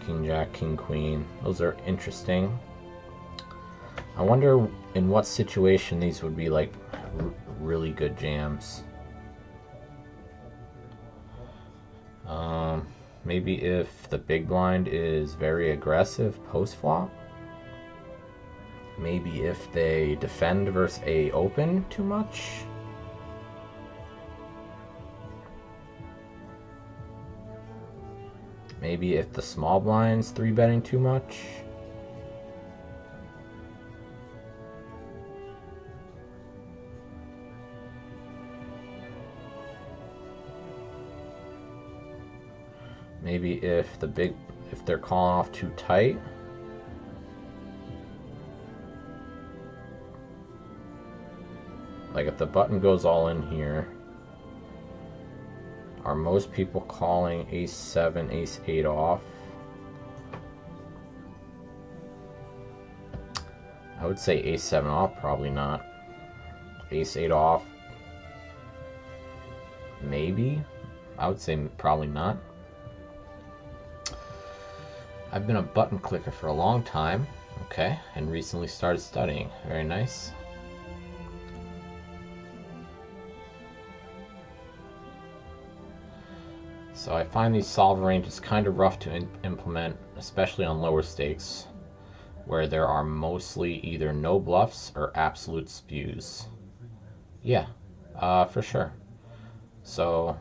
King Jack, King Queen. Those are interesting. I wonder in what situation these would be like really good jams. Maybe if the big blind is very aggressive post flop. Maybe if they defend versus a open too much. Maybe if the small blind's 3-betting too much. Maybe if they're calling off too tight. Like if the button goes all in here, are most people calling Ace 7, Ace 8 off? I would say Ace 7 off, probably not. Ace 8 off, maybe. I would say probably not. I've been a button clicker for a long time, okay, and recently started studying. Very nice. So I find these solver ranges kind of rough to implement, especially on lower stakes, where there are mostly either no bluffs or absolute spews. Yeah, for sure. So,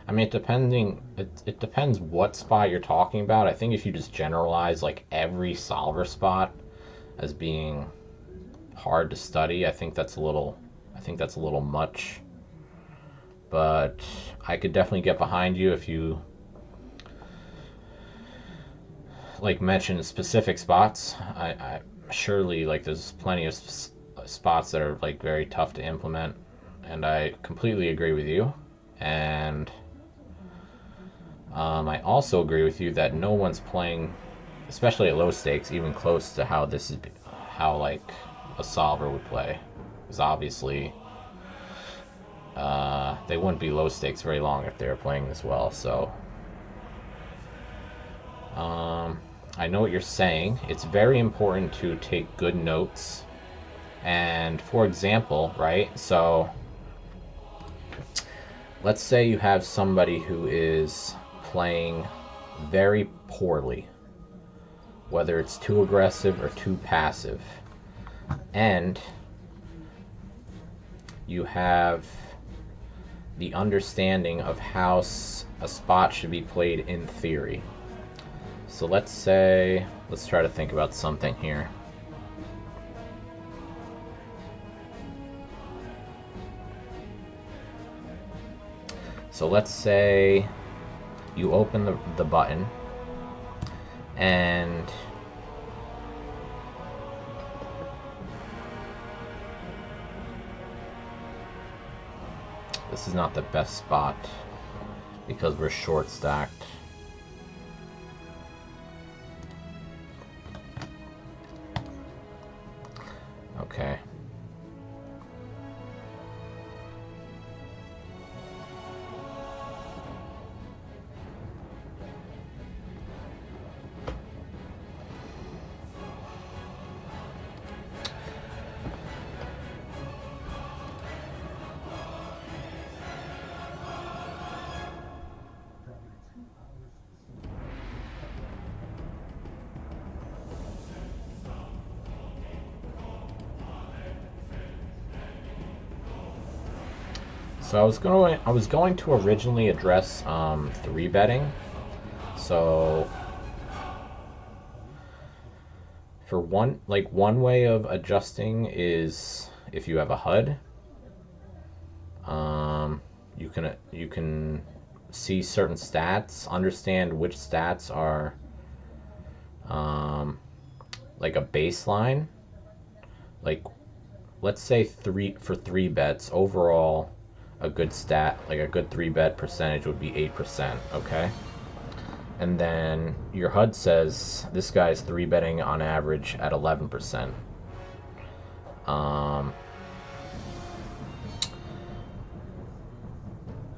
I mean, it depends what spot you're talking about. I think if you just generalize like every solver spot as being hard to study, I think that's a little much. But I could definitely get behind you if you like mention specific spots. I surely, like, there's plenty of spots that are like very tough to implement, and I completely agree with you. And I also agree with you that no one's playing, especially at low stakes, even close to how like a solver would play. Because obviously they wouldn't be low stakes very long if they were playing this well. So I know what you're saying. It's very important to take good notes. And for example, right, so let's say you have somebody who is playing very poorly, whether it's too aggressive or too passive, and you have the understanding of how a spot should be played in theory. So let's try to think about something here. So let's say you open the button and this is not the best spot because we're short stacked. Okay. So I was going to originally address 3-betting. So for one way of adjusting is if you have a HUD, you can see certain stats, understand which stats are like a baseline. Like let's say 3 bets overall. A good stat, like a good 3-bet percentage would be 8%, okay? And then your HUD says this guy's 3-betting on average at 11%.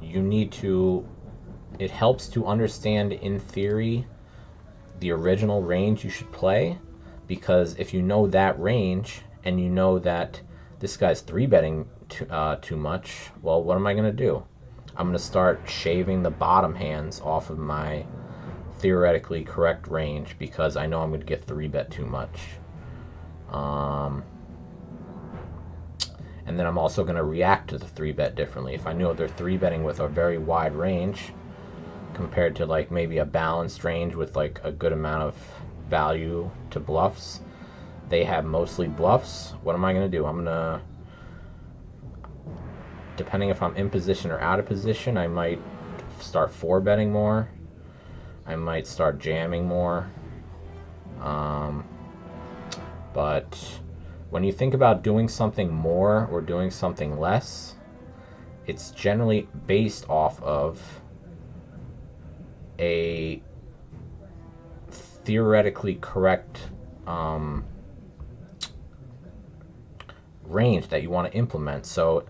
You need to, it helps to understand in theory the original range you should play, because if you know that range and you know that this guy's 3-betting too much, well, what am I going to do? I'm going to start shaving the bottom hands off of my theoretically correct range because I know I'm going to get 3-bet too much. And then I'm also going to react to the 3-bet differently. If I know they're 3-betting with a very wide range compared to like maybe a balanced range with like a good amount of value to bluffs, they have mostly bluffs. What am I going to do? I'm going to, depending if I'm in position or out of position, I might start 4-betting more. I might start jamming more. But when you think about doing something more or doing something less, it's generally based off of a theoretically correct range that you want to implement. So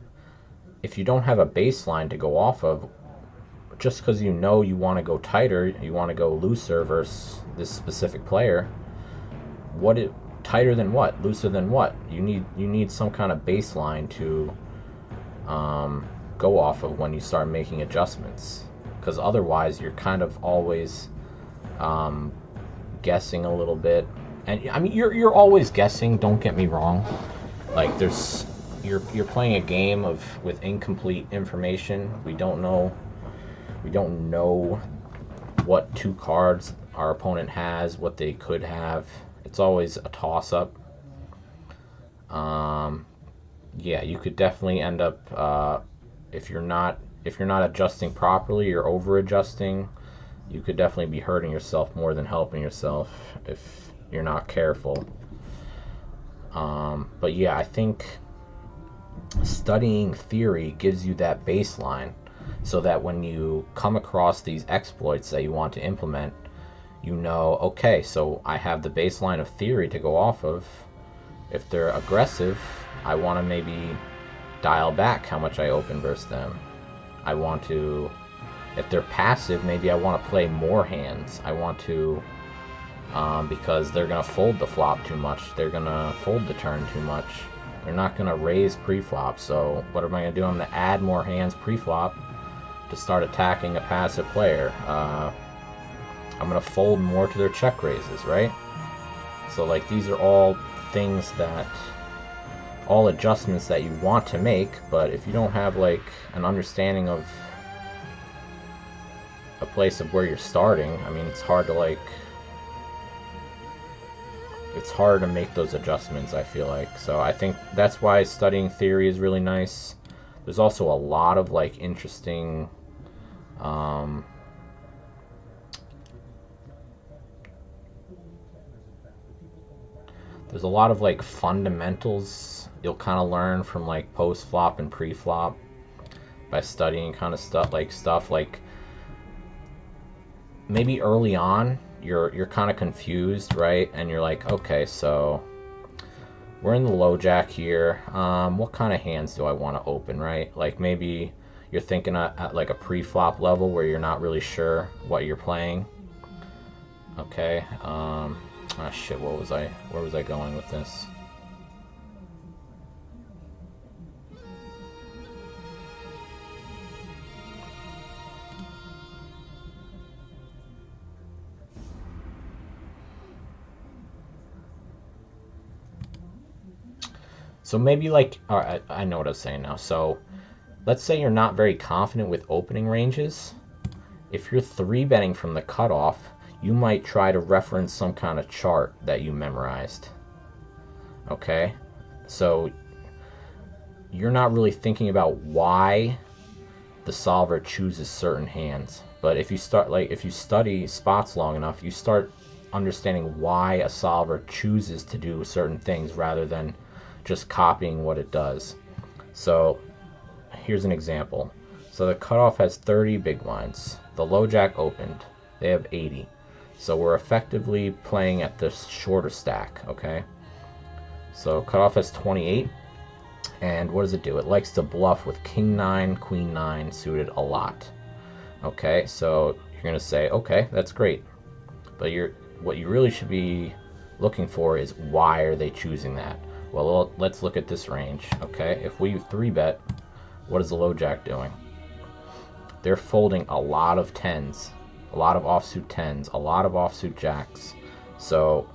if you don't have a baseline to go off of, just because you know you want to go tighter, you want to go looser versus this specific player, tighter than what? Looser than what? You need some kind of baseline to go off of when you start making adjustments, because otherwise you're kind of always guessing a little bit. And I mean, you're always guessing, don't get me wrong. Like you're playing a game with incomplete information. We don't know what 2 cards our opponent has, what they could have. It's always a toss-up. Yeah, you could definitely end up if you're not adjusting properly, you're over-adjusting. You could definitely be hurting yourself more than helping yourself if you're not careful. But yeah, I think studying theory gives you that baseline, so that when you come across these exploits that you want to implement, you know, okay, so I have the baseline of theory to go off of. If they're aggressive, I want to maybe dial back how much I open versus them. I want to, if they're passive, maybe I want to play more hands. I want to, because they're going to fold the flop too much. They're going to fold the turn too much. They're not going to raise pre-flop. So what am I going to do? I'm going to add more hands pre-flop to start attacking a passive player. I'm going to fold more to their check raises, right? So like these are all things all adjustments that you want to make, but if you don't have like an understanding of a place of where you're starting, I mean, it's hard to make those adjustments, I feel like. So I think that's why studying theory is really nice. There's also a lot of like interesting there's a lot of like fundamentals you'll kind of learn from like post flop and pre flop by studying kind of stuff like maybe early on you're kind of confused, right? And you're like, okay, so we're in the low jack here. What kind of hands do I want to open, right? Like maybe you're thinking at like a pre-flop level where you're not really sure what you're playing. Okay. Shit. Where was I going with this? So maybe like, all right, I know what I was saying now. So let's say you're not very confident with opening ranges. If you're 3-betting from the cutoff, you might try to reference some kind of chart that you memorized. Okay? So you're not really thinking about why the solver chooses certain hands. But if you study spots long enough, you start understanding why a solver chooses to do certain things rather than just copying what it does. So here's an example. So the cutoff has 30 big blinds. The low jack opened. They have 80. So we're effectively playing at the shorter stack, okay? So cutoff has 28. And what does it do? It likes to bluff with king 9, queen 9 suited a lot. Okay, so you're going to say, okay, that's great. But what you really should be looking for is why are they choosing that? Well, let's look at this range, okay? If we 3-bet, what is the low jack doing? They're folding a lot of 10s, a lot of offsuit 10s, a lot of offsuit jacks. So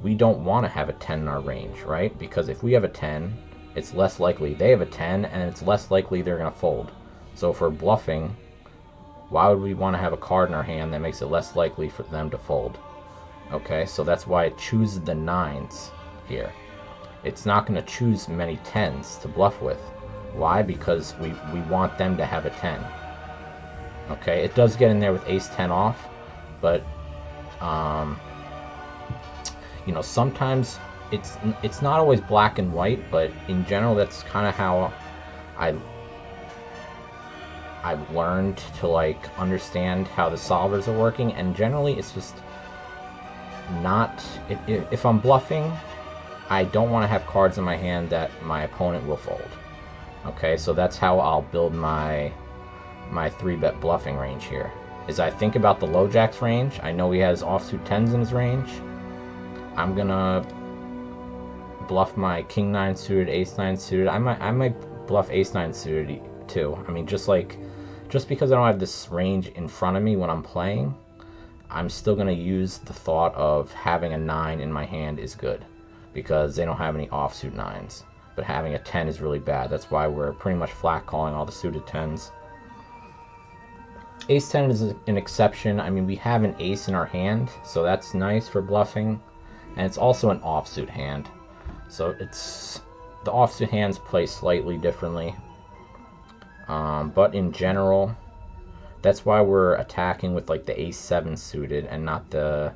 we don't want to have a 10 in our range, right? Because if we have a 10, it's less likely they have a 10, and it's less likely they're going to fold. So if we're bluffing, why would we want to have a card in our hand that makes it less likely for them to fold? Okay, so that's why it chooses the 9s here. It's not going to choose many 10s to bluff with. Why? Because we want them to have a 10. Okay, it does get in there with ace 10 off, but you know, sometimes it's not always black and white, but in general that's kind of how I've learned to like understand how the solvers are working, and generally it's just not, if I'm bluffing, I don't want to have cards in my hand that my opponent will fold. Okay, so that's how I'll build my 3-bet bluffing range here. Is I think about the low jack's range. I know he has offsuit 10s in his range. I'm gonna bluff my king 9 suited, ace 9 suited. I might bluff ace 9 suited too. I mean, just because I don't have this range in front of me when I'm playing, I'm still gonna use the thought of having a 9 in my hand is good, because they don't have any offsuit 9s. But having a 10 is really bad. That's why we're pretty much flat calling all the suited 10s. Ace 10 is an exception. I mean, we have an ace in our hand, so that's nice for bluffing. And it's also an offsuit hand. So it's, the offsuit hands play slightly differently. But in general, that's why we're attacking with like the ace 7 suited and not the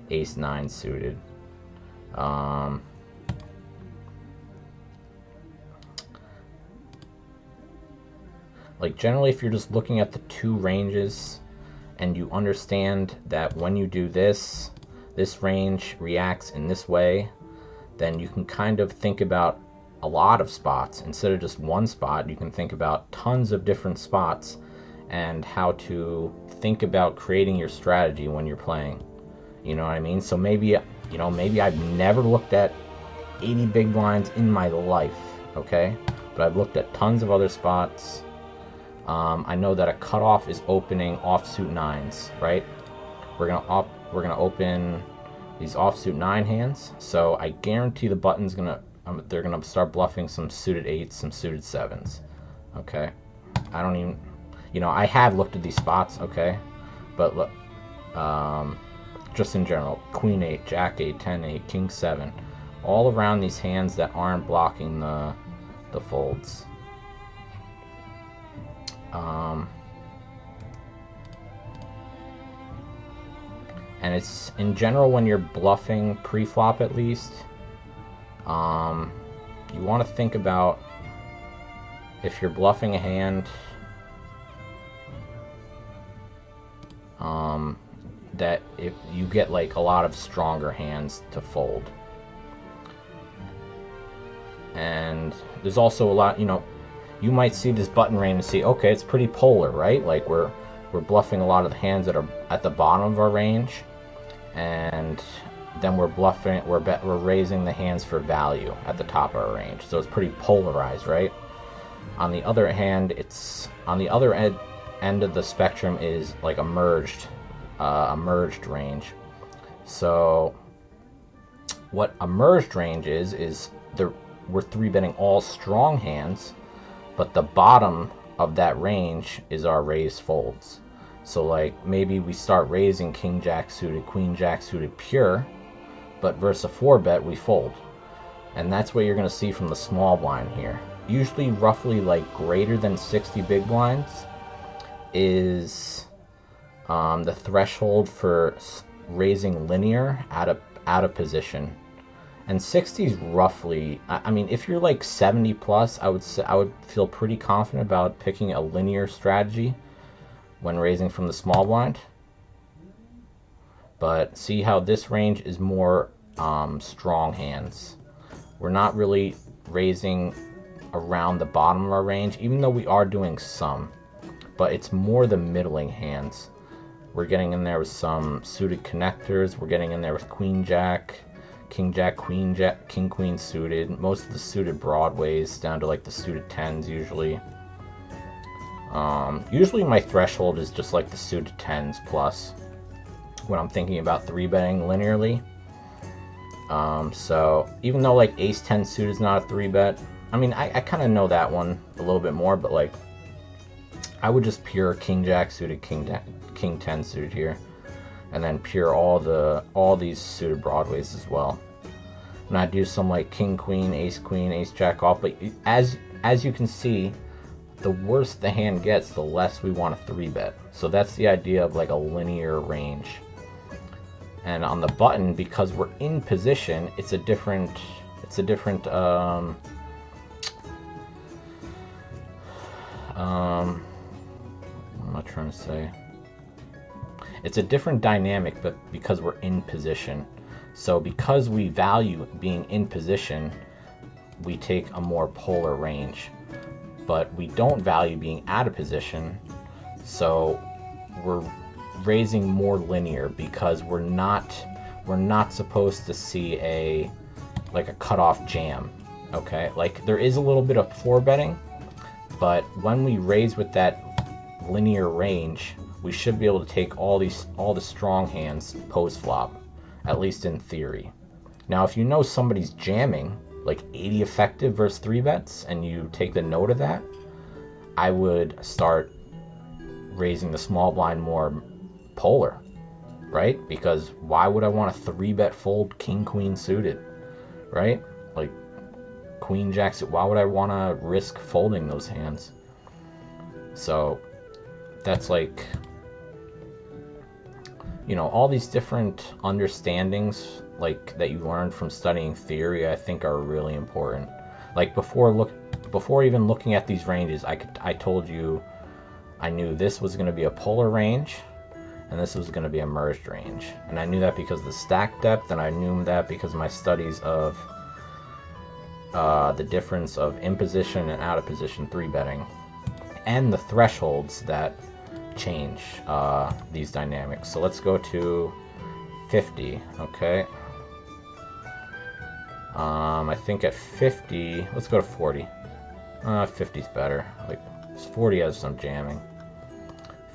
ace 9 suited. Like generally, if you're just looking at the two ranges and you understand that when you do this range reacts in this way, then you can kind of think about a lot of spots. Instead of just one spot, you can think about tons of different spots and how to think about creating your strategy when you're playing. You know what I mean? So maybe, you know, maybe I've never looked at 80 big blinds in my life, okay? But I've looked at tons of other spots. I know that a cutoff is opening offsuit 9s, right? We're gonna open these offsuit 9 hands, so I guarantee the button's they're gonna start bluffing some suited 8s, some suited 7s. Okay, I don't even, you know, I have looked at these spots, okay, but look, just in general, queen 8, jack 8, 10 8, king 7, all around these hands that aren't blocking the folds. And it's in general, when you're bluffing pre-flop at least, you want to think about, if you're bluffing a hand, that if you get like a lot of stronger hands to fold. And there's also a lot, you might see this button range and see, okay, it's pretty polar, right? Like we're bluffing a lot of the hands that are at the bottom of our range, and then we're raising the hands for value at the top of our range. So it's pretty polarized, right? On the other hand, it's on the other end of the spectrum is like a merged range. So what a merged range is we're 3-betting all strong hands, but the bottom of that range is our raised folds. So like maybe we start raising king jack suited, queen jack suited pure, but versus a 4-bet we fold. And that's what you're going to see from the small blind here. Usually roughly like greater than 60 big blinds is the threshold for raising linear out of position. And 60 is roughly, I mean, if you're like 70 plus, I would feel pretty confident about picking a linear strategy when raising from the small blind. But see how this range is more strong hands. We're not really raising around the bottom of our range, even though we are doing some, but it's more the middling hands. We're getting in there with some suited connectors. We're getting in there with queen jack, king jack, queen jack, king queen suited. Most of the suited broadways down to like the suited 10s usually. Usually my threshold is just like the suited 10s plus when I'm thinking about 3-betting linearly. So even though like ace 10 suit is not a 3-bet, I mean I kind of know that one a little bit more, but like I would just pure king jack suited, king 10 suited here, and then pure all these suited broadways as well. And I do some like king queen, ace jack off, but as you can see, the worse the hand gets, the less we want to 3-bet. So that's the idea of like a linear range. And on the button, because we're in position, it's a different what am I trying to say? It's a different dynamic, but because we're in position. So because we value being in position, we take a more polar range. But we don't value being out of position, so we're raising more linear because we're not supposed to see a cutoff jam. Okay, like there is a little bit of 4-betting, but when we raise with that linear range, we should be able to take all the strong hands post flop, at least in theory. Now if you know somebody's jamming like 80 effective versus 3-bets and you take the note of that, I would start raising the small blind more polar, right? Because why would I want to 3-bet fold king queen suited, right? Like queen jack suited, why would I want to risk folding those hands? So that's like, all these different understandings like that you learned from studying theory, I think are really important. Like before even looking at these ranges, I told you I knew this was going to be a polar range and this was going to be a merged range, and I knew that because of the stack depth, and I knew that because of my studies of the difference of in position and out of position 3-betting, and the thresholds that change these dynamics. So let's go to 50. Okay, I think at 50, let's go to 40. 50's better. Like 40 has some jamming.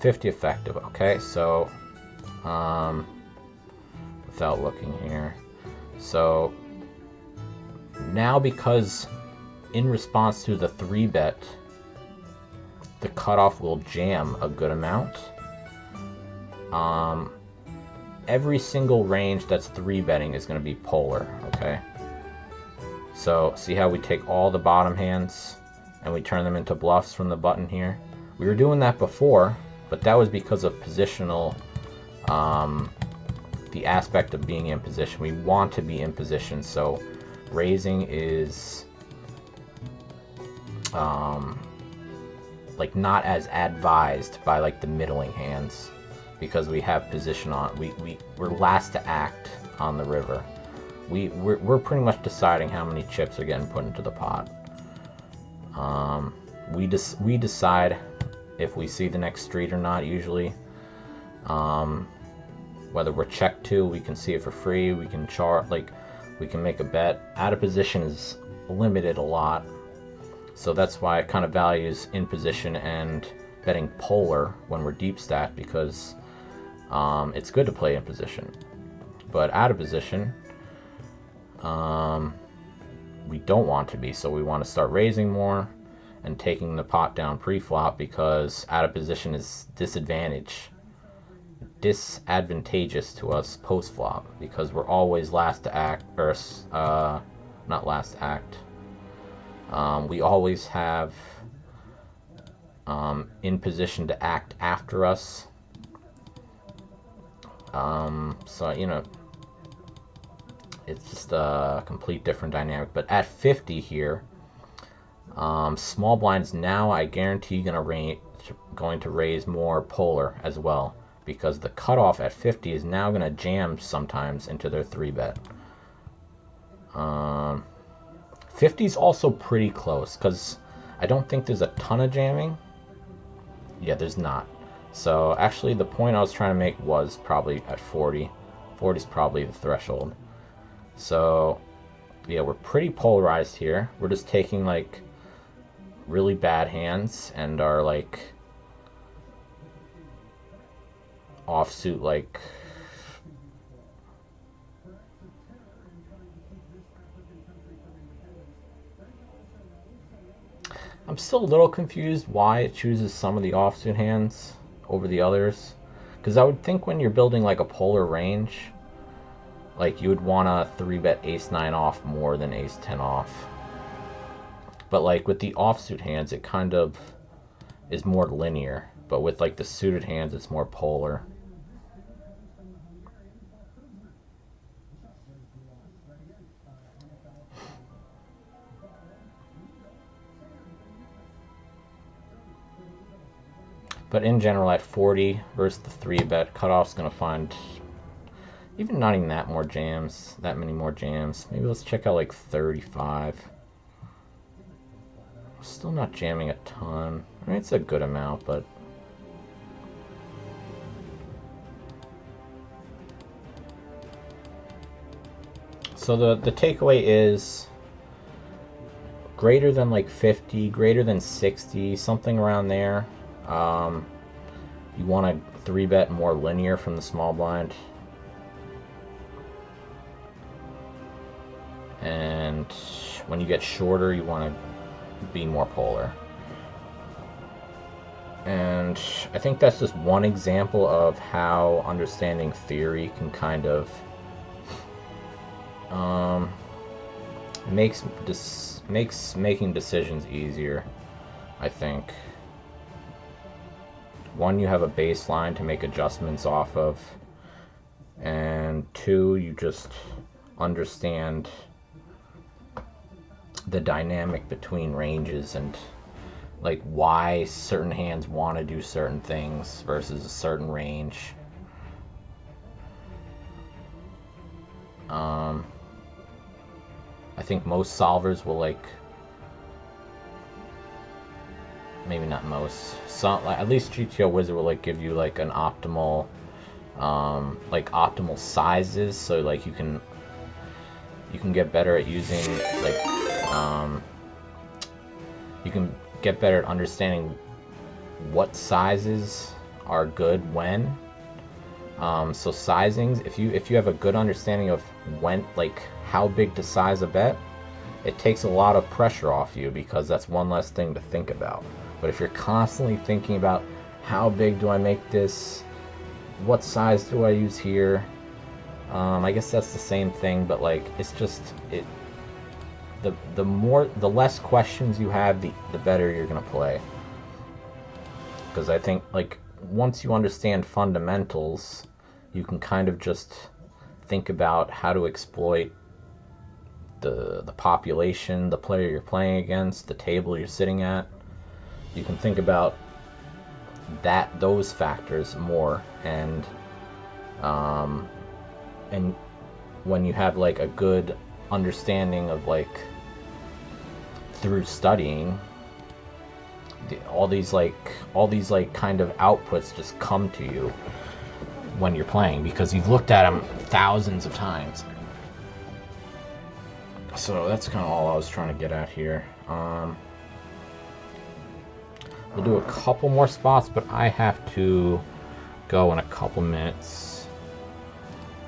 50 effective. Okay, so without looking here, so now because in response to the 3-bet, the cutoff will jam a good amount. Every single range that's 3-betting is going to be polar. Okay, so see how we take all the bottom hands and we turn them into bluffs from the button here? We were doing that before, but that was because of positional, the aspect of being in position. We want to be in position, so raising is like not as advised by like the middling hands. because we have position on. We're last to act on the river. We're pretty much deciding how many chips are getting put into the pot. We decide if we see the next street or not, usually. Whether we're checked to, we can see it for free, we can we can make a bet. Out of position is limited a lot, so that's why it kind of values in position and betting polar when we're deep stacked, because it's good to play in position. But out of position, we don't want to be, so we want to start raising more and taking the pot down pre-flop, because out of position is disadvantageous to us post-flop, because we're always last to act, or not last to act. We always have in position to act after us. So, you know, it's just a complete different dynamic. But at 50 here, small blinds now, I guarantee going to raise more polar as well, because the cutoff at 50 is now going to jam sometimes into their 3-bet. 50 is also pretty close, because I don't think there's a ton of jamming. Yeah, there's not. So actually the point I was trying to make was probably at 40. 40 is probably the threshold. So yeah, we're pretty polarized here. We're just taking like really bad hands and our like offsuit, like I'm still a little confused why it chooses some of the offsuit hands over the others, because I would think when you're building like a polar range, like you would want to 3-bet ace-9 off more than ace-10 off. But like with the offsuit hands, it kind of is more linear, but with like the suited hands, it's more polar. But in general, at 40 versus the 3-bet, cutoff's going to find even not even that many more jams. Maybe let's check out like 35. Still not jamming a ton. I mean, it's a good amount, but so the takeaway is greater than like 50, greater than 60, something around there. You want to 3-bet more linear from the small blind, and when you get shorter, you want to be more polar. And I think that's just one example of how understanding theory can kind of makes making decisions easier, I think. One, you have a baseline to make adjustments off of, and two, you just understand the dynamic between ranges and like why certain hands want to do certain things versus a certain range. I think most solvers will like, maybe not most, some, like, at least GTO Wizard will like give you like an optimal optimal sizes, so like you can get better at using like you can get better at understanding what sizes are good when. So sizings, if you have a good understanding of when, like how big to size a bet, it takes a lot of pressure off you, because that's one less thing to think about. But if you're constantly thinking about how big do I make this, what size do I use here, I guess that's the same thing, but like it's just the less questions you have, the better you're gonna play. Because I think like once you understand fundamentals, you can kind of just think about how to exploit the population, the player you're playing against, the table you're sitting at. You can think about those factors more, and when you have like a good understanding of like through studying, all these kind of outputs just come to you when you're playing because you've looked at them thousands of times. So that's kind of all I was trying to get at here. We'll do a couple more spots, but I have to go in a couple minutes.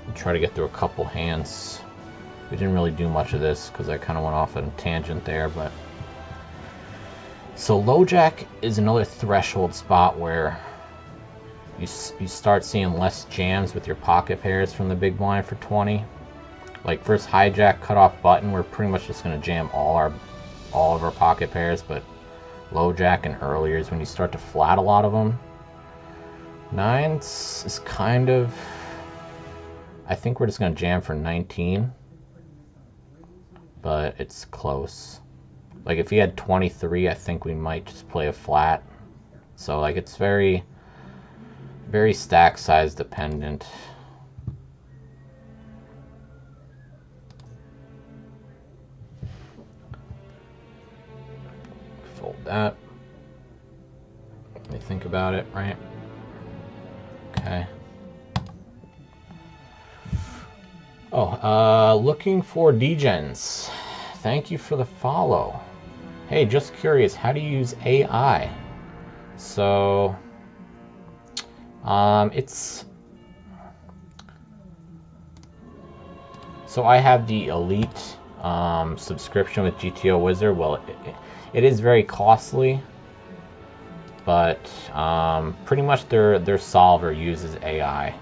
We'll try to get through a couple hands. We didn't really do much of this because I kind of went off on a tangent there, but so low jack is another threshold spot where you start seeing less jams with your pocket pairs from the big blind for 20. Like first hijack cutoff button, we're pretty much just going to jam all of our pocket pairs, but low jack and earlier is when you start to flat a lot of them. Nines is kind of, I think we're just going to jam for 19, but it's close. Like if he had 23, I think we might just play a flat. So like it's very, very stack size dependent. Fold that. Let me think about it, right? Okay. Oh, looking for degens. Thank you for the follow. Hey, just curious, how do you use AI? So, so I have the Elite subscription with GTO Wizard. Well, it is very costly, but pretty much their solver uses AI.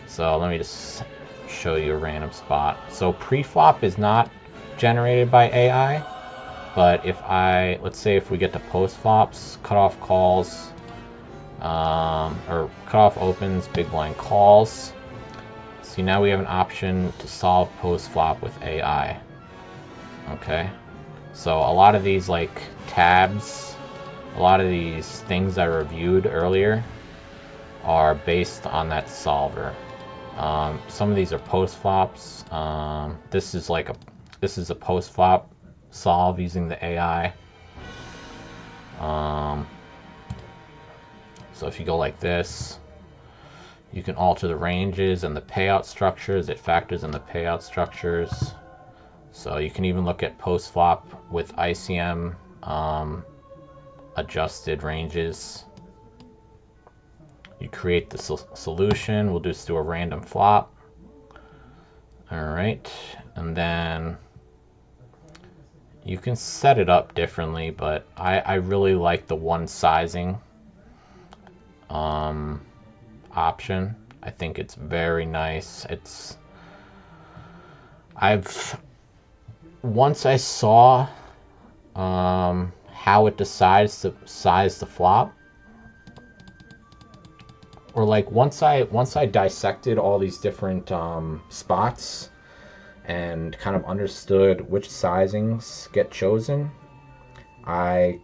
So let me just show you a random spot. So preflop is not generated by AI, but if let's say if we get to post flops, cutoff calls, or cutoff opens, big blind calls. See, now we have an option to solve post flop with AI. Okay, so a lot of these like tabs, a lot of these things I reviewed earlier are based on that solver. Some of these are post flops. This is a post flop solve using the AI. So if you go like this, you can alter the ranges and the payout structures. It factors in the payout structures. So you can even look at post flop with ICM adjusted ranges. You create the solution. We'll just do a random flop. All right, and then you can set it up differently, but I really like the one sizing option. I think it's very nice. Once I saw how it decides to size the flop, or like once I dissected all these different spots and kind of understood which sizings get chosen, I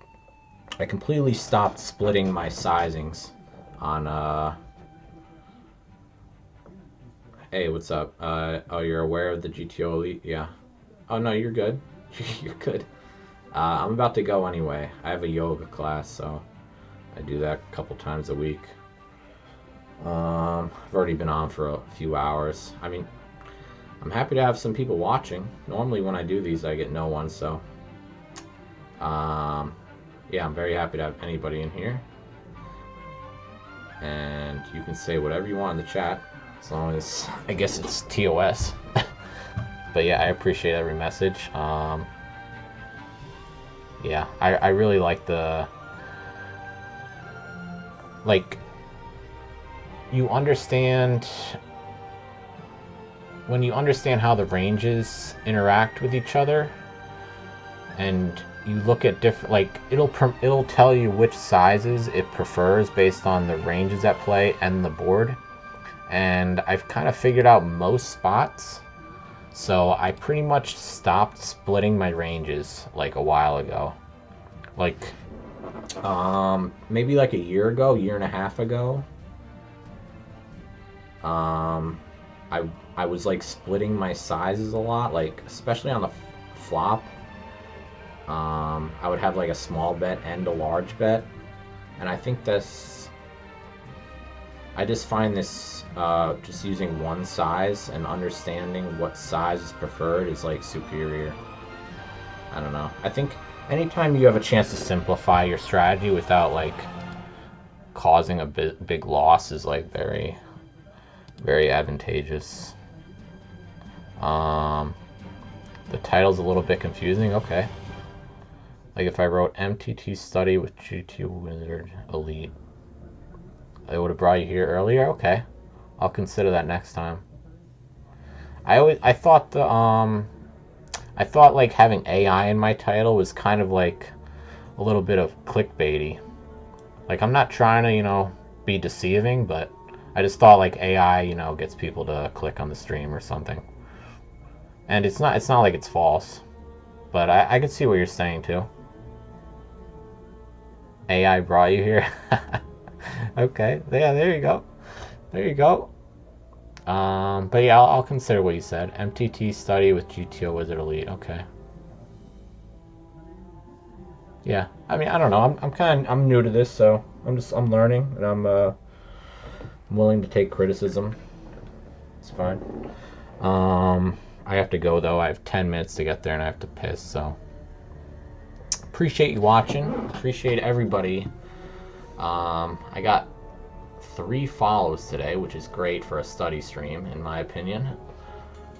completely stopped splitting my sizings on hey, what's up? Oh, you're aware of the GTO Elite? Yeah. Oh no, you're good. You're good. I'm about to go anyway. I have a yoga class, so I do that a couple times a week. I've already been on for a few hours. I mean, I'm happy to have some people watching. Normally when I do these, I get no one, so yeah, I'm very happy to have anybody in here. And you can say whatever you want in the chat, as long as, I guess it's TOS. But yeah, I appreciate every message. Yeah, I really like you understand, when you understand how the ranges interact with each other, and you look at different, like it'll tell you which sizes it prefers based on the ranges at play and the board. And I've kind of figured out most spots, so I pretty much stopped splitting my ranges like a while ago. Like Maybe like a year ago, year and a half ago. Um, I was like splitting my sizes a lot, like especially on the flop. I would have like a small bet and a large bet, and I think this. I just find this just using one size and understanding what size is preferred is like superior. I don't know. I think anytime you have a chance to simplify your strategy without like causing a big loss is like very, very advantageous. Um, the title's a little bit confusing. Okay. Like if I wrote MTT study with GTO Wizards Elite, it would have brought you here earlier. Okay, I'll consider that next time. I thought I thought like having AI in my title was kind of like a little bit of clickbaity. Like I'm not trying to be deceiving, but I just thought like AI gets people to click on the stream or something. And it's not like it's false, but I can see what you're saying too. AI brought you here. Okay, yeah, there you go. There you go. But yeah, I'll consider what you said. MTT study with GTO Wizard Elite. Okay. Yeah, I mean, I don't know. I'm new to this, so I'm learning, and I'm willing to take criticism. It's fine. I have to go though. I have 10 minutes to get there, and I have to piss. So appreciate you watching. Appreciate everybody. I got 3 follows today, which is great for a study stream, in my opinion.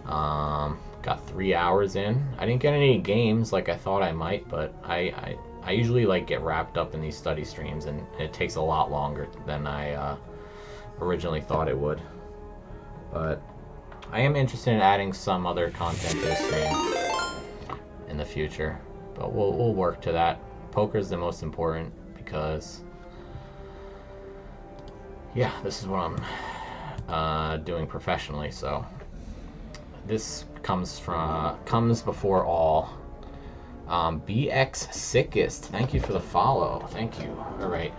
Got 3 hours in. I didn't get any games like I thought I might, but I usually like get wrapped up in these study streams, and it takes a lot longer than I originally thought it would. But I am interested in adding some other content to the stream in the future, but we'll work to that. Poker is the most important because, yeah, this is what I'm doing professionally. So this comes before all. BX Sickest, thank you for the follow. Thank you. All right,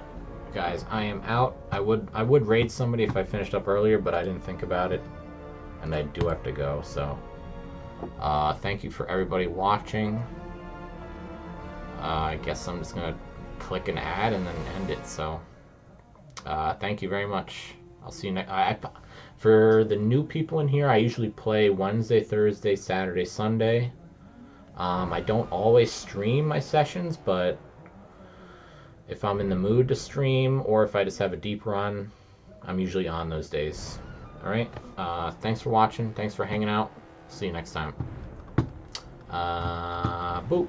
guys, I am out. I would raid somebody if I finished up earlier, but I didn't think about it, and I do have to go. So thank you for everybody watching. I guess I'm just gonna click an ad and then end it. So thank you very much. I'll see you next. For the new people in here, I usually play Wednesday, Thursday, Saturday, Sunday. I don't always stream my sessions, but if I'm in the mood to stream or if I just have a deep run, I'm usually on those days. All right. Thanks for watching. Thanks for hanging out. See you next time. Boop.